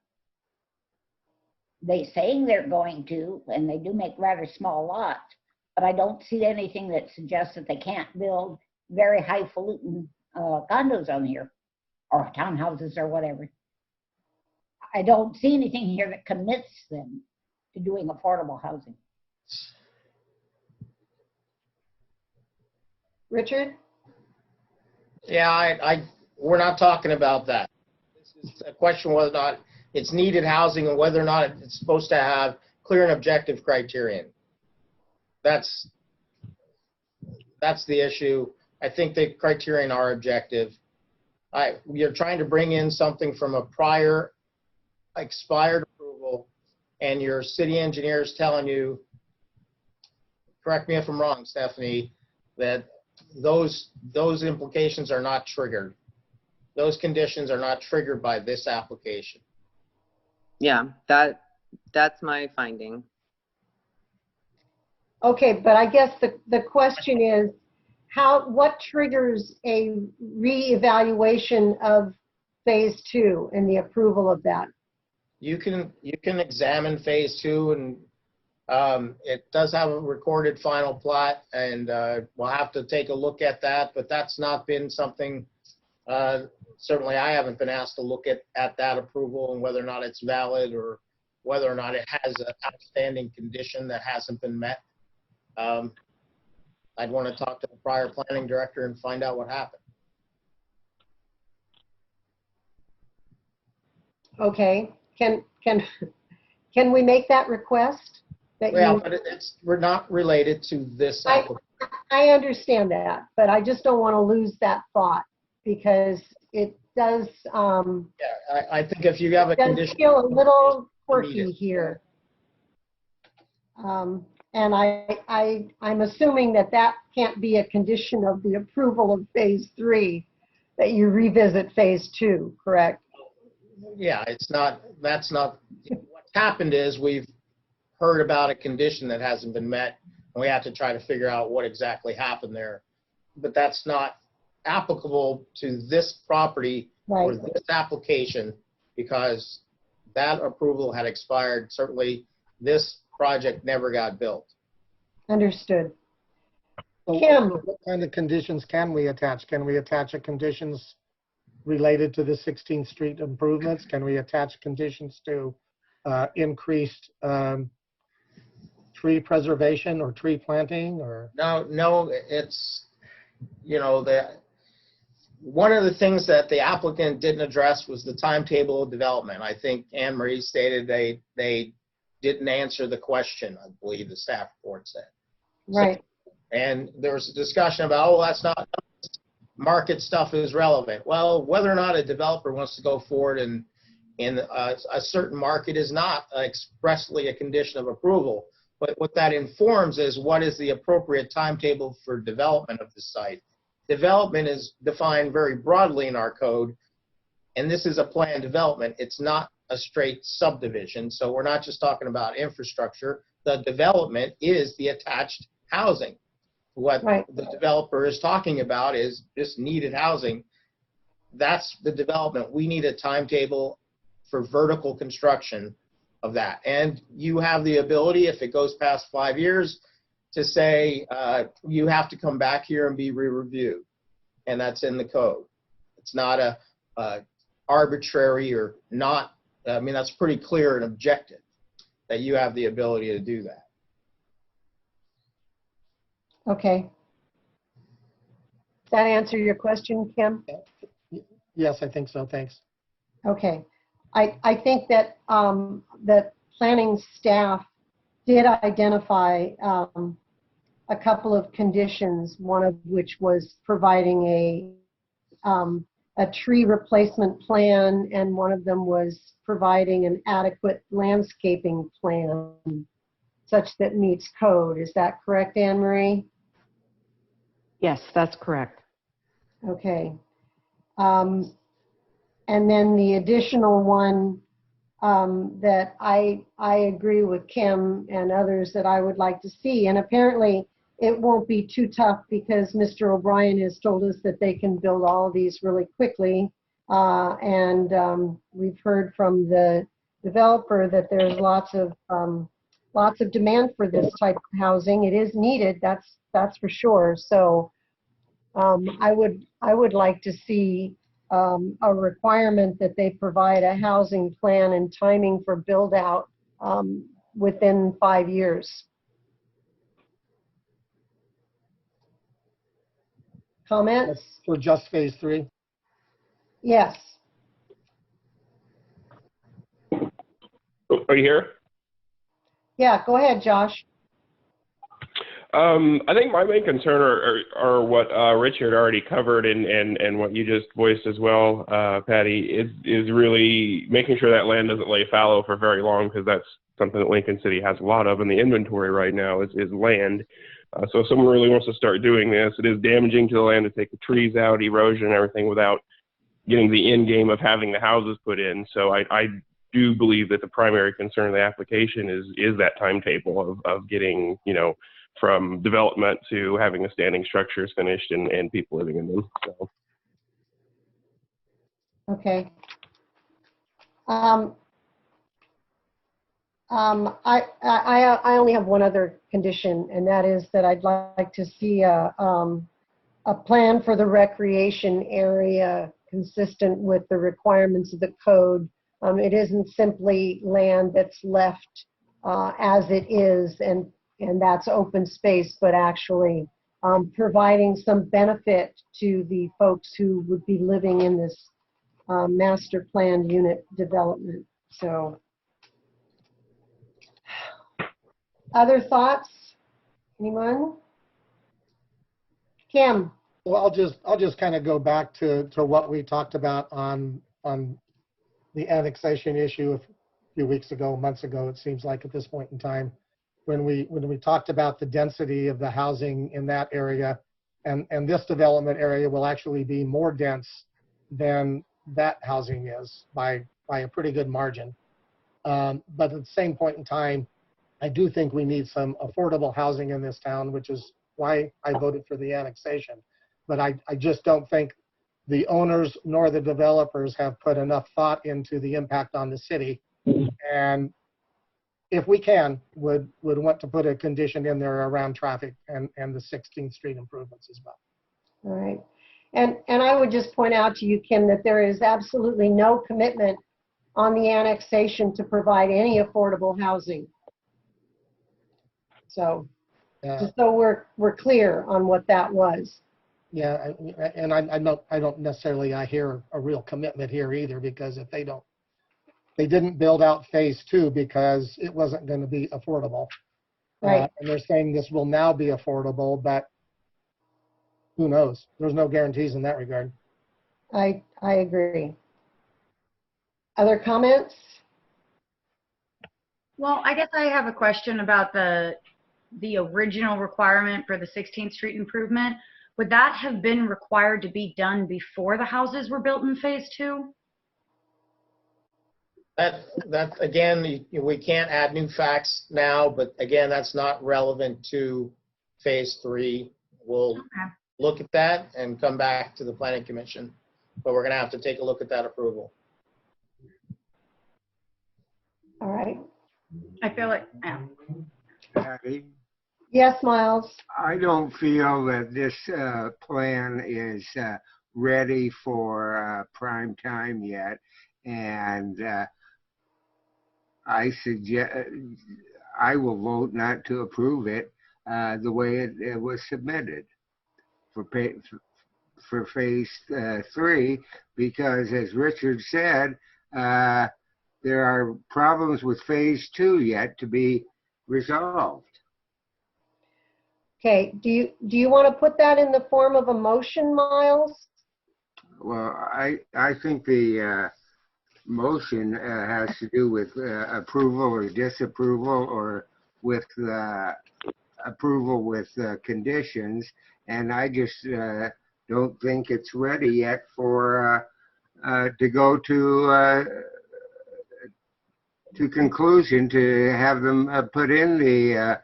They're saying they're going to, and they do make rather small lots, but I don't see anything that suggests that they can't build very highfalutin condos on here, or townhouses or whatever. I don't see anything here that commits them to doing affordable housing. Richard? Yeah, we're not talking about that. This is a question whether or not it's needed housing and whether or not it's supposed to have clear and objective criterion. That's the issue. I think the criterion are objective. You're trying to bring in something from a prior expired approval, and your city engineer is telling you, correct me if I'm wrong, Stephanie, that those implications are not triggered. Those conditions are not triggered by this application. Yeah, that's my finding. Okay, but I guess the question is, what triggers a reevaluation of phase 2 and the approval of that? You can examine phase 2, and it does have a recorded final plat, and we'll have to take a look at that, but that's not been something, certainly I haven't been asked to look at that approval and whether or not it's valid or whether or not it has an outstanding condition that hasn't been met. I'd want to talk to the prior planning director and find out what happened. Okay, can we make that request? Yeah, but we're not related to this application. I understand that, but I just don't want to lose that thought, because it does. Yeah, I think if you have a condition, feel a little quirky here. And I'm assuming that can't be a condition of the approval of phase 3, that you revisit phase 2, correct? Yeah, it's not, that's not, what's happened is we've heard about a condition that hasn't been met, and we have to try to figure out what exactly happened there. But that's not applicable to this property or this application, because that approval had expired. Certainly, this project never got built. Understood. So Kim, what kind of conditions can we attach? Can we attach a conditions related to the 16th Street improvements? Can we attach conditions to increased tree preservation or tree planting? Or no, it's, one of the things that the applicant didn't address was the timetable of development. I think Anne Marie stated they didn't answer the question, I believe the staff report said. Right. So, and there was a discussion about, oh, that's not, market stuff is relevant. Well, whether or not a developer wants to go forward in a certain market is not expressly a condition of approval. But what that informs is what is the appropriate timetable for development of the site. Development is defined very broadly in our code, and this is a planned development. It's not a straight subdivision, so we're not just talking about infrastructure. The development is the attached housing. What the developer is talking about is just needed housing. That's the development. We need a timetable for vertical construction of that. And you have the ability, if it goes past 5 years, to say you have to come back here and be re-reviewed. And that's in the code. It's not a arbitrary or not, I mean, that's pretty clear and objective. that you have the ability to do that. Okay. Does that answer your question, Kim? Yes, I think so. Thanks. Okay. I think that the planning staff did identify a couple of conditions, one of which was providing a tree replacement plan, and one of them was providing an adequate landscaping plan such that meets code. Is that correct, Anne Marie? Yes, that's correct. Okay. And then the additional one that I agree with Kim and others that I would like to see, and apparently it won't be too tough because Mr. O'Brien has told us that they can build all of these really quickly. And we've heard from the developer that there's lots of demand for this type of housing. It is needed, that's for sure. So I would like to see a requirement that they provide a housing plan and timing for build out within 5 years. Comments? For just phase 3? Yes. Are you here? Yeah, go ahead, Josh. I think my main concern are what Richard already covered and what you just voiced as well, Patty, is really making sure that land doesn't lay fallow for very long, because that's something that Lincoln City has a lot of in the inventory right now is land. So if someone really wants to start doing this, it is damaging to the land to take the trees out, erosion and everything without getting the end game of having the houses put in. So I do believe that the primary concern of the application is that timetable of getting, from development to having the standing structures finished and people living in them. So. Okay. I only have one other condition, and that is that I'd like to see a plan for the recreation area consistent with the requirements of the code. It isn't simply land that's left as it is, and that's open space, but actually providing some benefit to the folks who would be living in this master planned unit development. So, other thoughts? Anyone? Kim? Well, I'll just kind of go back to what we talked about on the annexation issue a few weeks ago, months ago, it seems like at this point in time, when we talked about the density of the housing in that area, and this development area will actually be more dense than that housing is by a pretty good margin. But at the same point in time, I do think we need some affordable housing in this town, which is why I voted for the annexation. But I just don't think the owners nor the developers have put enough thought into the impact on the city. And if we can, would want to put a condition in there around traffic and the 16th Street improvements as well. All right. And I would just point out to you, Kim, that there is absolutely no commitment on the annexation to provide any affordable housing. So just so we're clear on what that was. Yeah, and I don't necessarily hear a real commitment here either, because if they didn't build out phase 2 because it wasn't going to be affordable. Right. And they're saying this will now be affordable, but who knows? There's no guarantees in that regard. I agree. Other comments? Well, I guess I have a question about the original requirement for the 16th Street improvement. Would that have been required to be done before the houses were built in phase 2? That again, we can't add new facts now, but again, that's not relevant to phase 3. We'll look at that and come back to the planning commission, but we're going to have to take a look at that approval. All right. I feel like, Patty, Yes, Miles. I don't feel that this plan is ready for prime time yet. And I suggest, I will vote not to approve it the way it was submitted for phase 3, because as Richard said, there are problems with phase 2 yet to be resolved. Okay, do you want to put that in the form of a motion, Miles? Well, I think the motion has to do with approval or disapproval, or with approval with conditions, and I just don't think it's ready yet for to go to conclusion to have them put in the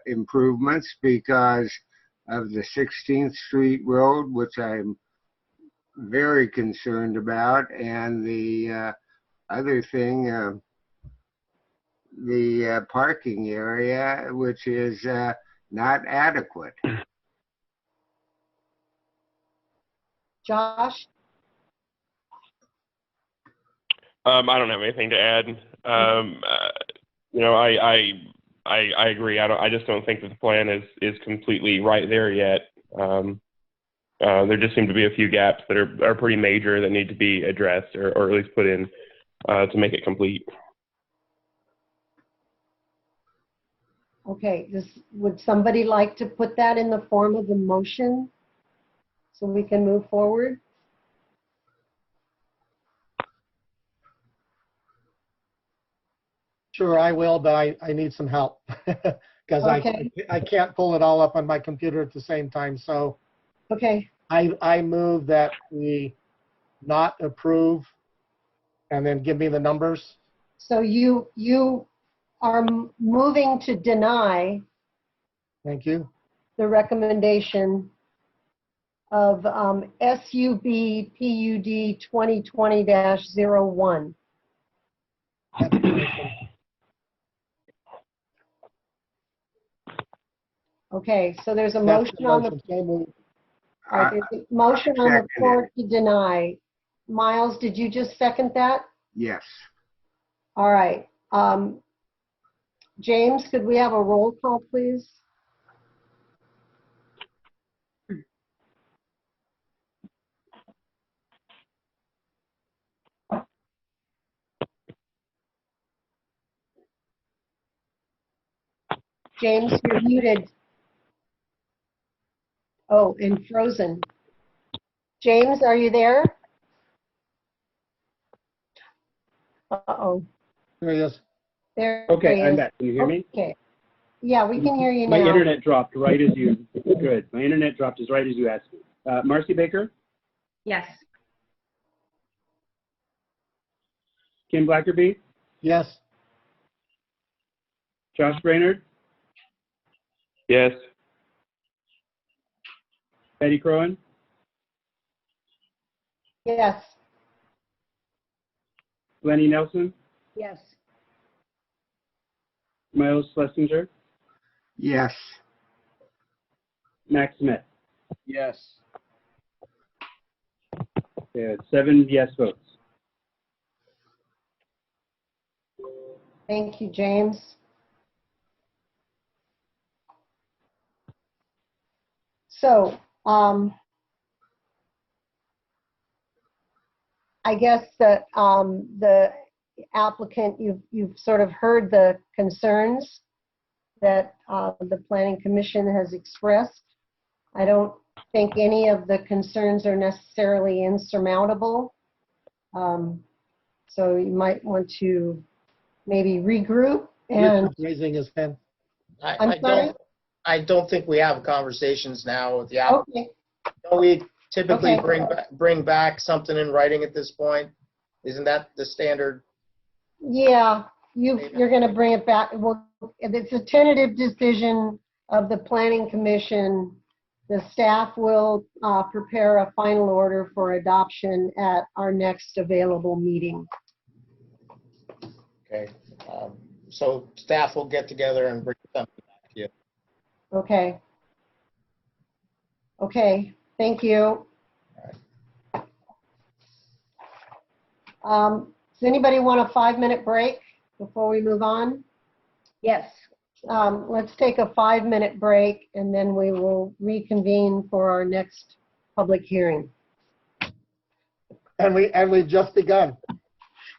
improvements because of the 16th Street Road, which I'm very concerned about, and the other thing, the parking area, which is not adequate. Josh? I don't have anything to add. You know, I agree. I just don't think that the plan is completely right there yet. There just seem to be a few gaps that are pretty major that need to be addressed, or at least put in to make it complete. Okay, would somebody like to put that in the form of a motion so we can move forward? Sure, I will, but I need some help because Okay. I can't pull it all up on my computer at the same time. So Okay, I move that we not approve, and then give me the numbers. so you are moving to deny Thank you. the recommendation of SUB PUD 2020-01. Okay, so there's a motion on the all right, there's a motion on the floor to deny. Miles, did you just second that? Yes. All right. James, could we have a roll call, please? James, you're muted. Oh, and frozen. James, are you there? Uh-oh. There he is. There Okay, he I'm is. back. Can you hear me? Okay. Yeah, we can hear you My now. internet dropped right as you, good. My internet dropped as right as you asked me. Marcy Baker, Yes. Kim Blackerby, Yes. Josh Brainerd, Yes. Betty Crowan, Yes. Lenny Nelson, Yes. Miles Schlesinger, Yes. Max Smith. Yes. Okay, 7 yes votes. Thank you, James. So, I guess that the applicant, you've sort of heard the concerns that the Planning Commission has expressed. I don't think any of the concerns are necessarily insurmountable. So you might want to maybe regroup and. Richard's raising his hand. I'm sorry? I don't think we have conversations now with the applicant. Okay. Don't we typically Okay. bring back something in writing at this point? Isn't that the standard? Yeah, you're going to bring it back. Well, it's a tentative decision of the Planning Commission. The staff will prepare a final order for adoption at our next available meeting. Okay. So staff will get together and bring something back to you. Okay. Okay, thank you. Does anybody want a 5-minute break before we move on? Yes. Let's take a 5-minute break and then we will reconvene for our next public hearing. And we've just begun.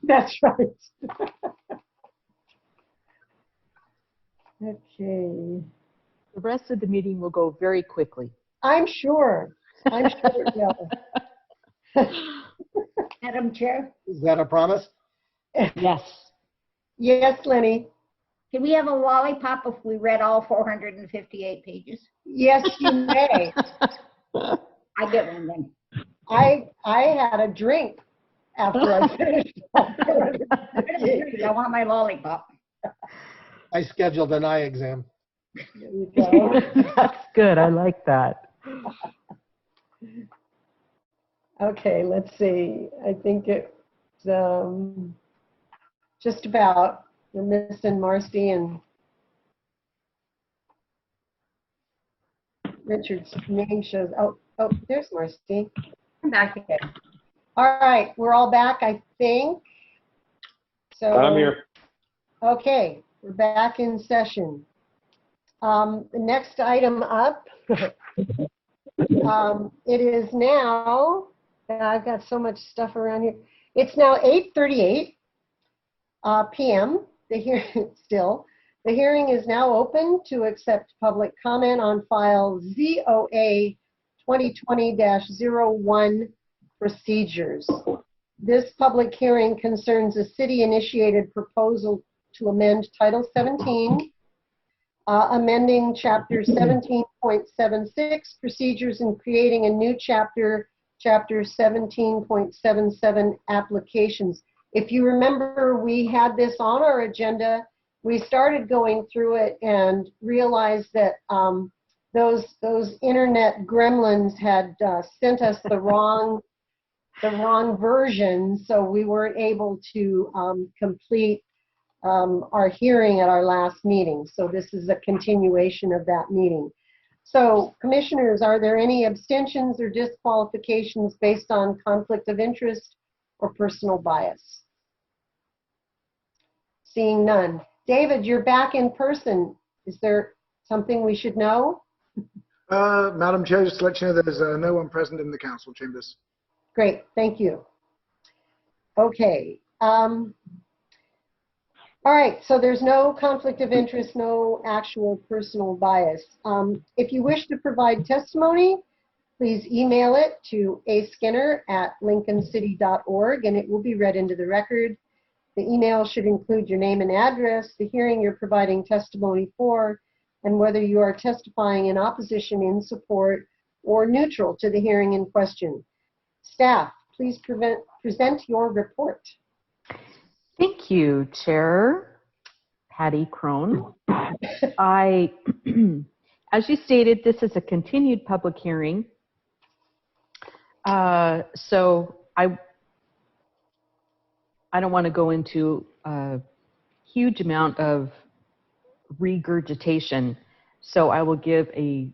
That's right. Okay. The rest of the meeting will go very quickly. I'm sure. I'm sure it will. Madam Chair? Is that a promise? Yes. Yes, Lenny. Can we have a lollipop if we read all 458 pages? Yes, you may. I get one then. I had a drink after I finished. I want my lollipop. I scheduled an eye exam. There you go. That's good. I like that. Okay, let's see. I think it's just about. We're missing Marcy and Richard's name shows. Oh, there's Marcy. I'm back here. All right, we're all back, I think. So I'm here. Okay, we're back in session. The next item up, it is now, I've got so much stuff around here. It's now 8:38 p.m. The hearing is now open to accept public comment on file ZOA 2020-01 procedures. This public hearing concerns a city-initiated proposal to amend Title 17, amending Chapter 17.76 procedures and creating a new chapter, Chapter 17.77 applications. If you remember, we had this on our agenda. We started going through it and realized that those internet gremlins had sent us the wrong version, so we weren't able to complete our hearing at our last meeting. So this is a continuation of that meeting. So, commissioners, are there any abstentions or disqualifications based on conflict of interest or personal bias? Seeing none. David, you're back in person. Is there something we should know? Madam Chair, just to let you know, there's no one present in the council chambers. Great, thank you. Okay. All right, so there's no conflict of interest, no actual personal bias. If you wish to provide testimony, please email it to askinner@lincolncity.org and it will be read into the record. The email should include your name and address, the hearing you're providing testimony for, and whether you are testifying in opposition, in support, or neutral to the hearing in question. Staff, please present your report. Thank you, Chair Patty Crone. As you stated, this is a continued public hearing. So I don't want to go into a huge amount of regurgitation, so I will give a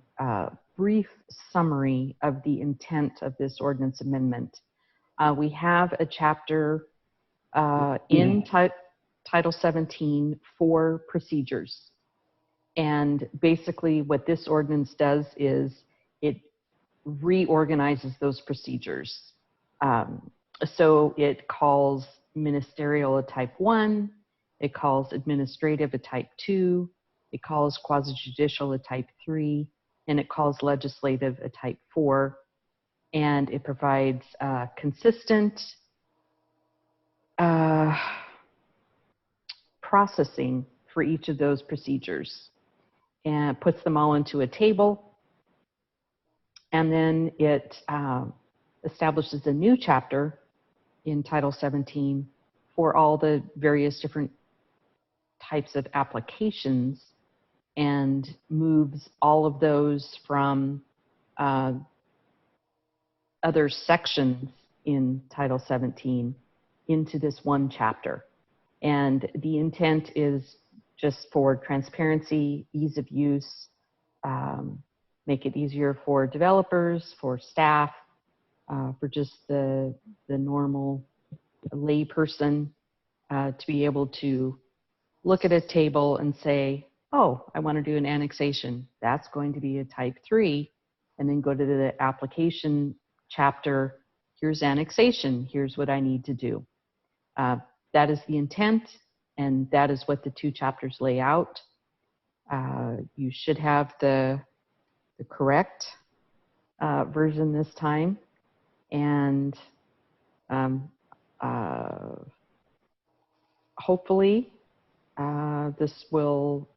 brief summary of the intent of this ordinance amendment. We have a chapter in Title 17 for procedures. And basically what this ordinance does is it reorganizes those procedures. So it calls ministerial a type 1, it calls administrative a type 2, it calls quasi-judicial a type 3, and it calls legislative a type 4. And it provides consistent processing for each of those procedures and puts them all into a table. And then it establishes a new chapter in Title 17 for all the various different types of applications and moves all of those from other sections in Title 17 into this one chapter. And the intent is just for transparency, ease of use, make it easier for developers, for staff, for just the normal lay person to be able to look at a table and say, oh, I want to do an annexation. That's going to be a type 3, and then go to the application chapter. Here's annexation. Here's what I need to do. That is the intent, and that is what the 2 chapters lay out. You should have the correct version this time, and hopefully this will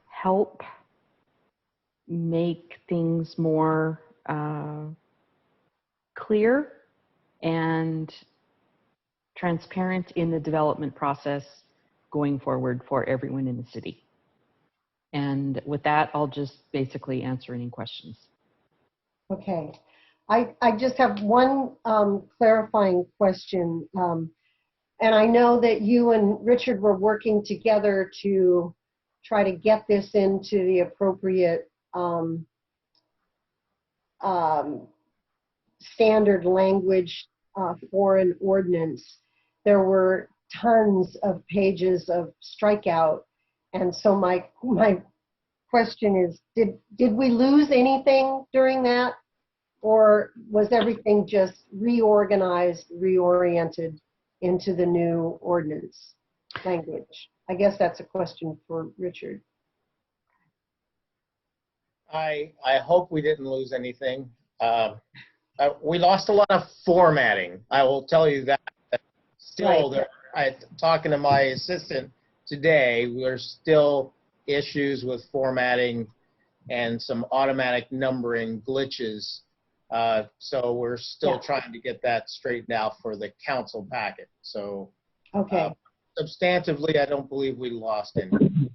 help make things more clear and transparent in the development process going forward for everyone in the city. And with that, I'll just basically answer any questions. Okay. I just have one clarifying question. And I know that you and Richard were working together to try to get this into the appropriate standard language for an ordinance. There were tons of pages of strikeout. And so my question is, did we lose anything during that? Or was everything just reorganized, reoriented into the new ordinance language? I guess that's a question for Richard. I hope we didn't lose anything. We lost a lot of formatting. I will tell you that. Still, talking to my assistant today, there's still issues with formatting and some automatic numbering glitches. So we're still trying to get that straightened out for the council packet. So substantively, I don't believe we lost any.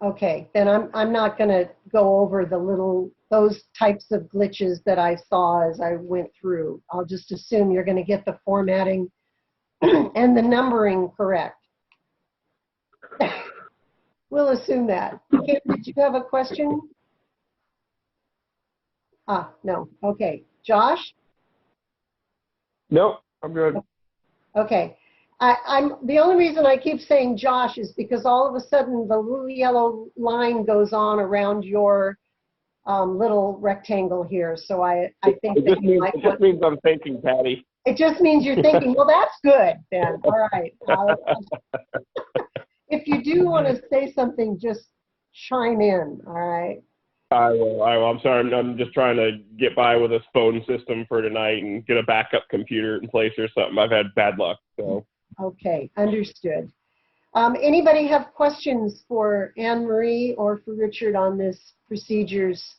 Okay, then I'm not going to go over those types of glitches that I saw as I went through. I'll just assume you're going to get the formatting and the numbering correct. We'll assume that. Kim, did you have a question? No. Okay. Josh? Nope, I'm good. Okay. I'm the only reason I keep saying Josh is because all of a sudden the little yellow line goes on around your little rectangle here. So I think that you might. It just means I'm thinking, Patty. It just means you're thinking, well, that's good then. All right. If you do want to say something, just chime in. All right. I will. I'm sorry. I'm just trying to get by with a phone system for tonight and get a backup computer in place or something. I've had bad luck. So. Okay, understood. Anybody have questions for Anne Marie or for Richard on this procedures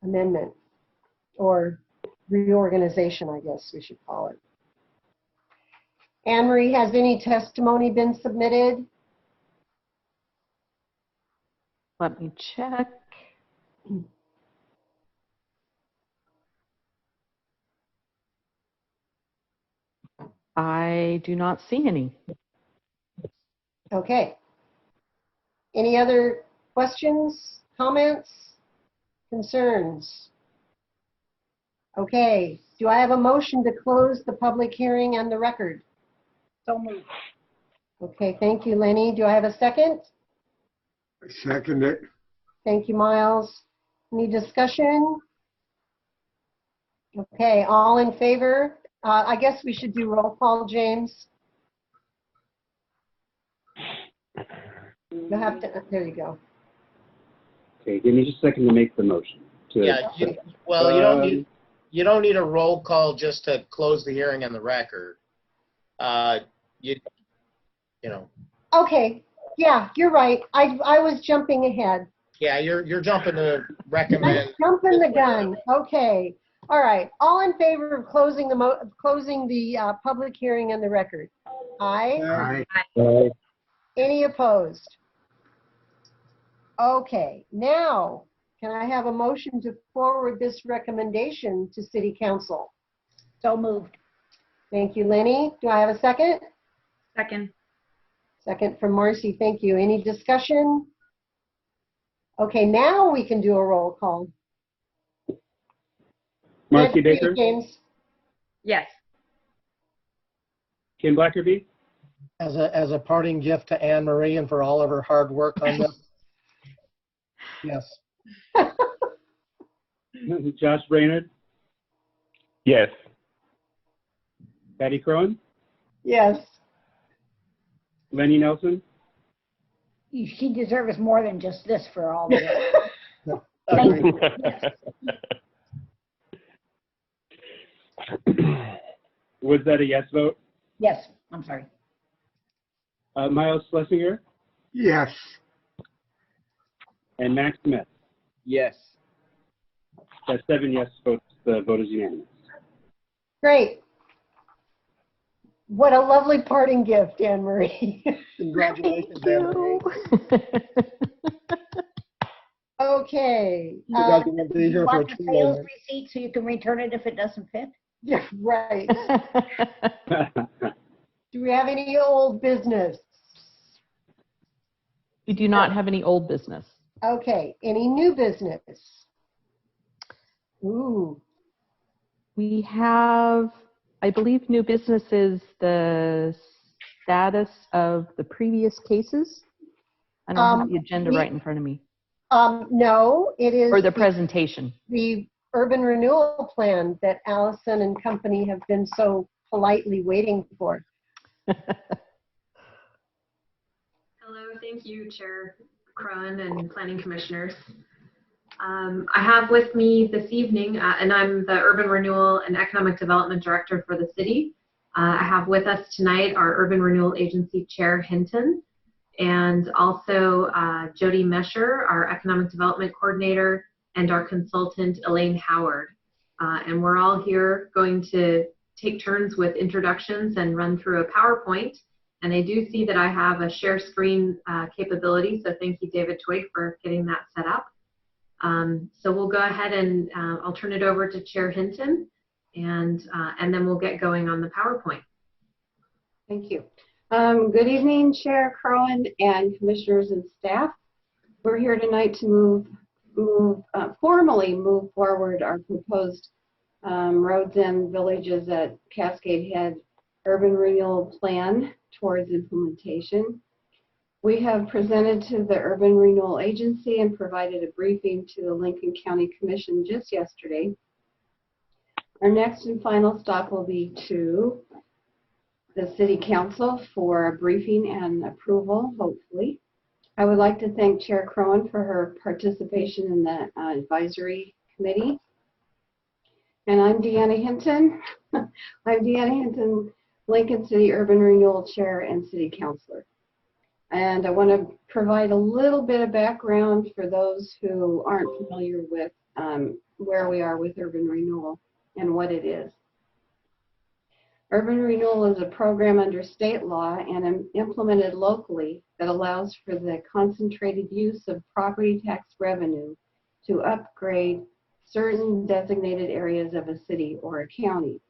amendment or reorganization, I guess we should call it? Anne Marie, has any testimony been submitted? Let me check. I do not see any. Okay. Any other questions, comments, concerns? Okay. Do I have a motion to close the public hearing and the record? So moved. Okay, thank you, Lenny. Do I have a second? Second it. Thank you, Miles. Any discussion? Okay, all in favor? I guess we should do roll call, James. You'll have to, there you go. Okay, give me just a second to make the motion. Yeah, you don't need a roll call just to close the hearing on the record. You know. Okay, yeah, you're right. I was jumping ahead. Yeah, you're jumping to recommend. Jumping the gun. Okay. All right. All in favor of closing the public hearing and the record? Aye. Aye. Any opposed? Okay. Now, can I have a motion to forward this recommendation to City Council? So moved. Thank you, Lenny. Do I have a second? Second. Second from Marcy. Thank you. Any discussion? Okay, now we can do a roll call. Marcy Baker? James. Yes. Ken Blackerby? As a parting gift to Anne Marie and for all of her hard work on this. Yes. Josh Brainerd? Yes. Patty Crowan? Yes. Lenny Nelson? She deserves more than just this for all the work. Agreed. Was that a yes vote? Yes, I'm sorry. Miles Schlesinger Yes. and Max Smith. Yes. That's 7 yes votes. The vote is unanimous. Great. What a lovely parting gift, Anne Marie. Congratulations, Anne Marie. Okay. You guys are going to be You here for a want the tree sales later. receipt so you can return it if it doesn't fit? Yeah, right. Do we have any old business? We do not have any old business. Okay. Any new business? Ooh. We have, I believe, new business is the status of the previous cases. I don't have the agenda right in front of me. No, it is. Or the presentation. The urban renewal plan that Allison and company have been so politely waiting for. Hello, thank you, Chair Cron and Planning Commissioners. I have with me this evening, and I'm the Urban Renewal and Economic Development Director for the city. I have with us tonight our Urban Renewal Agency Chair Hinton, and also Jody Mesher, our Economic Development Coordinator, and our consultant Elaine Howard. And we're all here going to take turns with introductions and run through a PowerPoint. And I do see that I have a share screen capability, so thank you, David Twig, for getting that set up. So we'll go ahead and I'll turn it over to Chair Hinton, and then we'll get going on the PowerPoint. Thank you. Good evening, Chair Crowan and commissioners and staff. We're here tonight to formally move forward our proposed roads and villages at Cascade Head Urban Renewal Plan towards implementation. We have presented to the Urban Renewal Agency and provided a briefing to the Lincoln County Commission just yesterday. Our next and final stop will be to the City Council for a briefing and approval, hopefully. I would like to thank Chair Crowan for her participation in the advisory committee. And I'm Deanna Hinton. I'm Deanna Hinton, Lincoln City Urban Renewal Chair and City Councilor. And I want to provide a little bit of background for those who aren't familiar with where we are with urban renewal and what it is. Urban renewal is a program under state law and implemented locally that allows for the concentrated use of property tax revenue to upgrade certain designated areas of a city or a county.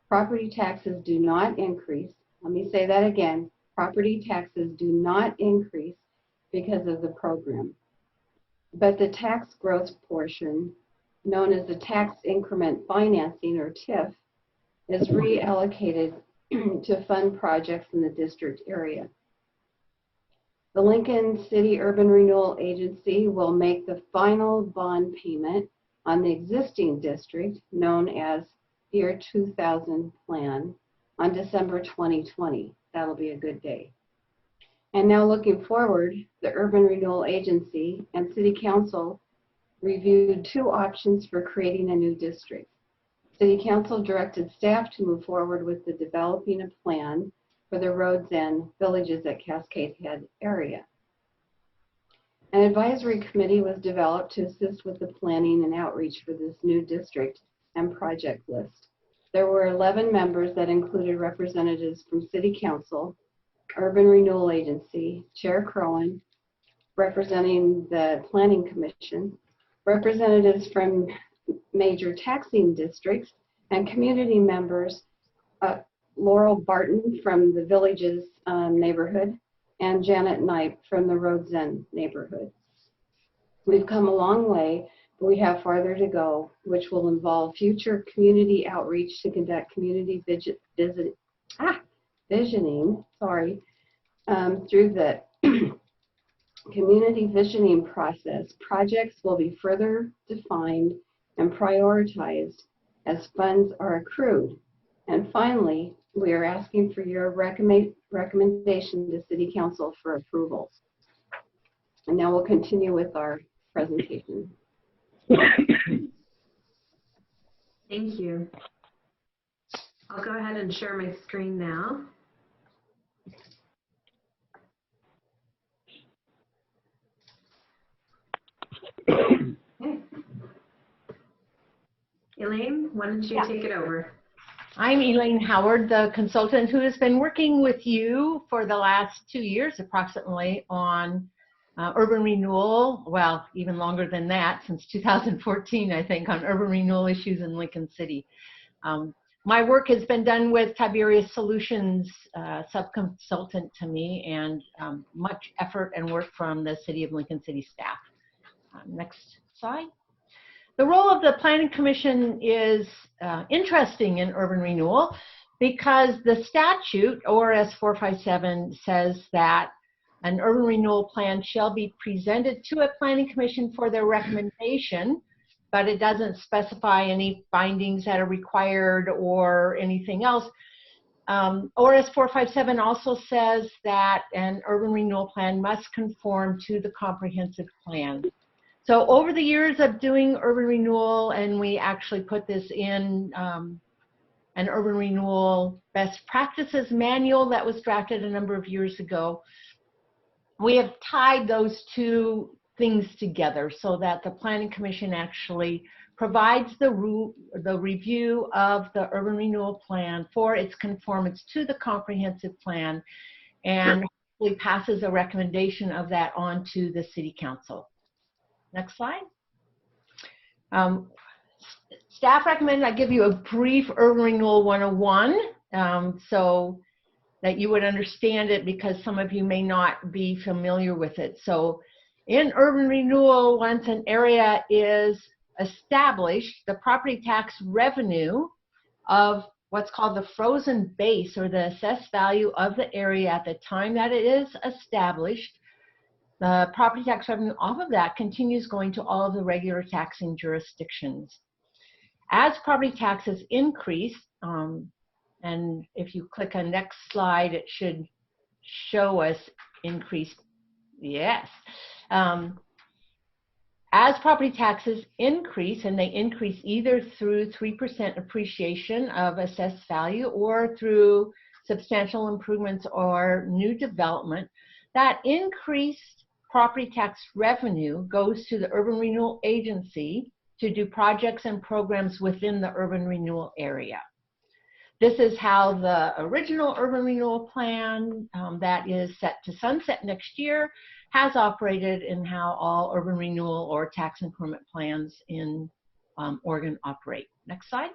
Property taxes do not increase. Let me say that again. Property taxes do not increase because of the program. But the tax growth portion, known as the tax increment financing or TIF, is reallocated to fund projects in the district area. The Lincoln City Urban Renewal Agency will make the final bond payment on the existing district, known as Year 2000 Plan, on December 2020. That'll be a good day. And now looking forward, the Urban Renewal Agency and City Council reviewed two options for creating a new district. City Council directed staff to move forward with the developing a plan for the roads and villages at Cascade Head area. An advisory committee was developed to assist with the planning and outreach for this new district and project list. There were 11 members that included representatives from City Council, Urban Renewal Agency, Chair Crowan, representing the Planning Commission, representatives from major taxing districts, and community members, Laurel Barton from the Villages neighborhood, and Janet Knipe from the Roads End neighborhood. We've come a long way, but we have farther to go, which will involve future community outreach to conduct community visioning, through the community visioning process, projects will be further defined and prioritized as funds are accrued. And finally, we are asking for your recommendation to City Council for approval. And now we'll continue with our presentation. Thank you. I'll go ahead and share my screen now. Okay. Elaine, why don't you take it over? I'm Elaine Howard, the consultant who has been working with you for the last 2 years approximately on urban renewal, well, even longer than that, since 2014, I think, on urban renewal issues in Lincoln City. My work has been done with Tiberius Solutions, sub-consultant to me, and much effort and work from the City of Lincoln City staff. Next slide. The role of the Planning Commission is interesting in urban renewal because the statute, ORS 457, says that an urban renewal plan shall be presented to a Planning Commission for their recommendation, but it doesn't specify any findings that are required or anything else. ORS 457 also says that an urban renewal plan must conform to the comprehensive plan. So over the years of doing urban renewal, and we actually put this in an urban renewal best practices manual that was drafted a number of years ago, we have tied those two things together so that the Planning Commission actually provides the review of the urban renewal plan for its conformance to the comprehensive plan and hopefully passes a recommendation of that on to the City Council. Next slide. Staff recommended I give you a brief Urban Renewal 101 so that you would understand it, because some of you may not be familiar with it. So in urban renewal, once an area is established, the property tax revenue of what's called the frozen base, or the assessed value of the area at the time that it is established, the property tax revenue off of that continues going to all of the regular taxing jurisdictions. As property taxes increase, and if you click on next slide, it should show us increased, yes. As property taxes increase, and they increase either through 3% appreciation of assessed value or through substantial improvements or new development, that increased property tax revenue goes to the Urban Renewal Agency to do projects and programs within the urban renewal area. This is how the original urban renewal plan that is set to sunset next year has operated, and how all urban renewal or tax improvement plans in Oregon operate. Next slide.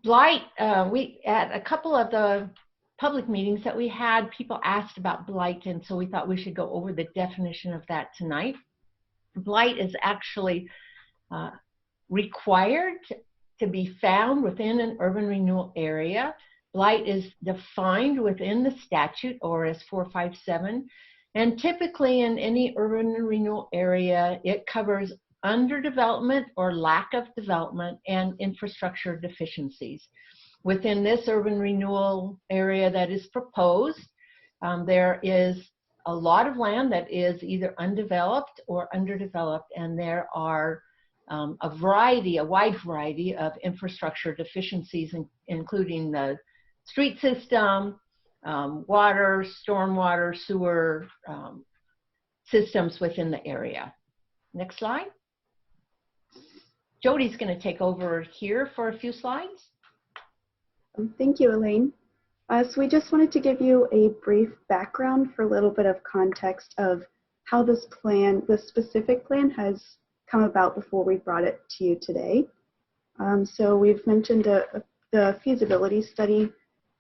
Blight, we at a couple of the public meetings that we had, people asked about blight, and so we thought we should go over the definition of that tonight. Blight is actually required to be found within an urban renewal area. Blight is defined within the statute, ORS 457, and typically in any urban renewal area, it covers underdevelopment or lack of development and infrastructure deficiencies. Within this urban renewal area that is proposed, there is a lot of land that is either undeveloped or underdeveloped, and there are a wide variety of infrastructure deficiencies, including the street system, water, stormwater, sewer systems within the area. Next slide. Jody's going to take over here for a few slides. Thank you, Elaine. So we just wanted to give you a brief background for a little bit of context of how this specific plan has come about before we brought it to you today. So we've mentioned the feasibility study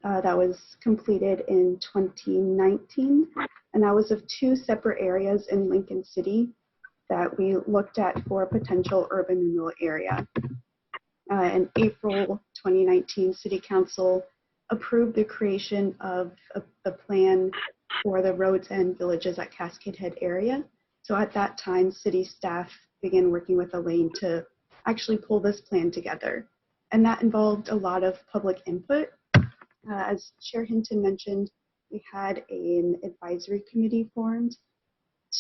that was completed in 2019, and that was of 2 separate areas in Lincoln City that we looked at for a potential urban renewal area. In April 2019, City Council approved the creation of a plan for the roads and villages at Cascade Head area. So at that time, city staff began working with Elaine to actually pull this plan together. And that involved a lot of public input. As Chair Hinton mentioned, we had an advisory committee formed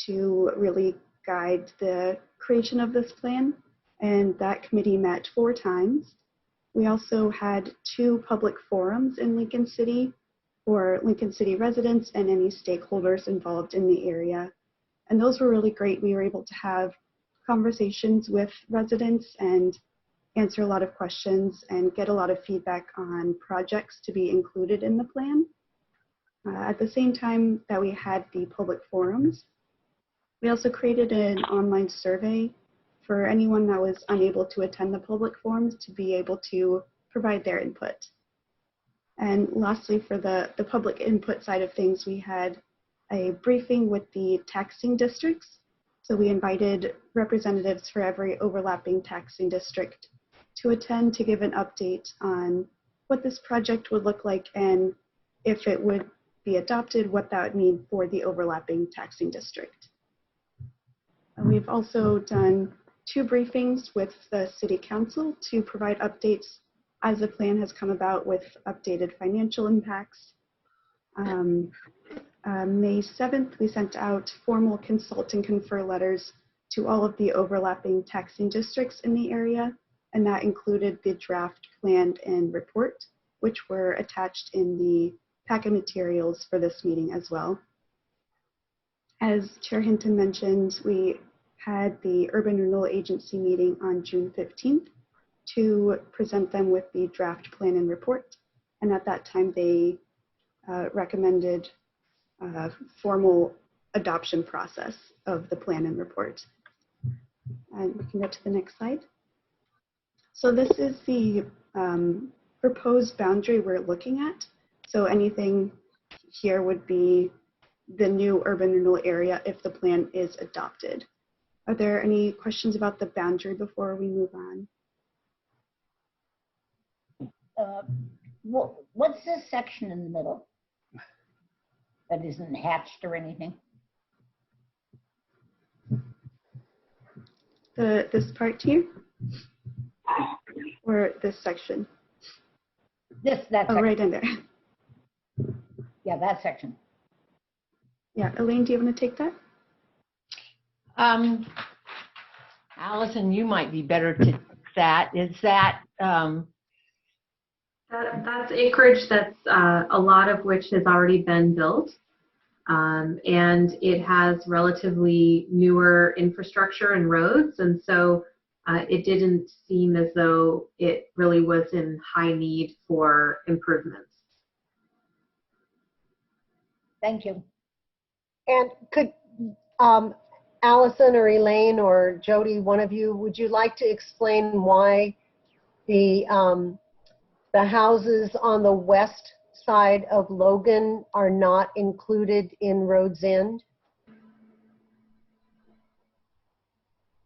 to really guide the creation of this plan, and that committee met 4 times. We also had 2 public forums in Lincoln City for Lincoln City residents and any stakeholders involved in the area. And those were really great. We were able to have conversations with residents and answer a lot of questions and get a lot of feedback on projects to be included in the plan. At the same time that we had the public forums, we also created an online survey for anyone that was unable to attend the public forums to be able to provide their input. And lastly, for the public input side of things, we had a briefing with the taxing districts. So we invited representatives for every overlapping taxing district to attend to give an update on what this project would look like and if it would be adopted, what that would mean for the overlapping taxing district. And we've also done 2 briefings with the City Council to provide updates as the plan has come about with updated financial impacts. May 7th, we sent out formal consult and confer letters to all of the overlapping taxing districts in the area, and that included the draft plan and report, which were attached in the packet materials for this meeting as well. As Chair Hinton mentioned, we had the Urban Renewal Agency meeting on June 15th to present them with the draft plan and report. And at that time, they recommended formal adoption process of the plan and report. And we can go to the next slide. So this is the proposed boundary we're looking at. So anything here would be the new urban renewal area if the plan is adopted. Are there any questions about the boundary before we move on? What's this section in the middle that isn't hatched or anything? This part here? Or this section? That oh, section. Right in there. Yeah, that section. Yeah, Elaine, do you want to take that? Allison, you might be better to take that. Is that that's acreage that's a lot of which has already been built, and it has relatively newer infrastructure and roads, and so it didn't seem as though it really was in high need for improvements. Thank you. And could Allison or Elaine or Jody, one of you, would you like to explain why the houses on the west side of Logan are not included in Rhodes End?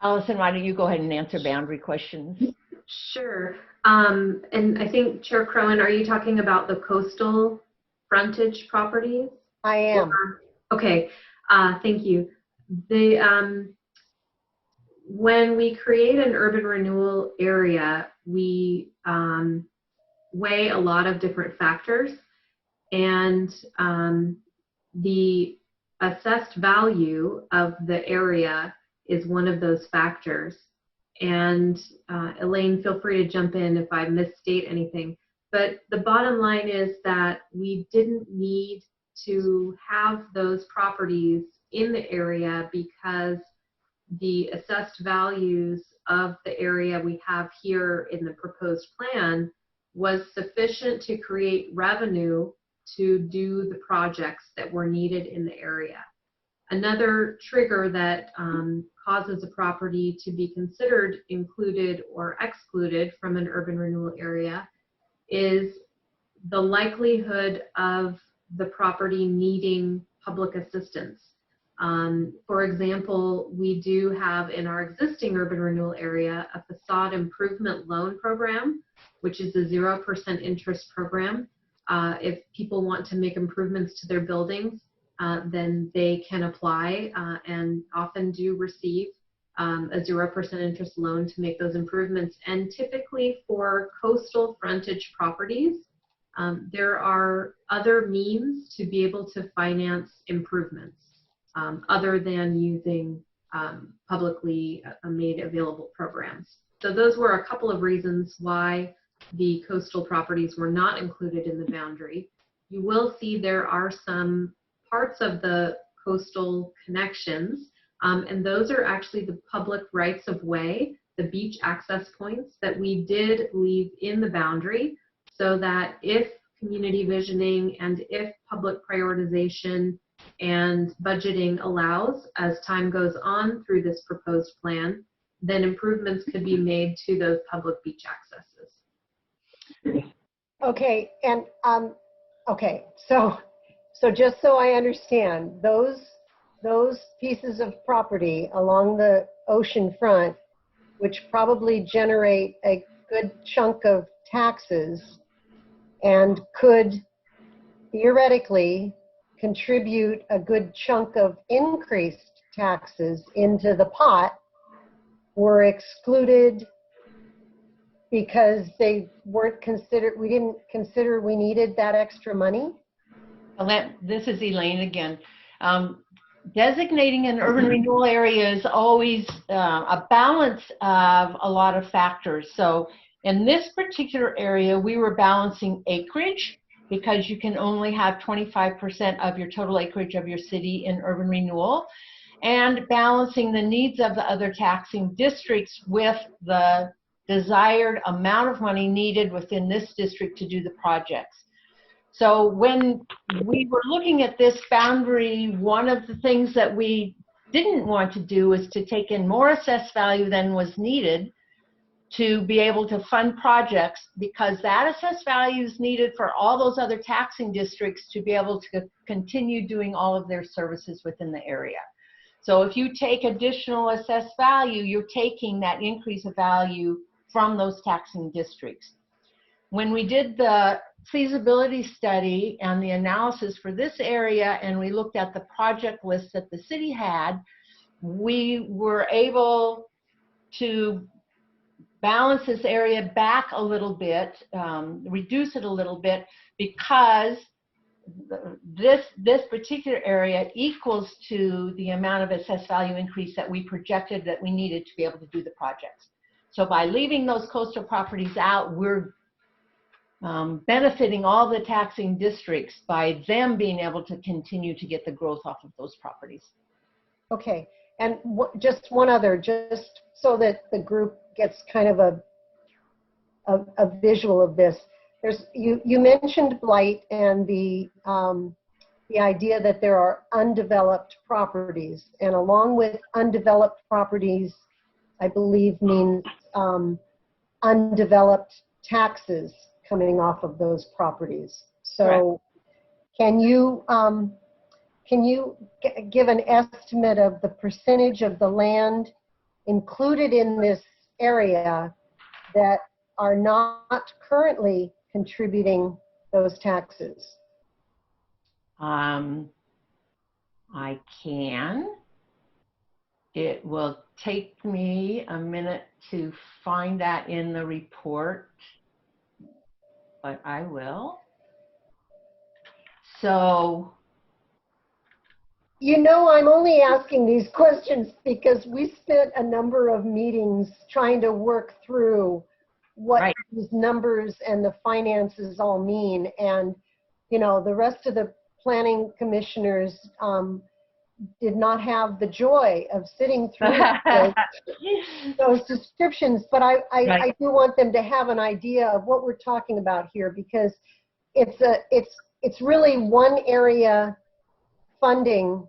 Allison, why don't you go ahead and answer boundary questions? Sure. And I think Chair Crowan, are you talking about the coastal frontage properties? I am. Okay. Thank you. When we create an urban renewal area, we weigh a lot of different factors, and the assessed value of the area is one of those factors. And Elaine, feel free to jump in if I misstate anything. But the bottom line is that we didn't need to have those properties in the area because the assessed values of the area we have here in the proposed plan was sufficient to create revenue to do the projects that were needed in the area. Another trigger that causes a property to be considered included or excluded from an urban renewal area is the likelihood of the property needing public assistance. For example, we do have in our existing urban renewal area a facade improvement loan program, which is a 0% interest program. If people want to make improvements to their buildings, then they can apply and often do receive a 0% interest loan to make those improvements. And typically for coastal frontage properties, there are other means to be able to finance improvements other than using publicly made available programs. So those were a couple of reasons why the coastal properties were not included in the boundary. You will see there are some parts of the coastal connections, and those are actually the public rights of way, the beach access points that we did leave in the boundary, so that if community visioning and if public prioritization and budgeting allows, as time goes on through this proposed plan, then improvements could be made to those public beach accesses. Okay, and okay, so just so I understand, those pieces of property along the ocean front, which probably generate a good chunk of taxes and could theoretically contribute a good chunk of increased taxes into the pot, were excluded because they weren't considered, we didn't consider we needed that extra money? This is Elaine again. Designating an urban renewal area is always a balance of a lot of factors. So in this particular area, we were balancing acreage, because you can only have 25% of your total acreage of your city in urban renewal, and balancing the needs of the other taxing districts with the desired amount of money needed within this district to do the projects. So when we were looking at this boundary, one of the things that we didn't want to do was to take in more assessed value than was needed to be able to fund projects, because that assessed value is needed for all those other taxing districts to be able to continue doing all of their services within the area. So if you take additional assessed value, you're taking that increase of value from those taxing districts. When we did the feasibility study and the analysis for this area, and we looked at the project list that the city had, we were able to balance this area back a little bit, reduce it a little bit, because this particular area equals to the amount of assessed value increase that we projected that we needed to be able to do the projects. So by leaving those coastal properties out, we're benefiting all the taxing districts by them being able to continue to get the growth off of those properties. Okay, and just one other, just so that the group gets kind of a visual of this. You mentioned blight and the idea that there are undeveloped properties, and along with undeveloped properties, I believe means undeveloped taxes coming off of those properties. So can you give an estimate of the percentage of the land included in this area that are not currently contributing those taxes? I can. It will take me a minute to find that in the report, but I will. So, you know, I'm only asking these questions because we spent a number of meetings trying to work through what these numbers and the finances all mean. And, you know, the rest of the planning commissioners did not have the joy of sitting through those descriptions, but I do want them to have an idea of what we're talking about here, because it's really one area funding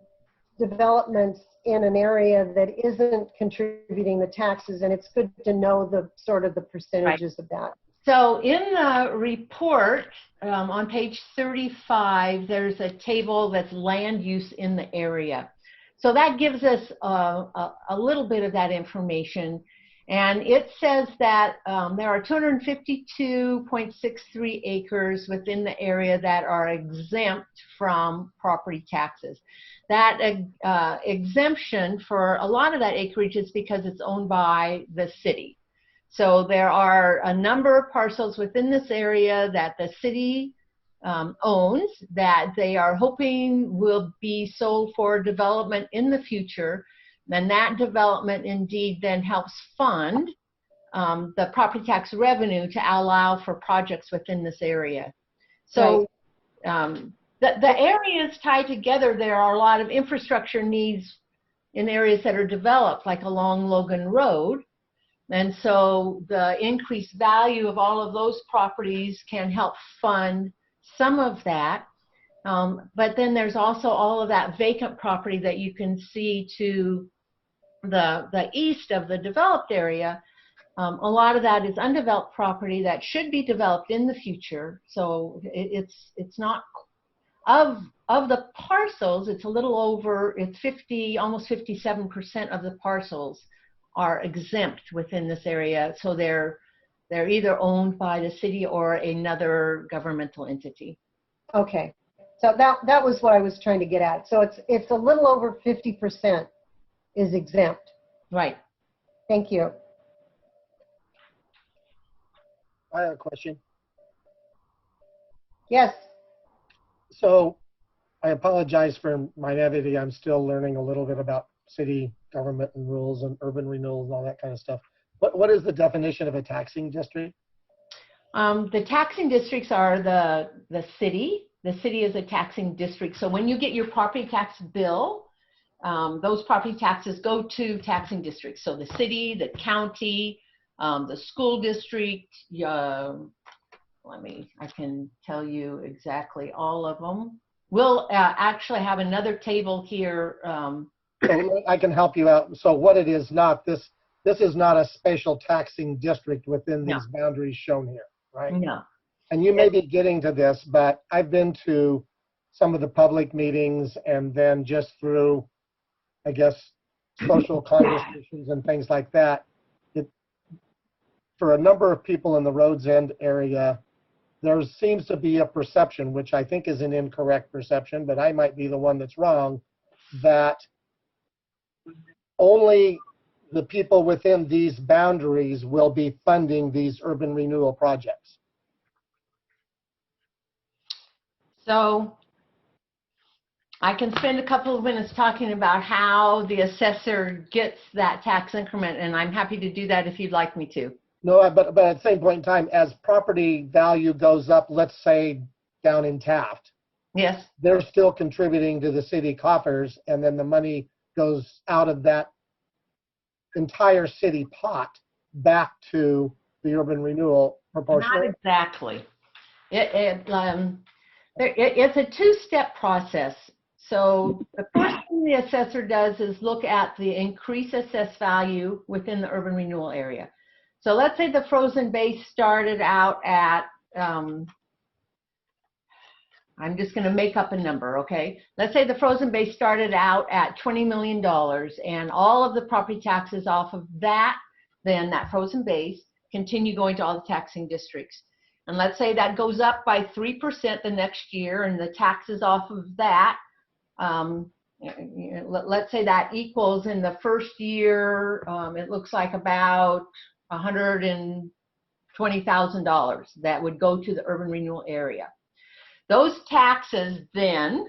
developments in an area that isn't contributing the taxes, and it's good to know the sort of the percentages of that. So in the report on page 35, there's a table that's land use in the area. So that gives us a little bit of that information. And it says that there are 252.63 acres within the area that are exempt from property taxes. That exemption for a lot of that acreage is because it's owned by the city. So there are a number of parcels within this area that the city owns that they are hoping will be sold for development in the future. And that development indeed then helps fund the property tax revenue to allow for projects within this area. So the areas tied together, there are a lot of infrastructure needs in areas that are developed, like along Logan Road. And so the increased value of all of those properties can help fund some of that. But then there's also all of that vacant property that you can see to the east of the developed area. A lot of that is undeveloped property that should be developed in the future. So it's not, of the parcels, it's a little over, it's 50, almost 57% of the parcels are exempt within this area. So they're either owned by the city or another governmental entity. Okay, so that was what I was trying to get at. So it's a little over 50% is exempt. Right. Thank you. I have a question. Yes. So I apologize for my naivety. I'm still learning a little bit about city government and rules and urban renewals and all that kind of stuff. What is the definition of a taxing district? The taxing districts are the city. The city is a taxing district. So when you get your property tax bill, those property taxes go to taxing districts. So the city, the county, the school district, I can tell you exactly all of them. We'll actually have another table here. I can help you out. So what it is not, this is not a special taxing district within these boundaries shown here, right? No. And you may be getting to this, but I've been to some of the public meetings and then just through, I guess, social conversations and things like that. For a number of people in the Rhodes End area, there seems to be a perception, which I think is an incorrect perception, but I might be the one that's wrong, that only the people within these boundaries will be funding these urban renewal projects. So I can spend a couple of minutes talking about how the assessor gets that tax increment, and I'm happy to do that if you'd like me to. No, but at the same point in time, as property value goes up, let's say down in Taft, yes, they're still contributing to the city coffers, and then the money goes out of that entire city pot back to the urban renewal proportionally. Not exactly. It's a two-step process. So the first thing the assessor does is look at the increased assessed value within the urban renewal area. So let's say the frozen base started out at, I'm just going to make up a number, okay? Let's say the frozen base started out at $20 million, and all of the property taxes off of that, then that frozen base, continue going to all the taxing districts. And let's say that goes up by 3% the next year, and the taxes off of that, let's say that equals in the first year, it looks like about $120,000 that would go to the urban renewal area. Those taxes then,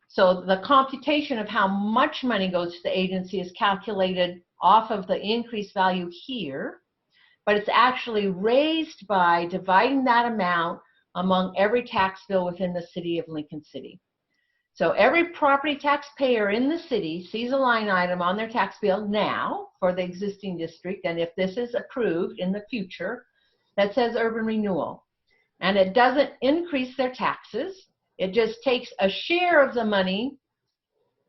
so the computation of how much money goes to the agency is calculated off of the increased value here, but it's actually raised by dividing that amount among every tax bill within the city of Lincoln City. So every property taxpayer in the city sees a line item on their tax bill now for the existing district, and if this is approved in the future, that says urban renewal. And it doesn't increase their taxes. It just takes a share of the money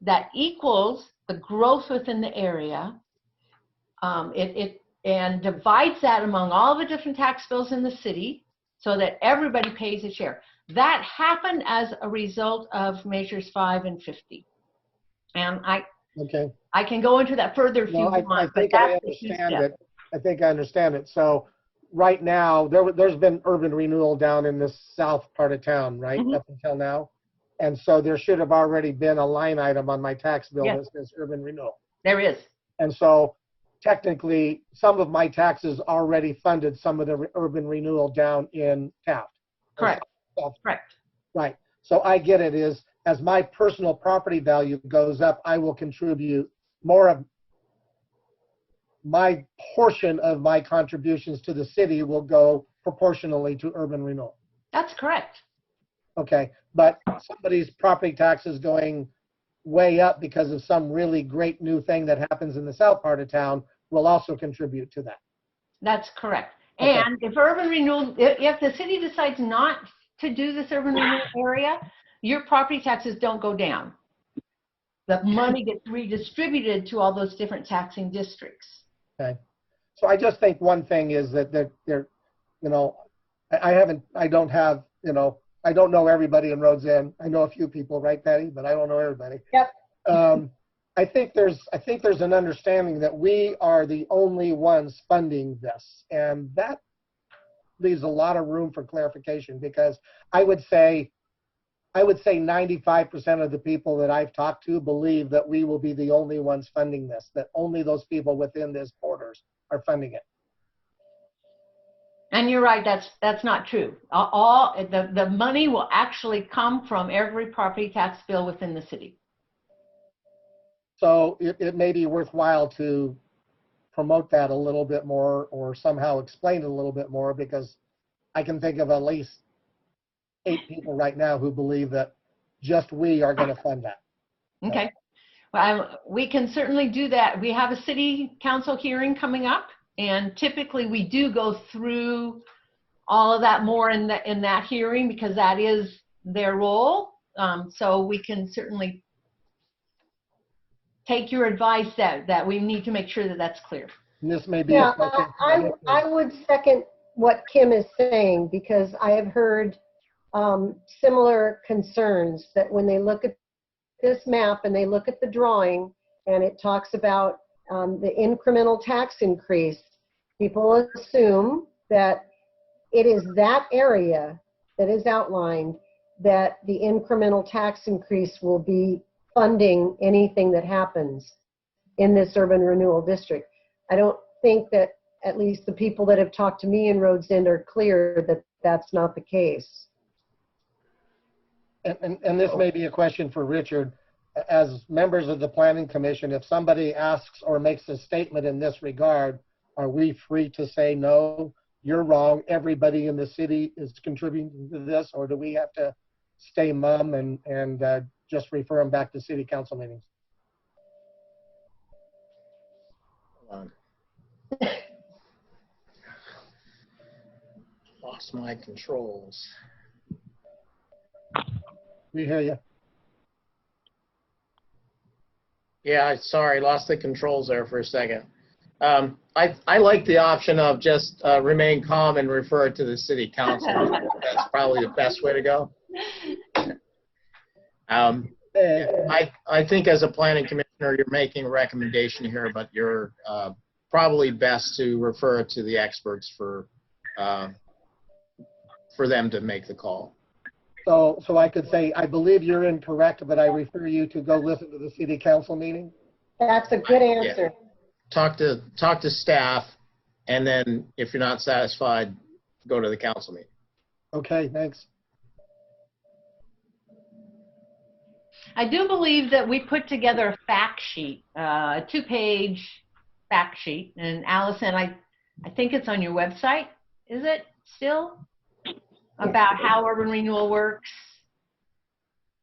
that equals the growth within the area, and divides that among all the different tax bills in the city so that everybody pays a share. That happened as a result of measures 5 and 50. And I can go into that further if you want. I think I understand it. I think I understand it. So right now, there's been urban renewal down in this south part of town, right, up until now? And so there should have already been a line item on my tax bill that says urban renewal. There is. And so technically, some of my taxes already funded some of the urban renewal down in Taft. Correct. Correct. Right. So I get it is, as my personal property value goes up, I will contribute more of my portion of my contributions to the city will go proportionally to urban renewal. That's correct. Okay. But somebody's property taxes going way up because of some really great new thing that happens in the south part of town will also contribute to that. That's correct. Okay. And if urban renewal, if the city decides not to do this urban renewal area, your property taxes don't go down. The money gets redistributed to all those different taxing districts. Okay. So I just think one thing is that they're, you know, I don't have, you know, I don't know everybody in Rhodes End. I know a few people, right, Patty? But I don't know everybody. Yep. I think there's an understanding that we are the only ones funding this, and that leaves a lot of room for clarification, because I would say 95% of the people that I've talked to believe that we will be the only ones funding this, that only those people within this borders are funding it. And you're right, that's not true. All the money will actually come from every property tax bill within the city. So it may be worthwhile to promote that a little bit more, or somehow explain it a little bit more, because I can think of at least 8 people right now who believe that just we are going to fund that. Okay. Well, we can certainly do that. We have a city council hearing coming up, and typically we do go through all of that more in that hearing, because that is their role. So we can certainly take your advice that we need to make sure that that's clear. And this may be Yeah, I would second what Kim is saying, because I have heard similar concerns that when they look at this map and they look at the drawing and it talks about the incremental tax increase, people assume that it is that area that is outlined that the incremental tax increase will be funding anything that happens in this urban renewal district. I don't think that at least the people that have talked to me in Rhodes End are clear that that's not the case. And this may be a question for Richard. As members of the Planning Commission, if somebody asks or makes a statement in this regard, are we free to say, no, you're wrong, everybody in the city is contributing to this, or do we have to stay mum and just refer them back to city council meetings? Hold on. Lost my controls. We hear you. Yeah, sorry, lost the controls there for a second. I like the option of just remain calm and refer it to the city council. That's probably the best way to go. I think as a planning commissioner, you're making a recommendation here, but you're probably best to refer it to the experts for them to make the call. So I could say, I believe you're incorrect, but I refer you to go listen to the city council meeting. That's a good answer. Yeah. Talk to staff, and then if you're not satisfied, go to the council meeting. Okay, thanks. I do believe that we put together a fact sheet, a 2-page fact sheet. And Allison, I think it's on your website. Is it still? About how urban renewal works.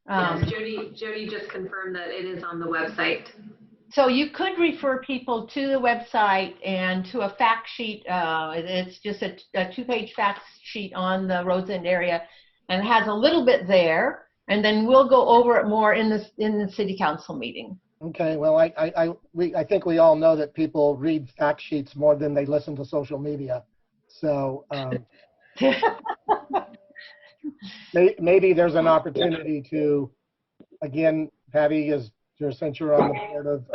Yes, Jody just confirmed that it is on the website. So you could refer people to the website and to a fact sheet. It's just a 2-page fact sheet on the Rhodes End area, and it has a little bit there. And then we'll go over it more in the city council meeting. Okay. Well, I think we all know that people read fact sheets more than they listen to social media. So maybe there's an opportunity to, again, Patty, since you're on the board of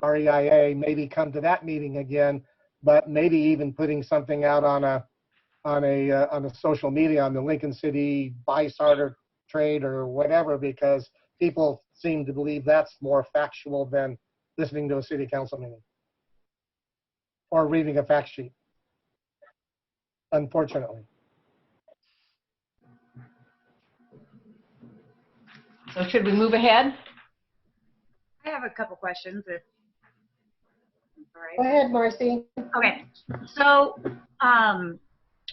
REIA, maybe come to that meeting again but maybe even putting something out on a social media, on the Lincoln City Buy Starter Trade or whatever, because people seem to believe that's more factual than listening to a city council meeting or reading a fact sheet, unfortunately. So should we move ahead? I have a couple questions. If all right. Go ahead, Marcy. Okay, so I'm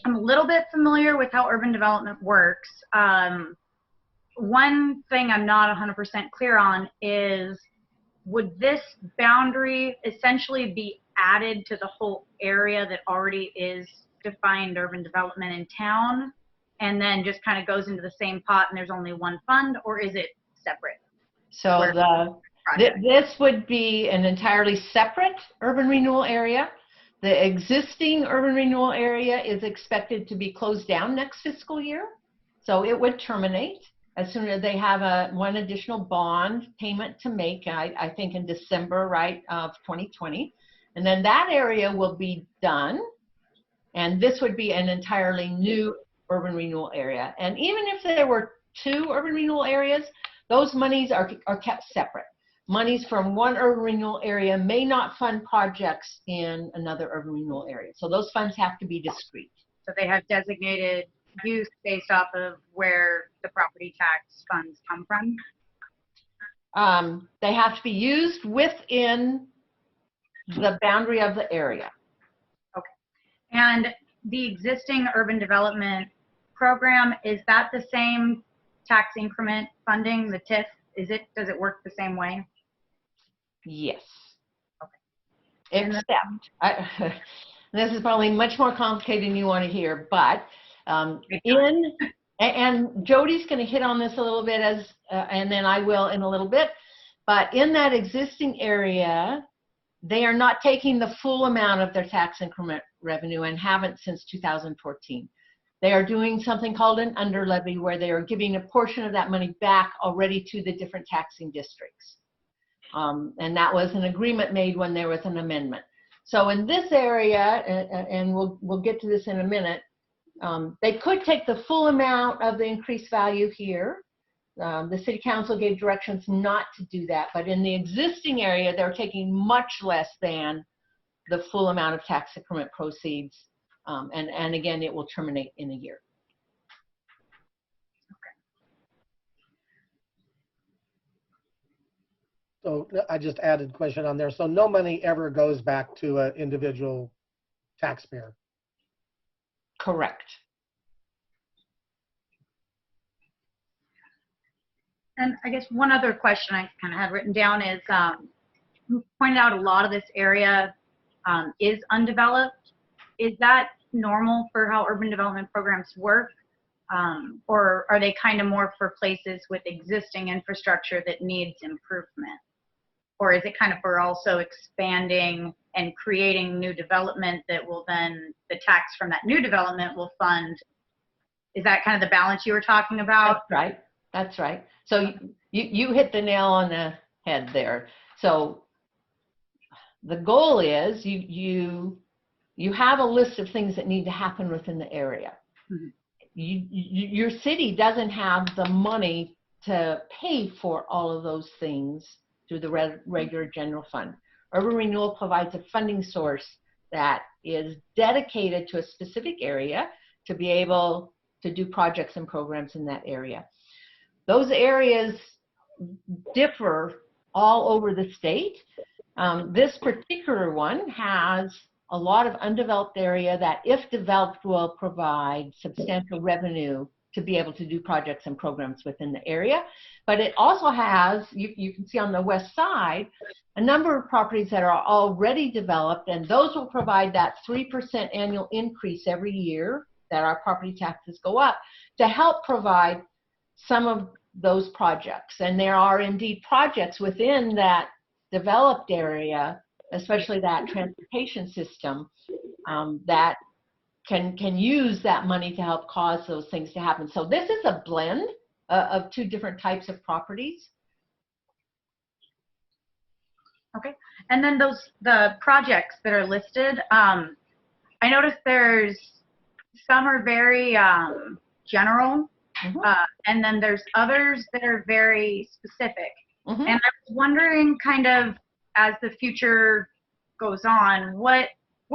a little bit familiar with how urban development works. One thing I'm not 100% clear on is, would this boundary essentially be added to the whole area that already is defined urban development in town, and then just kind of goes into the same pot and there's only one fund, or is it separate? So this would be an entirely separate urban renewal area. The existing urban renewal area is expected to be closed down next fiscal year. So it would terminate as soon as they have one additional bond payment to make, I think in December, right, of 2020. And then that area will be done. And this would be an entirely new urban renewal area. And even if there were two urban renewal areas, those monies are kept separate. Monies from one urban renewal area may not fund projects in another urban renewal area. So those funds have to be discrete. So they have designated use based off of where the property tax funds come from? They have to be used within the boundary of the area. Okay. And the existing urban development program, is that the same tax increment funding, the TIF? Does it work the same way? Yes. Okay. Except, this is probably much more complicated than you want to hear, but and Jody's going to hit on this a little bit and then I will in a little bit, but in that existing area, they are not taking the full amount of their tax increment revenue and haven't since 2014. They are doing something called an underlevy, where they are giving a portion of that money back already to the different taxing districts. And that was an agreement made when there was an amendment. So in this area, and we'll get to this in a minute, they could take the full amount of the increased value here. The city council gave directions not to do that, but in the existing area, they're taking much less than the full amount of tax increment proceeds. And again, it will terminate in a year. So I just added a question on there. So no money ever goes back to an individual taxpayer? Correct. And I guess one other question I kind of had written down is, you pointed out a lot of this area is undeveloped. Is that normal for how urban development programs work? Or are they kind of more for places with existing infrastructure that needs improvement? Or is it kind of for also expanding and creating new development that will then, the tax from that new development will fund? Is that kind of the balance you were talking about? That's right. That's right. So you hit the nail on the head there. So the goal is you have a list of things that need to happen within the area. Mm-hmm. Your city doesn't have the money to pay for all of those things through the regular general fund. Urban Renewal provides a funding source that is dedicated to a specific area to be able to do projects and programs in that area. Those areas differ all over the state. This particular one has a lot of undeveloped area that, if developed, will provide substantial revenue to be able to do projects and programs within the area. But it also has, you can see on the west side, a number of properties that are already developed, and those will provide that 3% annual increase every year that our property taxes go up to help provide some of those projects. And there are indeed projects within that developed area, especially that transportation system, that can use that money to help cause those things to happen. So this is a blend of two different types of properties. Okay. And then the projects that are listed, I noticed there's some are very general, and then there's others that are very specific. And I was wondering, kind of, as the future goes on, what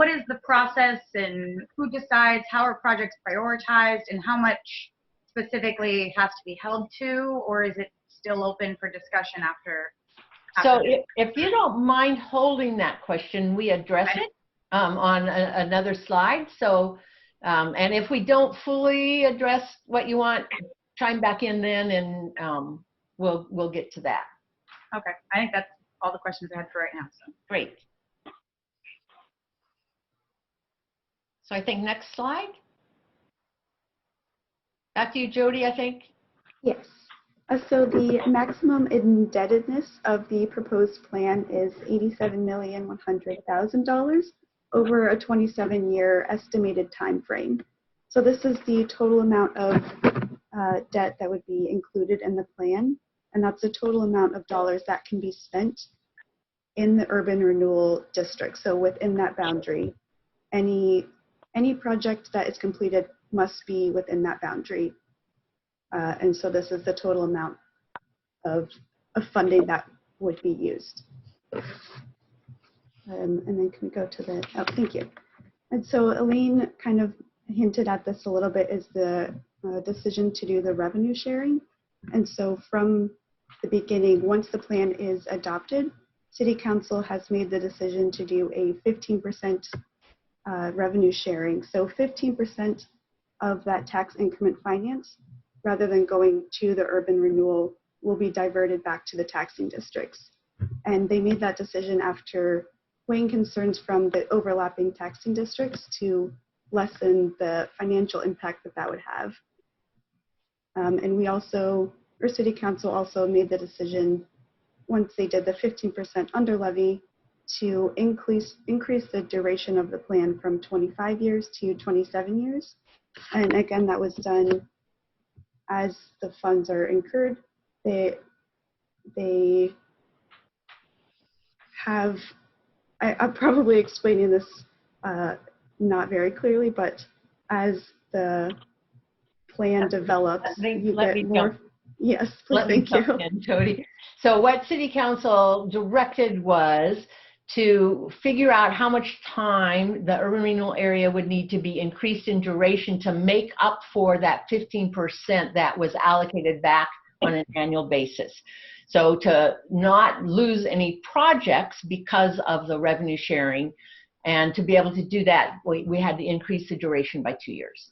is the process and who decides how are projects prioritized and how much specifically has to be held to, or is it still open for discussion after? So if you don't mind holding that question, we address it on another slide. So, and if we don't fully address what you want, chime back in then, and we'll get to that. Okay, I think that's all the questions I had for right now. So. Great. So I think next slide. Back to you, Jody, I think. Yes. So the maximum indebtedness of the proposed plan is $87,100,000 over a 27-year estimated time frame. So this is the total amount of debt that would be included in the plan, and that's the total amount of dollars that can be spent in the urban renewal district. So within that boundary, any project that is completed must be within that boundary. And so this is the total amount of funding that would be used. And then can we go to the, oh, thank you. And so Elaine kind of hinted at this a little bit, is the decision to do the revenue sharing. And so from the beginning, once the plan is adopted, City Council has made the decision to do a 15% revenue sharing. So 15% of that tax increment finance, rather than going to the urban renewal, will be diverted back to the taxing districts. And they made that decision after weighing concerns from the overlapping taxing districts to lessen the financial impact that would have. And we also, or City Council also made the decision, once they did the 15% under levy, to increase the duration of the plan from 25 years to 27 years. And again, that was done as the funds are incurred. They have, I'm probably explaining this not very clearly, but as the plan develops, you get more. Yes, please, thank you. Jody. So what City Council directed was to figure out how much time the urban renewal area would need to be increased in duration to make up for that 15% that was allocated back on an annual basis. So to not lose any projects because of the revenue sharing, and to be able to do that, we had to increase the duration by 2 years.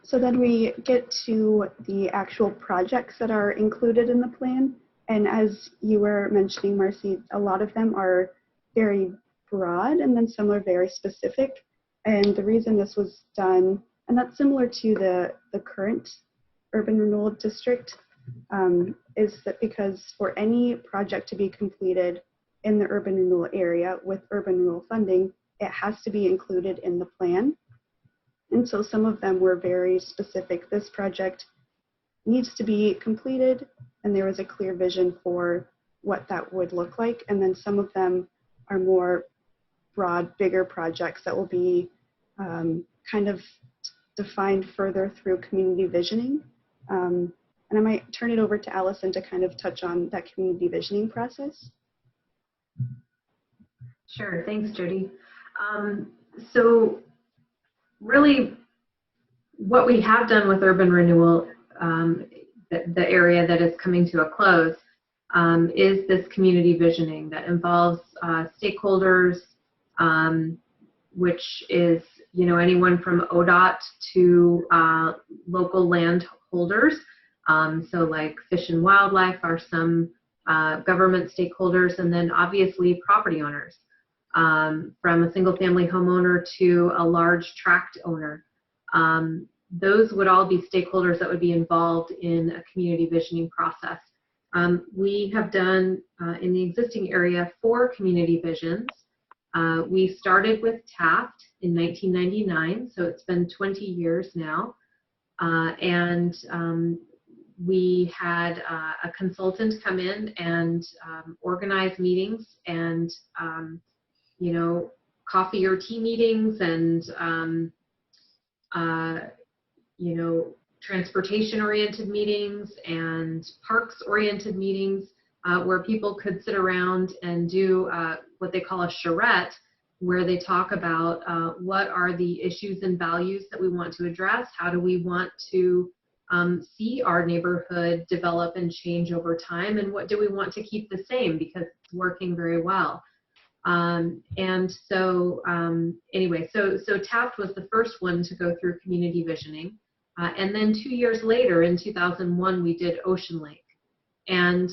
So then we get to the actual projects that are included in the plan. And as you were mentioning, Marcy, a lot of them are very broad, and then some are very specific. And the reason this was done, and that's similar to the current urban renewal district, is that because for any project to be completed in the urban renewal area with urban renewal funding, it has to be included in the plan. And so some of them were very specific. This project needs to be completed, and there was a clear vision for what that would look like. And then some of them are more broad, bigger projects that will be kind of defined further through community visioning. And I might turn it over to Allison to kind of touch on that community visioning process. Sure, thanks, Jody. So really, what we have done with urban renewal, the area that is coming to a close, is this community visioning that involves stakeholders, which is, you know, anyone from ODOT to local landholders. So like Fish and Wildlife are some government stakeholders, and then obviously property owners, from a single family homeowner to a large tract owner. Those would all be stakeholders that would be involved in a community visioning process. We have done in the existing area 4 community visions. We started with Taft in 1999, so it's been 20 years now. And we had a consultant come in and organize meetings and, you know, coffee or tea meetings and, you know, transportation-oriented meetings and parks-oriented meetings where people could sit around and do what they call a charrette, where they talk about what are the issues and values that we want to address, how do we want to see our neighborhood develop and change over time, and what do we want to keep the same because it's working very well. And so anyway, so Taft was the first one to go through community visioning. And then 2 years later, in 2001, we did Ocean Lake. And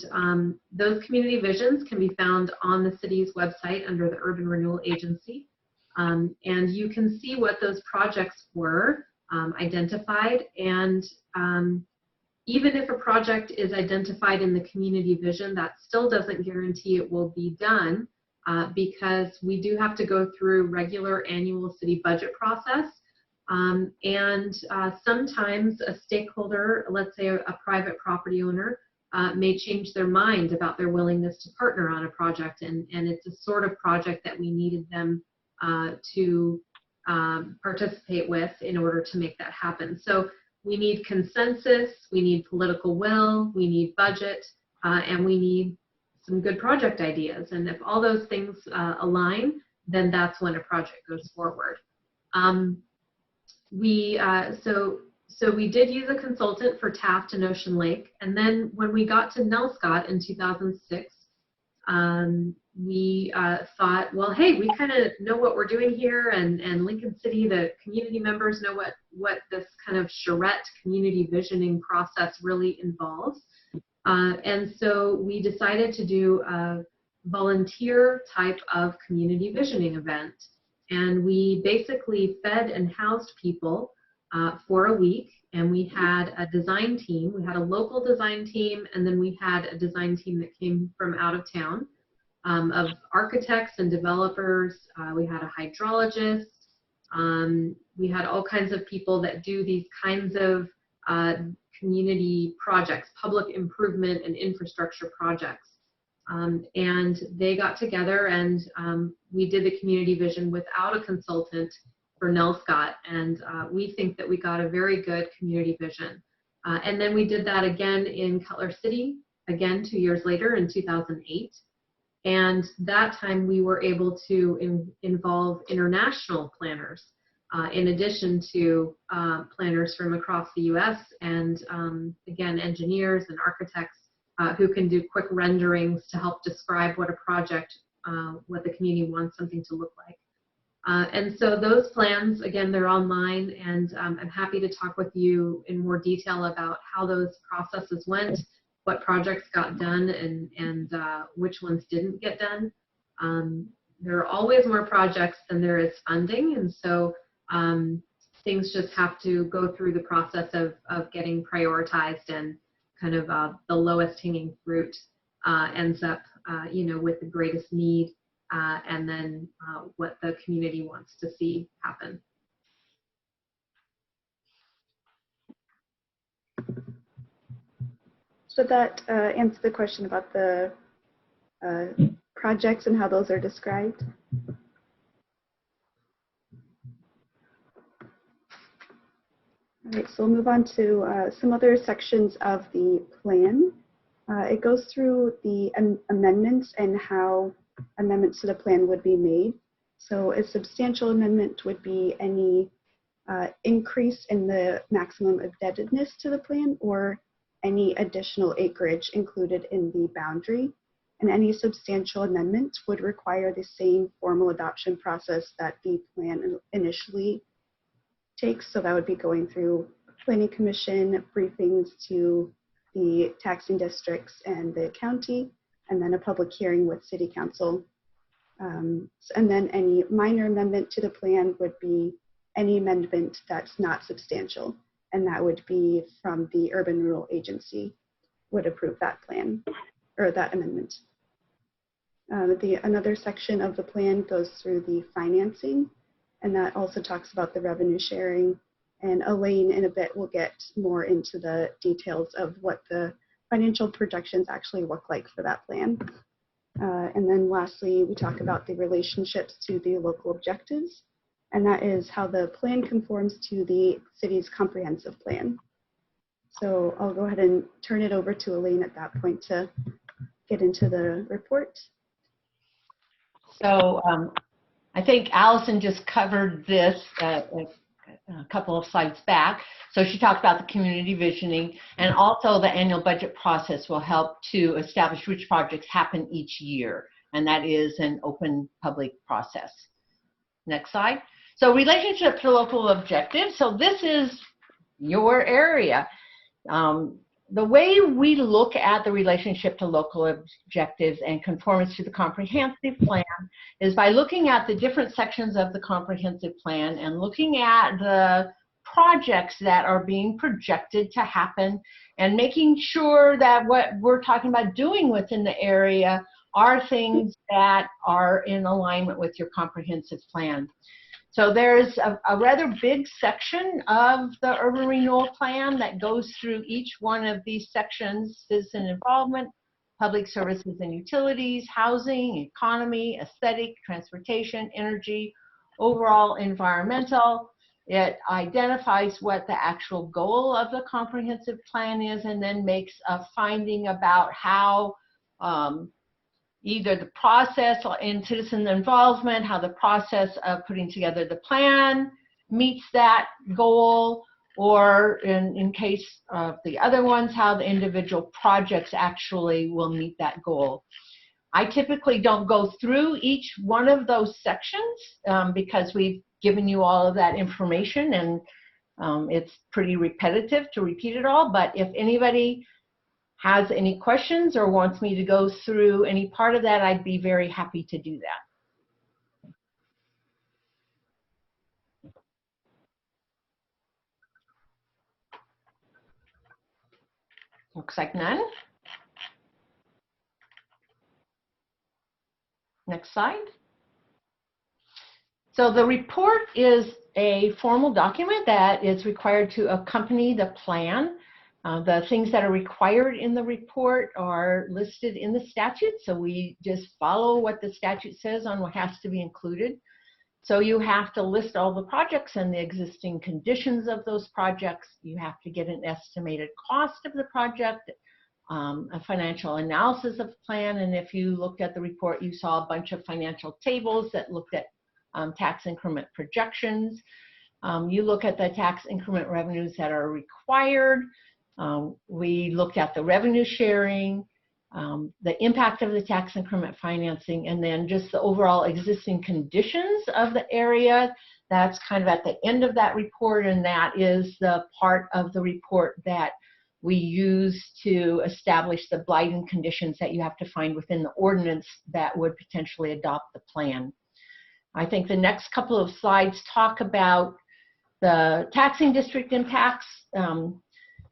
those community visions can be found on the city's website under the Urban Renewal Agency. And you can see what those projects were identified. And even if a project is identified in the community vision, that still doesn't guarantee it will be done because we do have to go through regular annual city budget process. And sometimes a stakeholder, let's say a private property owner, may change their mind about their willingness to partner on a project, and it's a sort of project that we needed them to participate with in order to make that happen. So we need consensus, we need political will, we need budget, and we need some good project ideas. And if all those things align, then that's when a project goes forward. So we did use a consultant for Taft and Ocean Lake, and then when we got to Nelscott in 2006, we thought, well, hey, we kind of know what we're doing here, and Lincoln City, the community members know what this kind of charrette community visioning process really involves. And so we decided to do a volunteer type of community visioning event. And we basically fed and housed people for a week, and we had a design team. We had a local design team, and then we had a design team that came from out of town of architects and developers. We had a hydrologist. We had all kinds of people that do these kinds of community projects, public improvement and infrastructure projects. And they got together and we did the community vision without a consultant for Nelscott, and we think that we got a very good community vision. And then we did that again in Cutler City, again 2 years later in 2008. And that time we were able to involve international planners in addition to planners from across the US and again, engineers and architects who can do quick renderings to help describe what a project, what the community wants something to look like. And so those plans, again, they're online, and I'm happy to talk with you in more detail about how those processes went, what projects got done, and which ones didn't get done. There are always more projects than there is funding, and so things just have to go through the process of getting prioritized, and kind of the lowest hanging fruit ends up, you know, with the greatest need, and then what the community wants to see happen. So that answer the question about the projects and how those are described? All right, so we'll move on to some other sections of the plan. It goes through the amendments and how amendments to the plan would be made. So a substantial amendment would be any increase in the maximum indebtedness to the plan or any additional acreage included in the boundary. And any substantial amendment would require the same formal adoption process that the plan initially takes. So that would be going through planning commission, briefings to the taxing districts and the county, and then a public hearing with city council. And then any minor amendment to the plan would be any amendment that's not substantial, and that would be from the Urban Renewal Agency would approve that plan or that amendment. Another section of the plan goes through the financing, and that also talks about the revenue sharing And Elaine in a bit will get more into the details of what the financial projections actually look like for that plan. And then lastly, we talk about the relationships to the local objectives, and that is how the plan conforms to the city's comprehensive plan. So I'll go ahead and turn it over to Elaine at that point to get into the report. So I think Allison just covered this a couple of slides back. So she talked about the community visioning, and also the annual budget process will help to establish which projects happen each year, and that is an open public process. Next slide. So relationship to local objectives. So this is your area. The way we look at the relationship to local objectives and conformance to the comprehensive plan is by looking at the different sections of the comprehensive plan and looking at the projects that are being projected to happen and making sure that what we're talking about doing within the area are things that are in alignment with your comprehensive plan. So there's a rather big section of the urban renewal plan that goes through each one of these sections: citizen involvement, public services and utilities, housing, economy, aesthetic, transportation, energy, overall environmental. It identifies what the actual goal of the comprehensive plan is, and then makes a finding about how either the process in citizen involvement, how the process of putting together the plan meets that goal, or in case of the other ones, how the individual projects actually will meet that goal. I typically don't go through each one of those sections because we've given you all of that information, and it's pretty repetitive to repeat it all. But if anybody has any questions or wants me to go through any part of that, I'd be very happy to do that. Looks like none. Next slide. So the report is a formal document that is required to accompany the plan. The things that are required in the report are listed in the statute, so we just follow what the statute says on what has to be included. So you have to list all the projects and the existing conditions of those projects. You have to get an estimated cost of the project, a financial analysis of the plan, and if you looked at the report, you saw a bunch of financial tables that looked at tax increment projections. You look at the tax increment revenues that are required. We looked at the revenue sharing, the impact of the tax increment financing, and then just the overall existing conditions of the area. That's kind of at the end of that report, and that is the part of the report that we use to establish the blighting conditions that you have to find within the ordinance that would potentially adopt the plan. I think the next couple of slides talk about the taxing district impacts.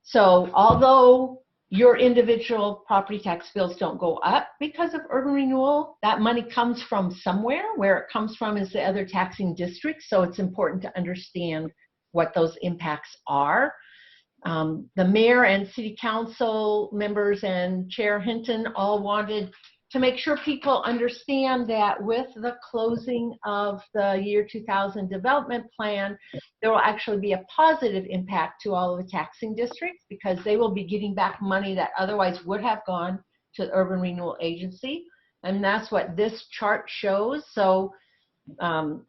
So although your individual property tax bills don't go up because of urban renewal, that money comes from somewhere. Where it comes from is the other taxing districts, so it's important to understand what those impacts are. The mayor and city council members and Chair Hinton all wanted to make sure people understand that with the closing of the year 2000 development plan, there will actually be a positive impact to all of the taxing districts because they will be getting back money that otherwise would have gone to the Urban Renewal Agency. And that's what this chart shows. So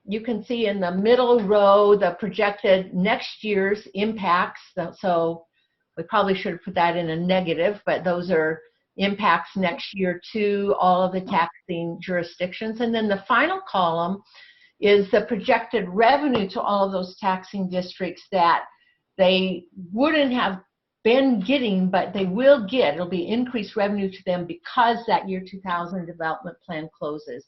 you can see in the middle row the projected next year's impacts. So we probably should have put that in a negative, but those are impacts next year to all of the taxing jurisdictions. And then the final column is the projected revenue to all of those taxing districts that they wouldn't have been getting, but they will get. It'll be increased revenue to them because that year 2000 development plan closes.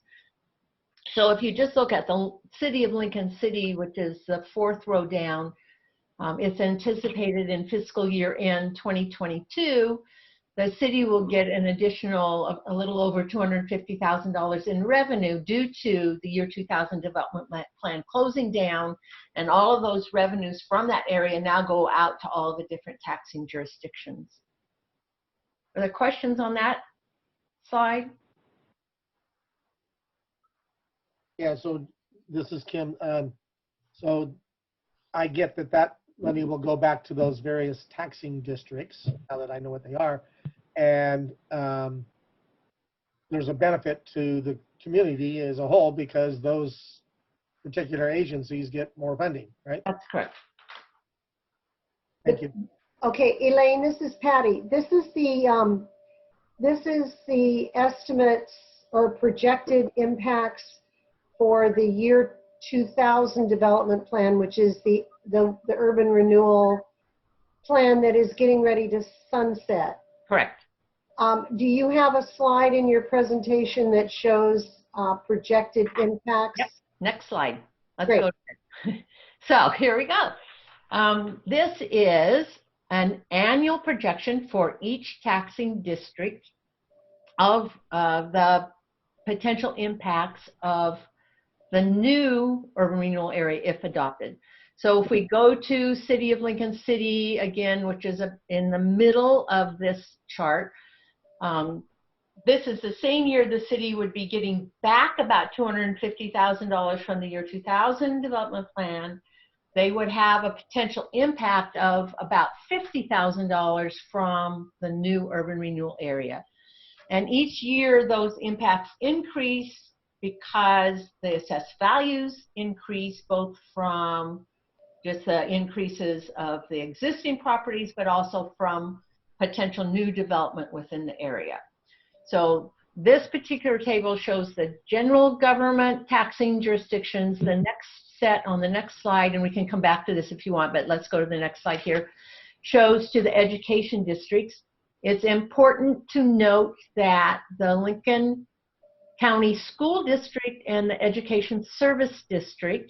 So if you just look at the city of Lincoln City, which is the fourth row down, it's anticipated in fiscal year end 2022 the city will get an additional, a little over $250,000 in revenue due to the year 2000 development plan closing down, and all of those revenues from that area now go out to all the different taxing jurisdictions. Are there questions on that slide? Yeah, so this is Kim. So I get that money will go back to those various taxing districts, now that I know what they are. And there's a benefit to the community as a whole because those particular agencies get more funding, right? That's correct. Thank you. Okay, Elaine, this is Patty. This is the estimates or projected impacts for the year 2000 development plan, which is the urban renewal plan that is getting ready to sunset. Correct. Do you have a slide in your presentation that shows projected impacts? Yep. Next slide. Let's Great. go. So here we go. This is an annual projection for each taxing district of the potential impacts of the new urban renewal area if adopted. So if we go to City of Lincoln City again, which is in the middle of this chart, this is the same year the city would be getting back about $250,000 from the year 2000 development plan. They would have a potential impact of about $50,000 from the new urban renewal area. And each year those impacts increase because the assessed values increase both from just the increases of the existing properties, but also from potential new development within the area. So this particular table shows the general government taxing jurisdictions. The next set on the next slide, and we can come back to this if you want, but let's go to the next slide here, shows to the education districts. It's important to note that the Lincoln County School District and the Education Service District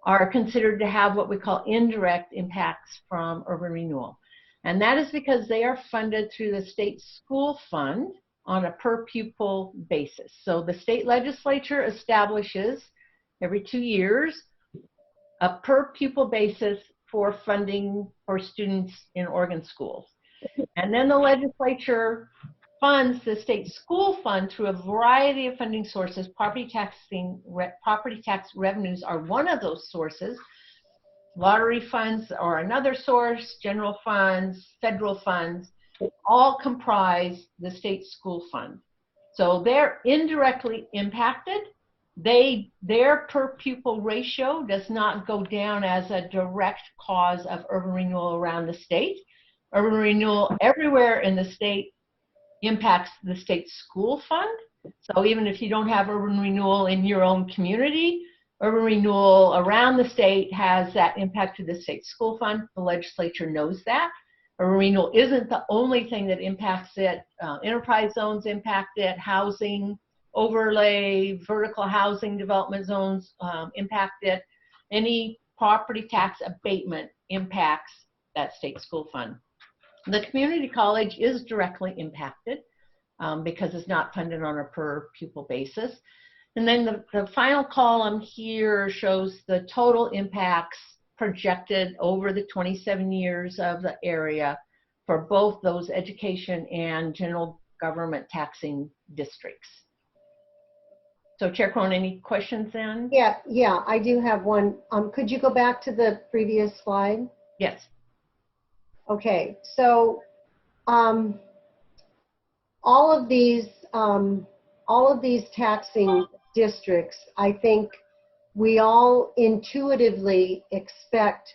are considered to have what we call indirect impacts from urban renewal. And that is because they are funded through the state school fund on a per pupil basis. So the state legislature establishes every 2 years a per pupil basis for funding for students in Oregon schools. And then the legislature funds the state school fund through a variety of funding sources. Property tax revenues are one of those sources. Lottery funds are another source, general funds, federal funds, all comprise the state school fund. So they're indirectly impacted. Their per pupil ratio does not go down as a direct cause of urban renewal around the state. Urban renewal everywhere in the state impacts the state school fund. So even if you don't have urban renewal in your own community, urban renewal around the state has that impact to the state school fund. The legislature knows that. Urban renewal isn't the only thing that impacts it. Enterprise zones impact it, housing, overlay, vertical housing development zones impact it. Any property tax abatement impacts that state school fund. The community college is directly impacted because it's not funded on a per pupil basis. And then the final column here shows the total impacts projected over the 27 years of the area for both those education and general government taxing districts. So Chair Cronin, any questions then? Yeah, I do have one. Could you go back to the previous slide? Yes. Okay, so all of these taxing districts, I think we all intuitively expect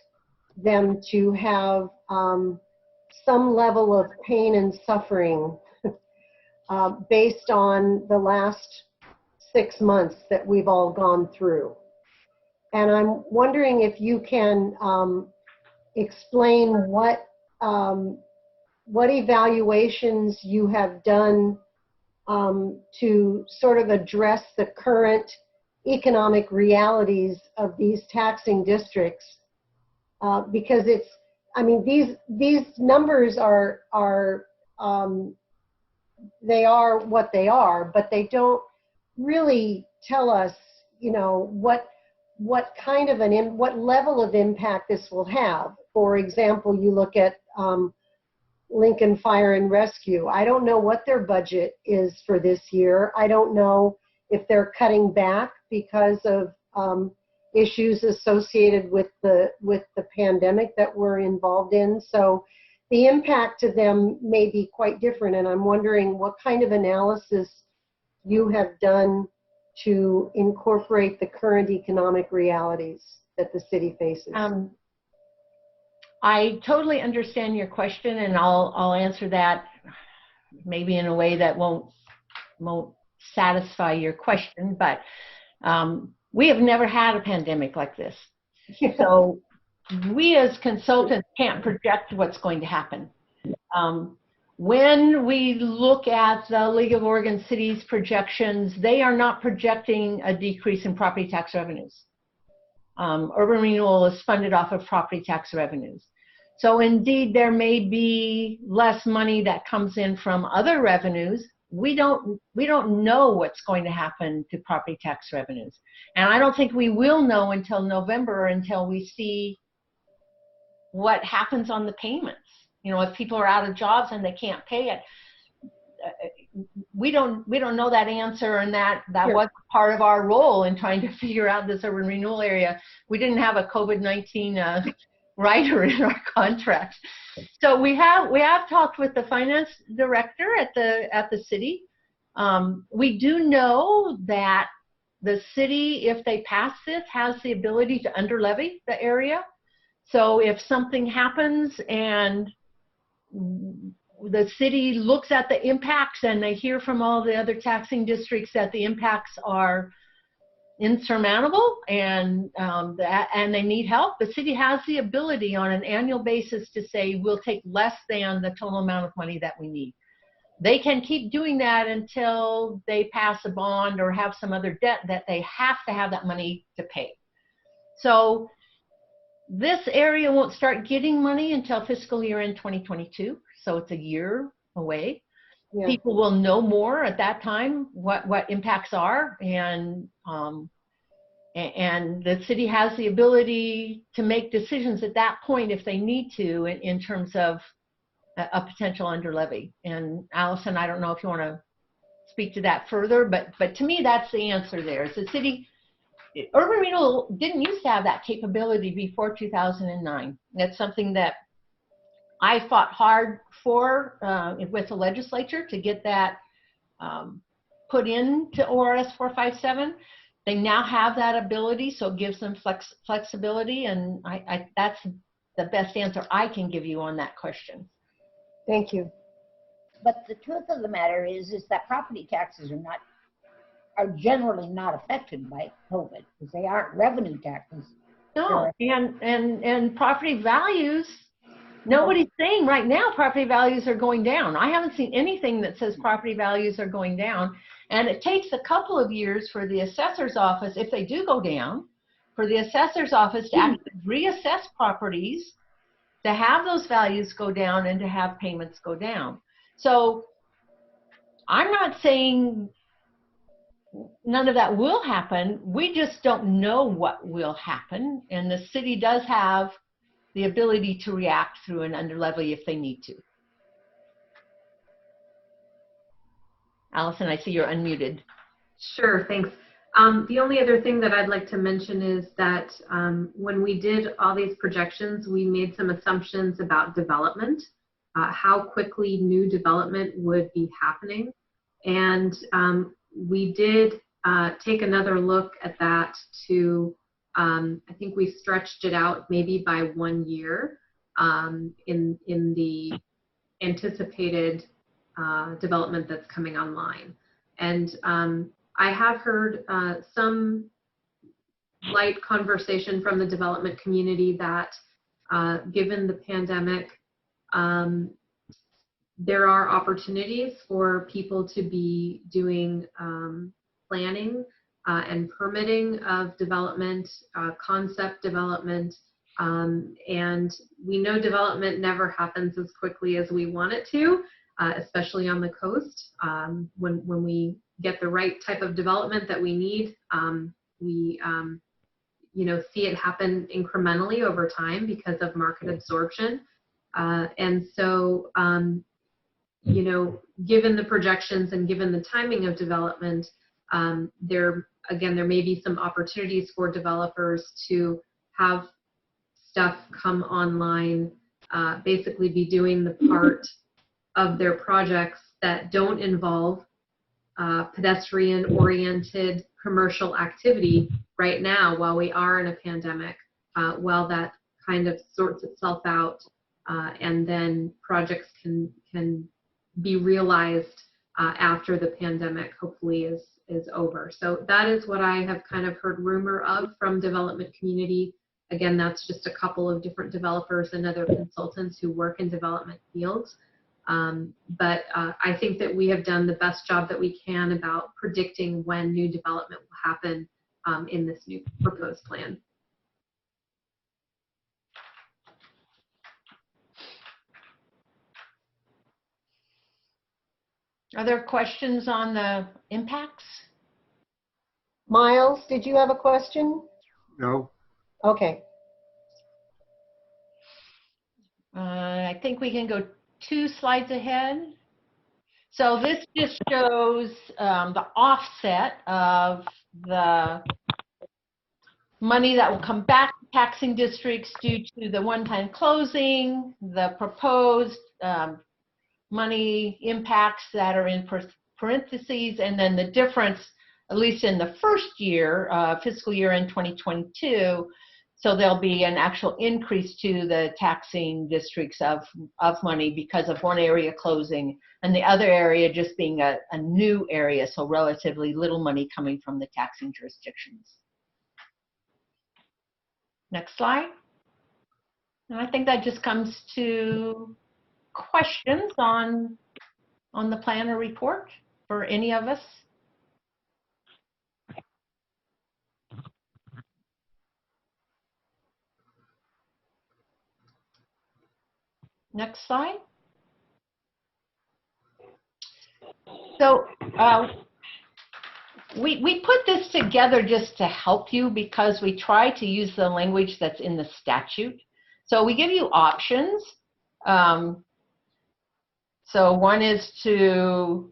them to have some level of pain and suffering based on the last 6 months that we've all gone through. And I'm wondering if you can explain what evaluations you have done to sort of address the current economic realities of these taxing districts, because it's, I mean, these numbers are they are what they are, but they don't really tell us, you know, what kind of what level of impact this will have. For example, you look at Lincoln Fire and Rescue. I don't know what their budget is for this year. I don't know if they're cutting back because of issues associated with the pandemic that we're involved in. So the impact to them may be quite different, and I'm wondering what kind of analysis you have done to incorporate the current economic realities that the city faces. I totally understand your question, and I'll answer that maybe in a way that won't satisfy your question, but we have never had a pandemic like this. So we as consultants can't project what's going to happen. When we look at the League of Oregon Cities projections, they are not projecting a decrease in property tax revenues. Urban renewal is funded off of property tax revenues. So indeed, there may be less money that comes in from other revenues. We don't know what's going to happen to property tax revenues. And I don't think we will know until November, until we see what happens on the payments. You know, if people are out of jobs and they can't pay it, we don't know that answer, and that Sure. was part of our role in trying to figure out this urban renewal area. We didn't have a COVID-19 rider in our contracts. So we have talked with the finance director at the city. We do know that the city, if they pass this, has the ability to underlevy the area. So if something happens and the city looks at the impacts and they hear from all the other taxing districts that the impacts are insurmountable and they need help, the city has the ability on an annual basis to say, we'll take less than the total amount of money that we need. They can keep doing that until they pass a bond or have some other debt that they have to have that money to pay. So this area won't start getting money until fiscal year end 2022, so it's a year away. Yeah. People will know more at that time what impacts are, and the city has the ability to make decisions at that point if they need to in terms of a potential underlevy. And Allison, I don't know if you want to speak to that further, but to me that's the answer there. Is the city. Urban renewal didn't used to have that capability before 2009. That's something that I fought hard for with the legislature to get that put into ORS 457. They now have that ability, so it gives them flexibility, and that's the best answer I can give you on that question. Thank you. But the truth of the matter is that property taxes are generally not affected by COVID because they aren't revenue taxes. No, and property values, nobody's saying right now property values are going down. I haven't seen anything that says property values are going down. And it takes a couple of years for the assessor's office, if they do go down, for the assessor's office to actually reassess properties, to have those values go down and to have payments go down. So I'm not saying none of that will happen. We just don't know what will happen. And the city does have the ability to react through an underlevy if they need to. Allison, I see you're unmuted. Sure, thanks. The only other thing that I'd like to mention is that when we did all these projections, we made some assumptions about development, how quickly new development would be happening. And we did take another look at that to, I think we stretched it out maybe by 1 year in the anticipated development that's coming online. And I have heard some light conversation from the development community that given the pandemic, there are opportunities for people to be doing planning and permitting of development, concept development, and we know development never happens as quickly as we want it to. especially on the coast. When we get the right type of development that we need, we see it happen incrementally over time because of market absorption. And so, given the projections and given the timing of development, there may be some opportunities for developers to have stuff come online, basically be doing the part of their projects that don't involve pedestrian-oriented commercial activity right now while we are in a pandemic, while that kind of sorts itself out, and then projects can be realized after the pandemic hopefully is over. So that is what I have kind of heard rumor of from development community. Again, that's just a couple of different developers and other consultants who work in development fields. But I think that we have done the best job that we can about predicting when new development will happen in this new proposed plan. Are there questions on the impacts? Miles, did you have a question? No. Okay. I think we can go 2 slides ahead. So this just shows the offset of the money that will come back to taxing districts due to the one-time closing, the proposed money impacts that are in parentheses, and then the difference, at least in the first year, fiscal year in 2022. So there'll be an actual increase to the taxing districts of money because of one area closing and the other area just being a new area, so relatively little money coming from the taxing jurisdictions. Next slide. And I think that just comes to questions on the plan or report for any of us. Next slide. So we put this together just to help you because we try to use the language that's in the statute. So we give you options. So one is to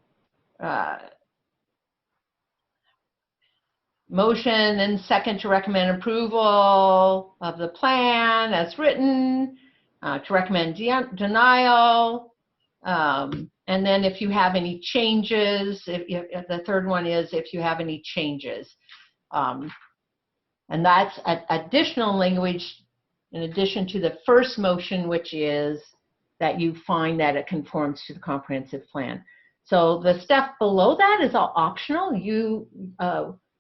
motion and second to recommend approval of the plan as written, to recommend denial, and then if you have any changes, if the third one is if you have any changes. And that's additional language in addition to the first motion, which is that you find that it conforms to the comprehensive plan. So the stuff below that is all optional. You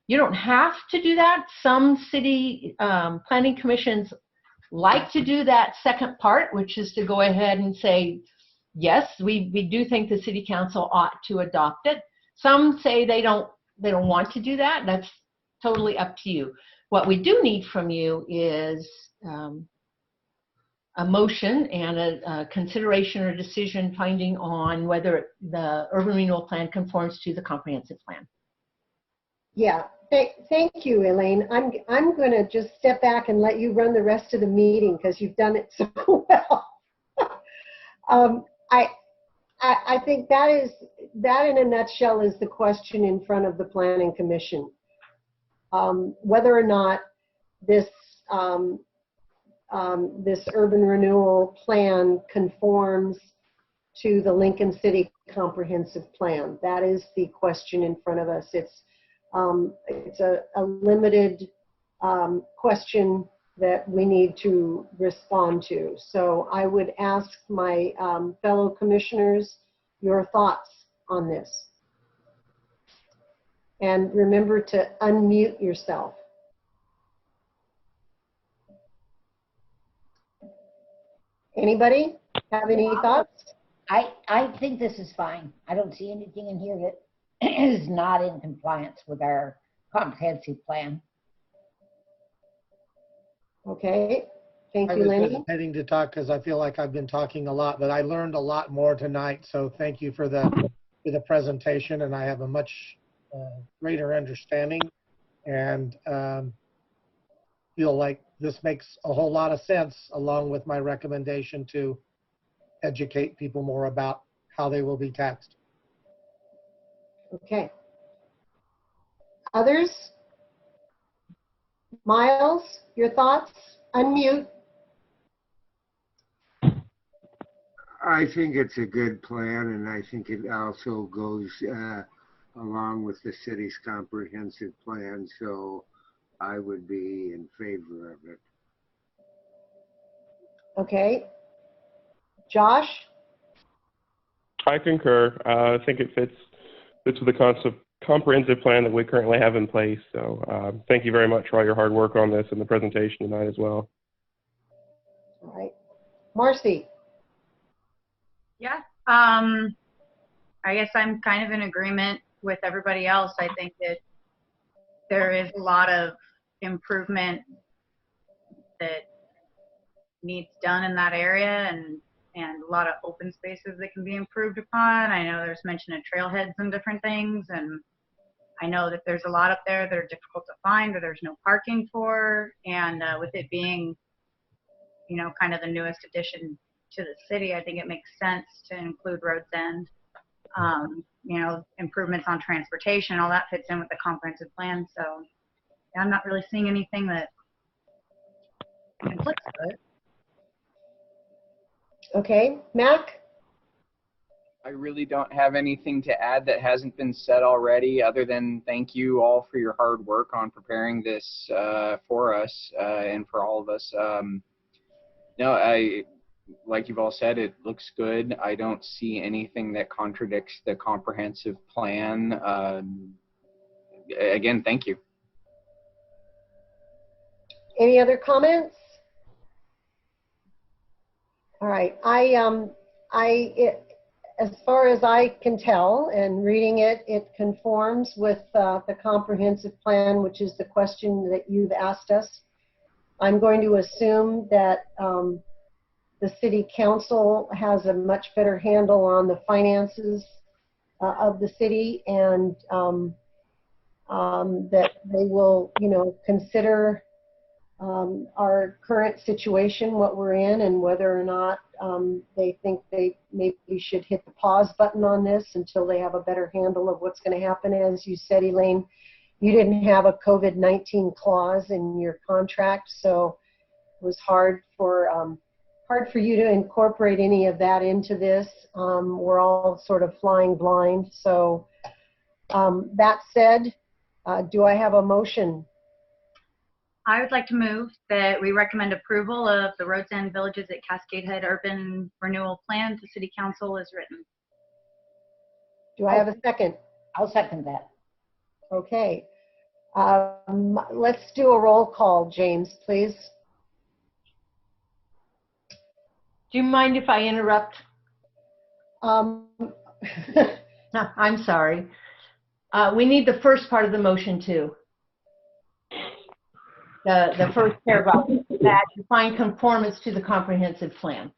don't have to do that. Some city planning commissions like to do that second part, which is to go ahead and say, yes, we do think the city council ought to adopt it. Some say they don't want to do that. That's totally up to you. What we do need from you is a motion and a consideration or decision finding on whether the urban renewal plan conforms to the comprehensive plan. Yeah, thank you, Elaine. I'm going to just step back and let you run the rest of the meeting because you've done it so well. I think that in a nutshell is the question in front of the Planning Commission. Whether or not this urban renewal plan conforms to the Lincoln City Comprehensive Plan. That is the question in front of us. It's a limited question that we need to respond to. So I would ask my fellow commissioners your thoughts on this. And remember to unmute yourself. Anybody have any thoughts? I think this is fine. I don't see anything in here that is not in compliance with our comprehensive plan. Okay. Thank I you, was Lenny. hesitating to talk because I feel like I've been talking a lot, but I learned a lot more tonight. So thank you for the presentation, and I have a much greater understanding, and feel like this makes a whole lot of sense, along with my recommendation to educate people more about how they will be taxed. Okay. Others? Miles, your thoughts? Unmute. I think it's a good plan, and I think it also goes along with the city's comprehensive plan, so I would be in favor of it. Okay. Josh? I concur. I think it fits with the comprehensive plan that we currently have in place. So thank you very much for all your hard work on this and the presentation tonight as well. All right. Marcy? Yeah. I guess I'm kind of in agreement with everybody else. I think that there is a lot of improvement that needs done in that area, and a lot of open spaces that can be improved upon. I know there's mention of trailheads and different things, and I know that there's a lot up there that are difficult to find or there's no parking for, and with it being, you know, kind of the newest addition to the city, I think it makes sense to include Roads End. You know, improvements on transportation, all that fits in with the comprehensive plan. So yeah, I'm not really seeing anything that conflicts with it. Okay. Mac? I really don't have anything to add that hasn't been said already, other than thank you all for your hard work on preparing this for us and for all of us. No, like you've all said, it looks good. I don't see anything that contradicts the comprehensive plan. Again, thank you. Any other comments? All right. As far as I can tell, and reading it, it conforms with the comprehensive plan, which is the question that you've asked us. I'm going to assume that the city council has a much better handle on the finances of the city, and that they will, you know, consider our current situation, what we're in, and whether or not they think they maybe should hit the pause button on this until they have a better handle of what's going to happen. As you said, Elaine, you didn't have a COVID-19 clause in your contract, so it was hard for you to incorporate any of that into this. We're all sort of flying blind. So that said, do I have a motion? I would like to move that we recommend approval of the Roads End Villages at Cascade Head Urban Renewal Plan to City Council as written. Do I have a second? I'll second that. Okay. Let's do a roll call, James, please. Do you mind if I interrupt? No, I'm sorry. We need the first part of the motion too. The first paragraph, that define conformance to the comprehensive plan.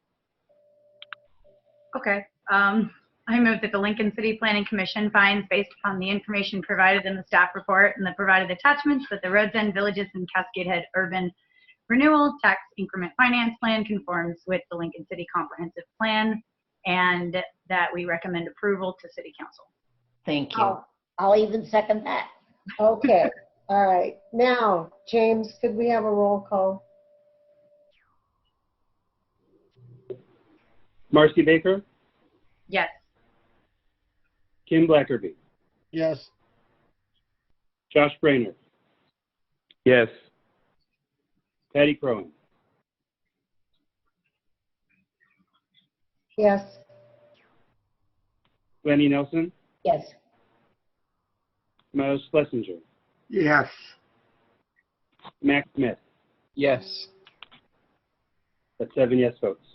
Okay. I move that the Lincoln City Planning Commission finds, based upon the information provided in the staff report and the provided attachments, that the Roads End Villages and Cascade Head Urban Renewal Tax Increment Finance Plan conforms with the Lincoln City Comprehensive Plan, and that we recommend approval to City Council. Thank you. I'll even second that. Okay. All right. Now, James, could we have a roll call? Marcy Baker, Yes. Kim Blackerby, Yes. Josh Brainerd, Yes. Patty Crowan, Yes. Lenny Nelson, Yes. Miles Schlesinger, Yes. Max Smith. Yes. That's 7 yes votes.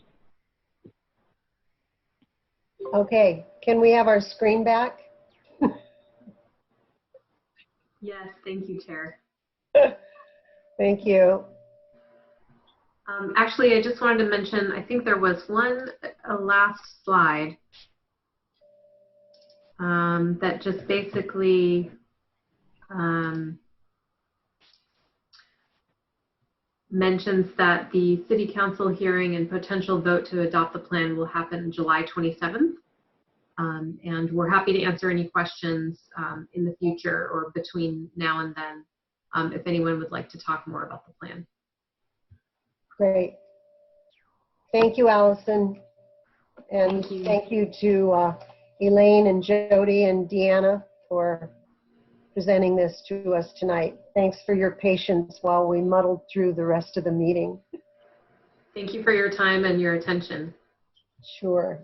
Okay. Can we have our screen back? Yes, thank you, Chair. Thank you. Actually, I just wanted to mention, I think there was a last slide that just basically mentions that the City Council hearing and potential vote to adopt the plan will happen July 27th. And we're happy to answer any questions in the future or between now and then if anyone would like to talk more about the plan. Great. Thank you, Allison. And thank you to Elaine and Jody and Deanna for presenting this to us tonight. Thanks for your patience while we muddled through the rest of the meeting. Thank you for your time and your attention. Sure.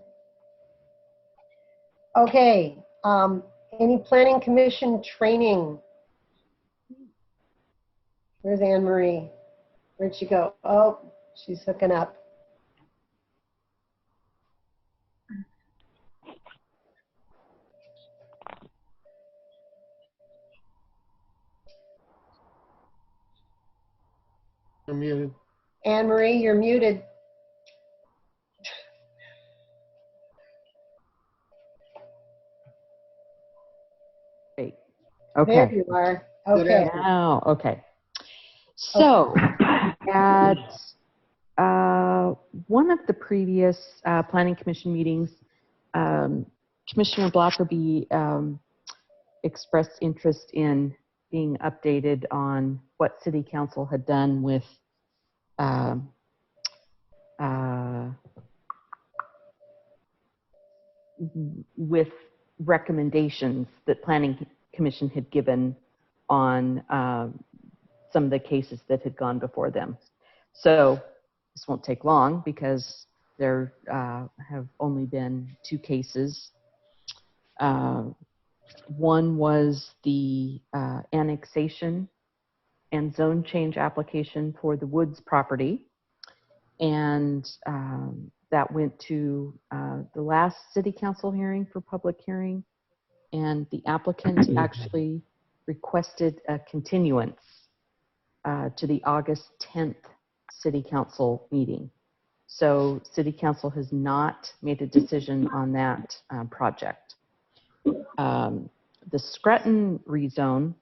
Okay. Any Planning Commission training? Where's Anne Marie? Where'd she go? Oh, she's hooking up. You're muted. Anne Marie, you're muted. Great. Okay. There you are. Okay. Now, okay. So, at one of the previous Planning Commission meetings, Commissioner Blackerby expressed interest in being updated on what City Council had done with recommendations that Planning Commission had given on some of the cases that had gone before them. So this won't take long because there have only been 2 cases. One was the annexation and zone change application for the Woods property. And that went to the last City Council hearing for public hearing. And the applicant actually requested a continuance to the August 10th City Council meeting. So City Council has not made a decision on that project. The Scranton rezone,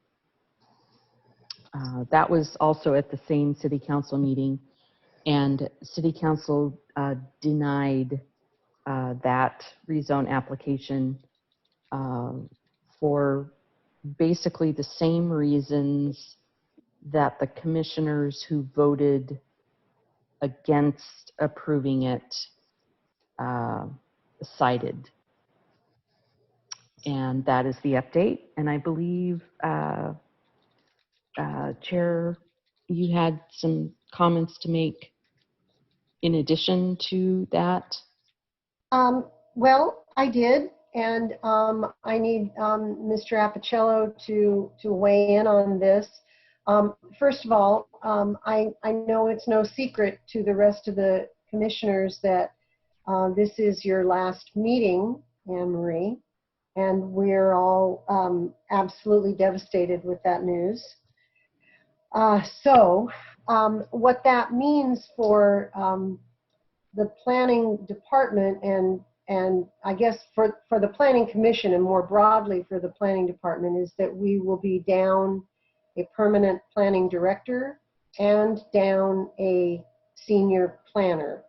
that was also at the same City Council meeting, and City Council denied that rezone application for basically the same reasons that the commissioners who voted against approving it cited. And that is the update. And I believe, Chair, you had some comments to make in addition to that? Well, I did. And I need Mr. Appicello to weigh in on this. First of all, I know it's no secret to the rest of the commissioners that this is your last meeting, Anne Marie, and we're all absolutely devastated with that news. So what that means for the planning department and I guess for the Planning Commission and more broadly for the Planning Department is that we will be down a permanent planning director and down a senior planner.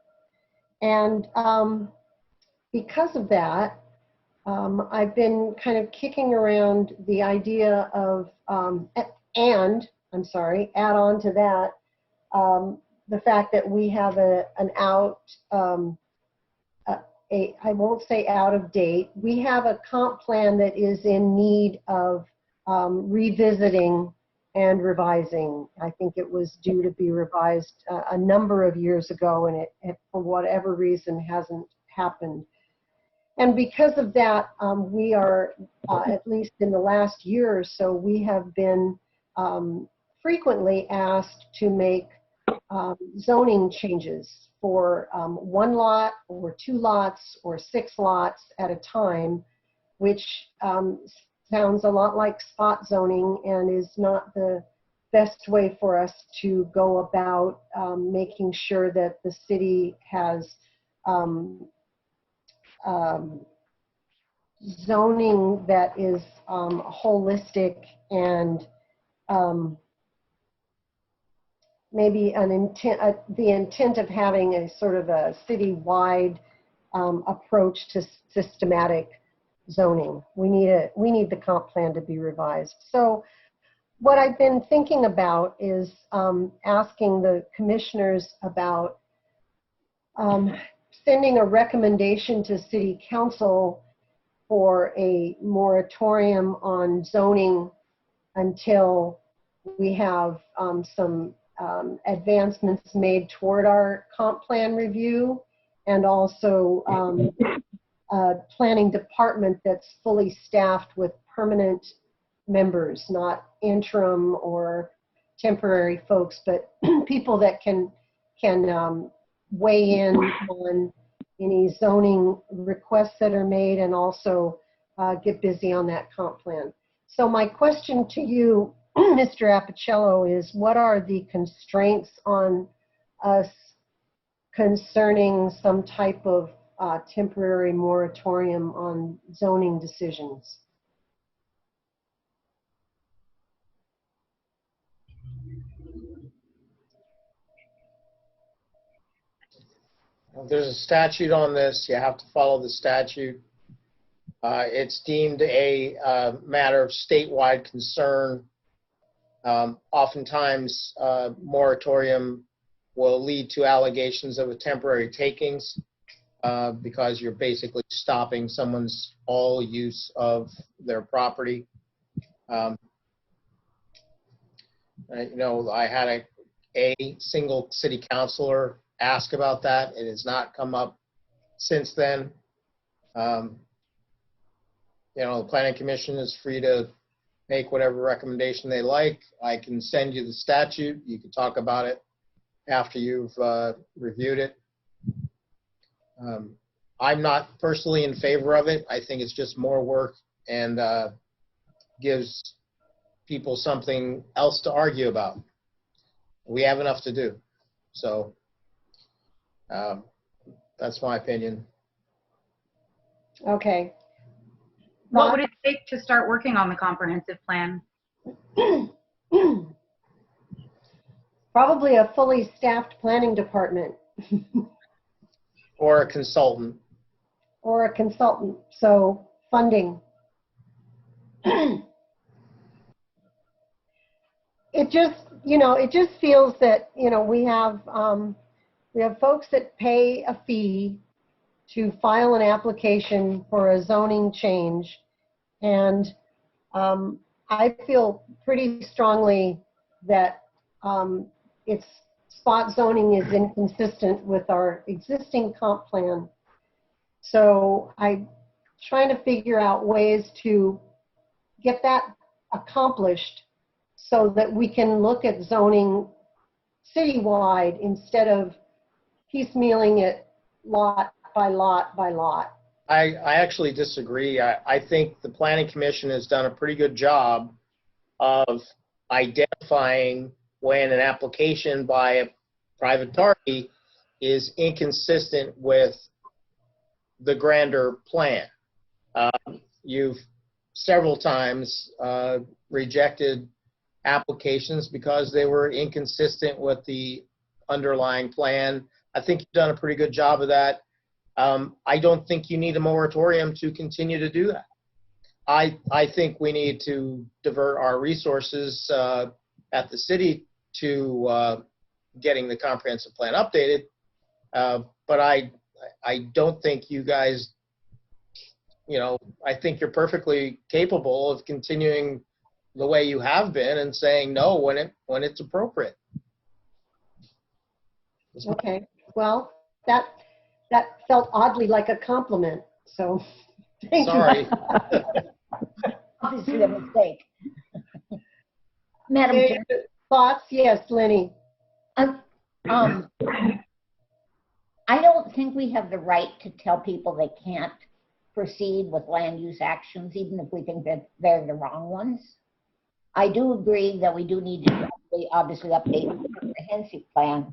And because of that, I've been kind of kicking around the idea of, add on to that, the fact that we have I won't say out of date, we have a comp plan that is in need of revisiting and revising. I think it was due to be revised a number of years ago, and it for whatever reason hasn't happened. And because of that, we are, at least in the last year or so, we have been frequently asked to make zoning changes for 1 lot or 2 lots or 6 lots at a time, which sounds a lot like spot zoning and is not the best way for us to go about making sure that the city has zoning that is holistic and maybe an intent, the intent of having a sort of a city-wide approach to systematic zoning. We need the comp plan to be revised. So what I've been thinking about is asking the commissioners about sending a recommendation to City Council for a moratorium on zoning until we have some advancements made toward our comp plan review, and also a planning department that's fully staffed with permanent members, not interim or temporary folks, but people that can weigh in on any zoning requests that are made and also get busy on that comp plan. So my question to you, Mr. Apicello, is what are the constraints on us concerning some type of temporary moratorium on zoning decisions? There's a statute on this. You have to follow the statute. It's deemed a matter of statewide concern. Oftentimes, moratorium will lead to allegations of a temporary takings because you're basically stopping someone's all use of their property. You know, I had a single city councilor ask about that. It has not come up since then. You know, the Planning Commission is free to make whatever recommendation they like. I can send you the statute. You can talk about it after you've reviewed it. I'm not personally in favor of it. I think it's just more work and gives people something else to argue about. We have enough to do. So that's my opinion. Okay. What would it take to start working on the comprehensive plan? Probably a fully staffed planning department. Or a consultant. Or a consultant. So funding. It just, you know, it just feels that, you know, we have folks that pay a fee to file an application for a zoning change, and I feel pretty strongly that it's spot zoning is inconsistent with our existing comp plan. So I'm trying to figure out ways to get that accomplished so that we can look at zoning citywide instead of piecemealing it lot by lot by lot. I actually disagree. I think the Planning Commission has done a pretty good job of identifying when an application by a private party is inconsistent with the grander plan. You've several times rejected applications because they were inconsistent with the underlying plan. I think you've done a pretty good job of that. I don't think you need a moratorium to continue to do that. I think we need to divert our resources at the city to getting the comprehensive plan updated. But I don't think you guys, you know, I think you're perfectly capable of continuing the way you have been and saying no when it's appropriate. Okay, well, that felt oddly like a compliment, so thank Sorry. you. Obviously a mistake. Madam Okay, Chair. thoughts? Yes, Lenny. I don't think we have the right to tell people they can't proceed with land use actions, even if we think that they're the wrong ones. I do agree that we do need to obviously update the comprehensive plan.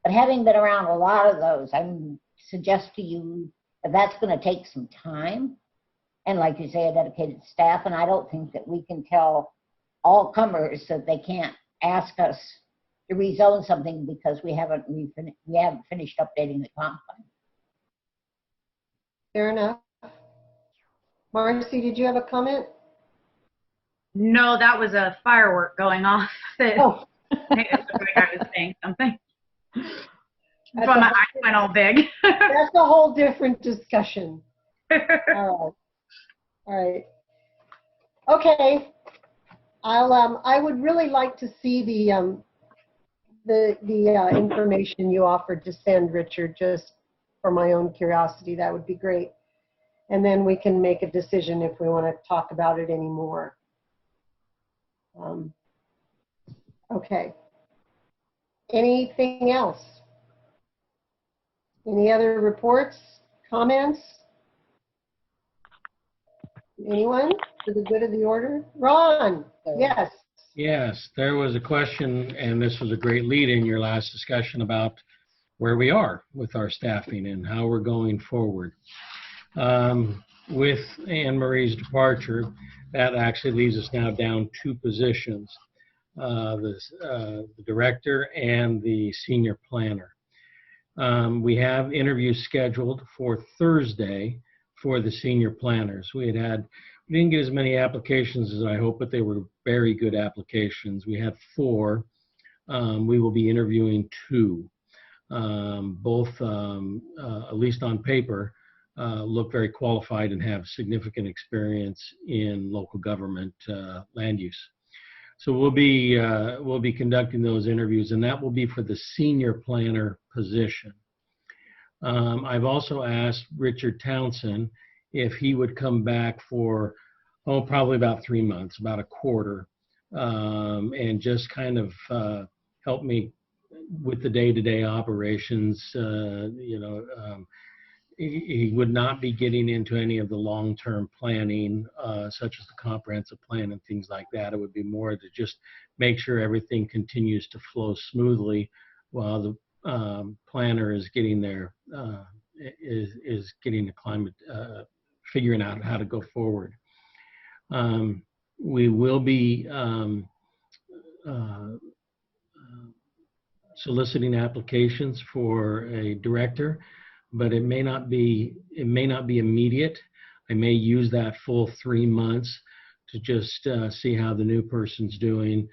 But having been around a lot of those, I suggest to you that that's going to take some time. And like you say, a dedicated staff. And I don't think that we can tell all comers that they can't ask us to rezone something because we haven't finished updating the comp plan. Fair enough. Marcy, did you have a comment? No, that was a firework going off. Oh. I was saying something. That's why my eyes went all big. That's a whole different discussion. All right. Okay. I would really like to see the information you offered to send, Richard, just for my own curiosity. That would be great. And then we can make a decision if we want to talk about it anymore. Okay. Anything else? Any other reports, comments? Anyone for the good of the order? Ron, yes. Yes, there was a question, and this was a great lead in your last discussion about where we are with our staffing and how we're going forward. With Anne Marie's departure, that actually leaves us now down 2 positions, the director and the senior planner. We have interviews scheduled for Thursday for the senior planners. We didn't get as many applications as I hoped, but they were very good applications. We had 4. We will be interviewing 2. Both, at least on paper, look very qualified and have significant experience in local government land use. So we'll be conducting those interviews, and that will be for the senior planner position. I've also asked Richard Townsend if he would come back for, probably about 3 months, about a quarter, and just kind of help me with the day-to-day operations. He would not be getting into any of the long-term planning, such as the comprehensive plan and things like that. It would be more to just make sure everything continues to flow smoothly while the planner is getting there, is getting the climate, figuring out how to go forward. We will be soliciting applications for a director, but it may not be immediate. I may use that full 3 months to just see how the new person's doing,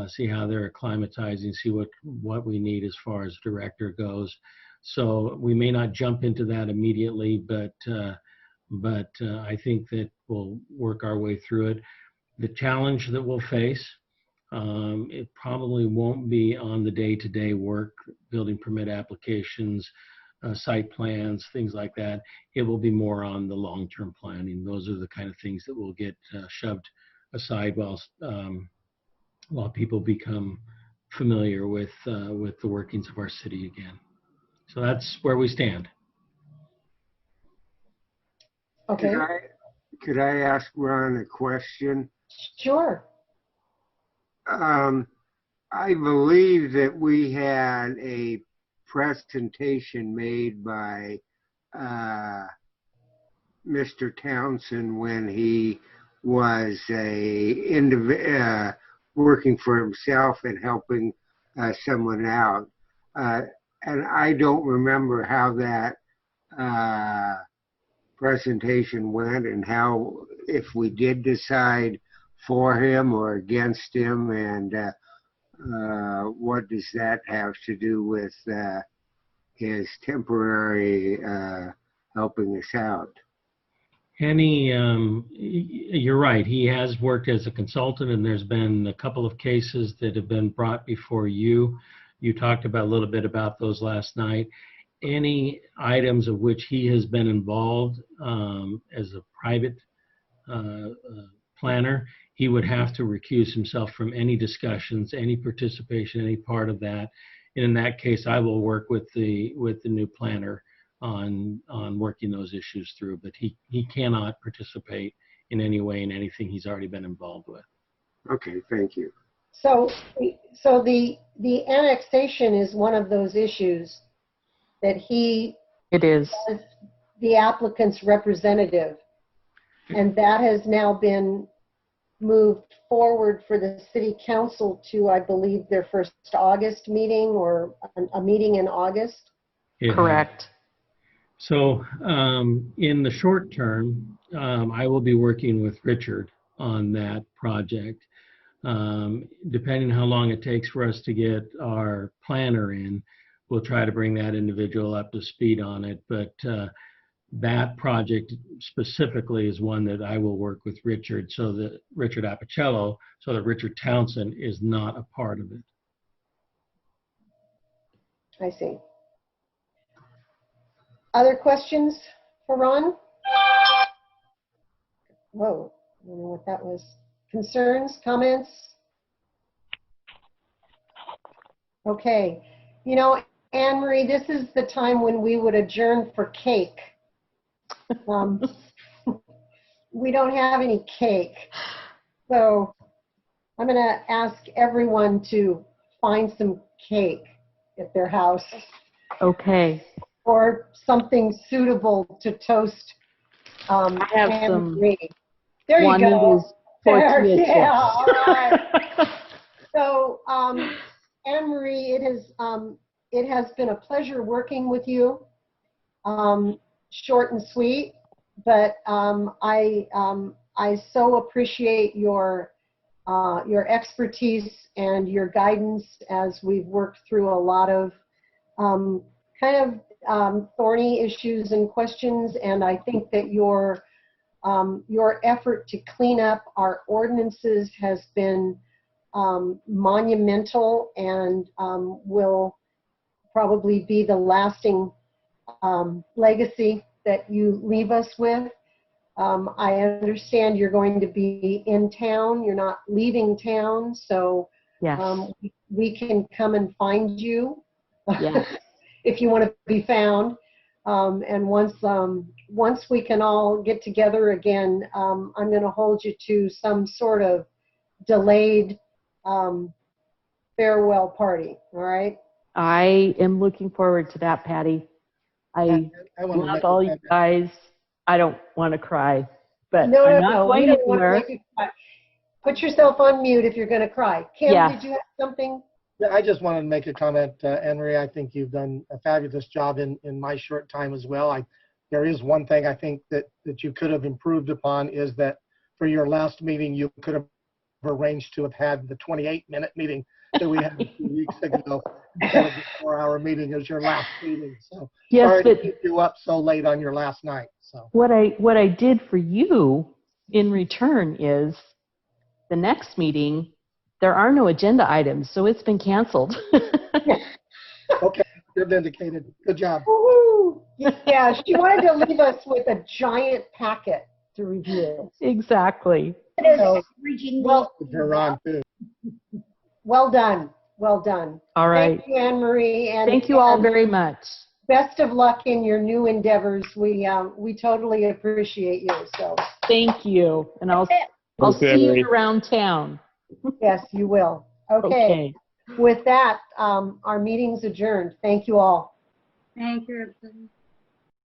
see how they're acclimatizing, see what we need as far as director goes. So we may not jump into that immediately, but I think that we'll work our way through it. The challenge that we'll face, it probably won't be on the day-to-day work, building permit applications, site plans, things like that. It will be more on the long-term planning. Those are the kind of things that will get shoved aside while people become familiar with the workings of our city again. So that's where we stand. Okay. Could I ask Ron a question? Sure. I believe that we had a presentation made by Mr. Townsend when he was working for himself and helping someone out. And I don't remember how that presentation went and how, if we did decide for him or against him, and what does that have to do with his temporary helping us out? Henny, you're right. He has worked as a consultant, and there's been a couple of cases that have been brought before you. You talked about a little bit about those last night. Any items of which he has been involved as a private planner, he would have to recuse himself from any discussions, any participation, any part of that. And in that case, I will work with the new planner on working those issues through, but he cannot participate in any way in anything he's already been involved with. Okay, thank you. So the annexation is one of those issues that he It is. was the applicant's representative, and that has now been moved forward for the city council to, I believe, their first August meeting or a meeting in August. Correct. So in the short term, I will be working with Richard on that project. Depending how long it takes for us to get our planner in, we'll try to bring that individual up to speed on it. But that project specifically is one that I will work with Richard, so that Richard Apicello, so that Richard Townsend is not a part of it. I see. Other questions for Ron? Whoa, I don't know what that was. Concerns, comments? Okay. You know, Anne Marie, this is the time when we would adjourn for cake. We don't have any cake. So I'm going to ask everyone to find some cake at their house. Okay. Or something suitable to toast. I have Anne some. Marie. There you go. Juanita's tortilla chips. Yeah, all right. So, Anne Marie, it has been a pleasure working with you. Short and sweet, but I so appreciate your expertise and your guidance as we've worked through a lot of kind of thorny issues and questions, and I think that your effort to clean up our ordinances has been monumental and will probably be the lasting legacy that you leave us with. I understand you're going to be in town. You're not leaving town, so yes. We can come and find you yes. if you want to be found. And once we can all get together again, I'm going to hold you to some sort of delayed farewell party. All right? I am looking forward to that, Patty. I love all you guys. I don't want to cry, but no, I'm no, not no. going We don't anywhere. want to make you cry. Put yourself on mute if you're going to cry. Kim, Yeah. did you have something? Yeah, I just wanted to make a comment, Anne Marie. I think you've done a fabulous job in my short time as well. There is one thing I think that you could have improved upon is that for your last meeting, you could have arranged to have had the 28-minute meeting that we had a few weeks ago instead of the 4-hour meeting as your last meeting. So Yes, sorry but to keep you up so late on your last night. So what I did for you in return is the next meeting, there are no agenda items, so it's been canceled. Okay, you're vindicated. Good job. Woo-hoo. Yeah, she wanted to leave us with a giant packet to review. Exactly. So, well done. Well done. All right. Thank you, Anne Marie. And thank you all very much. Best of luck in your new endeavors. We totally appreciate you. So thank you, and I'll see you around town. Yes, you will. Okay. With that, our meeting's adjourned. Thank you all. Thank you, everybody.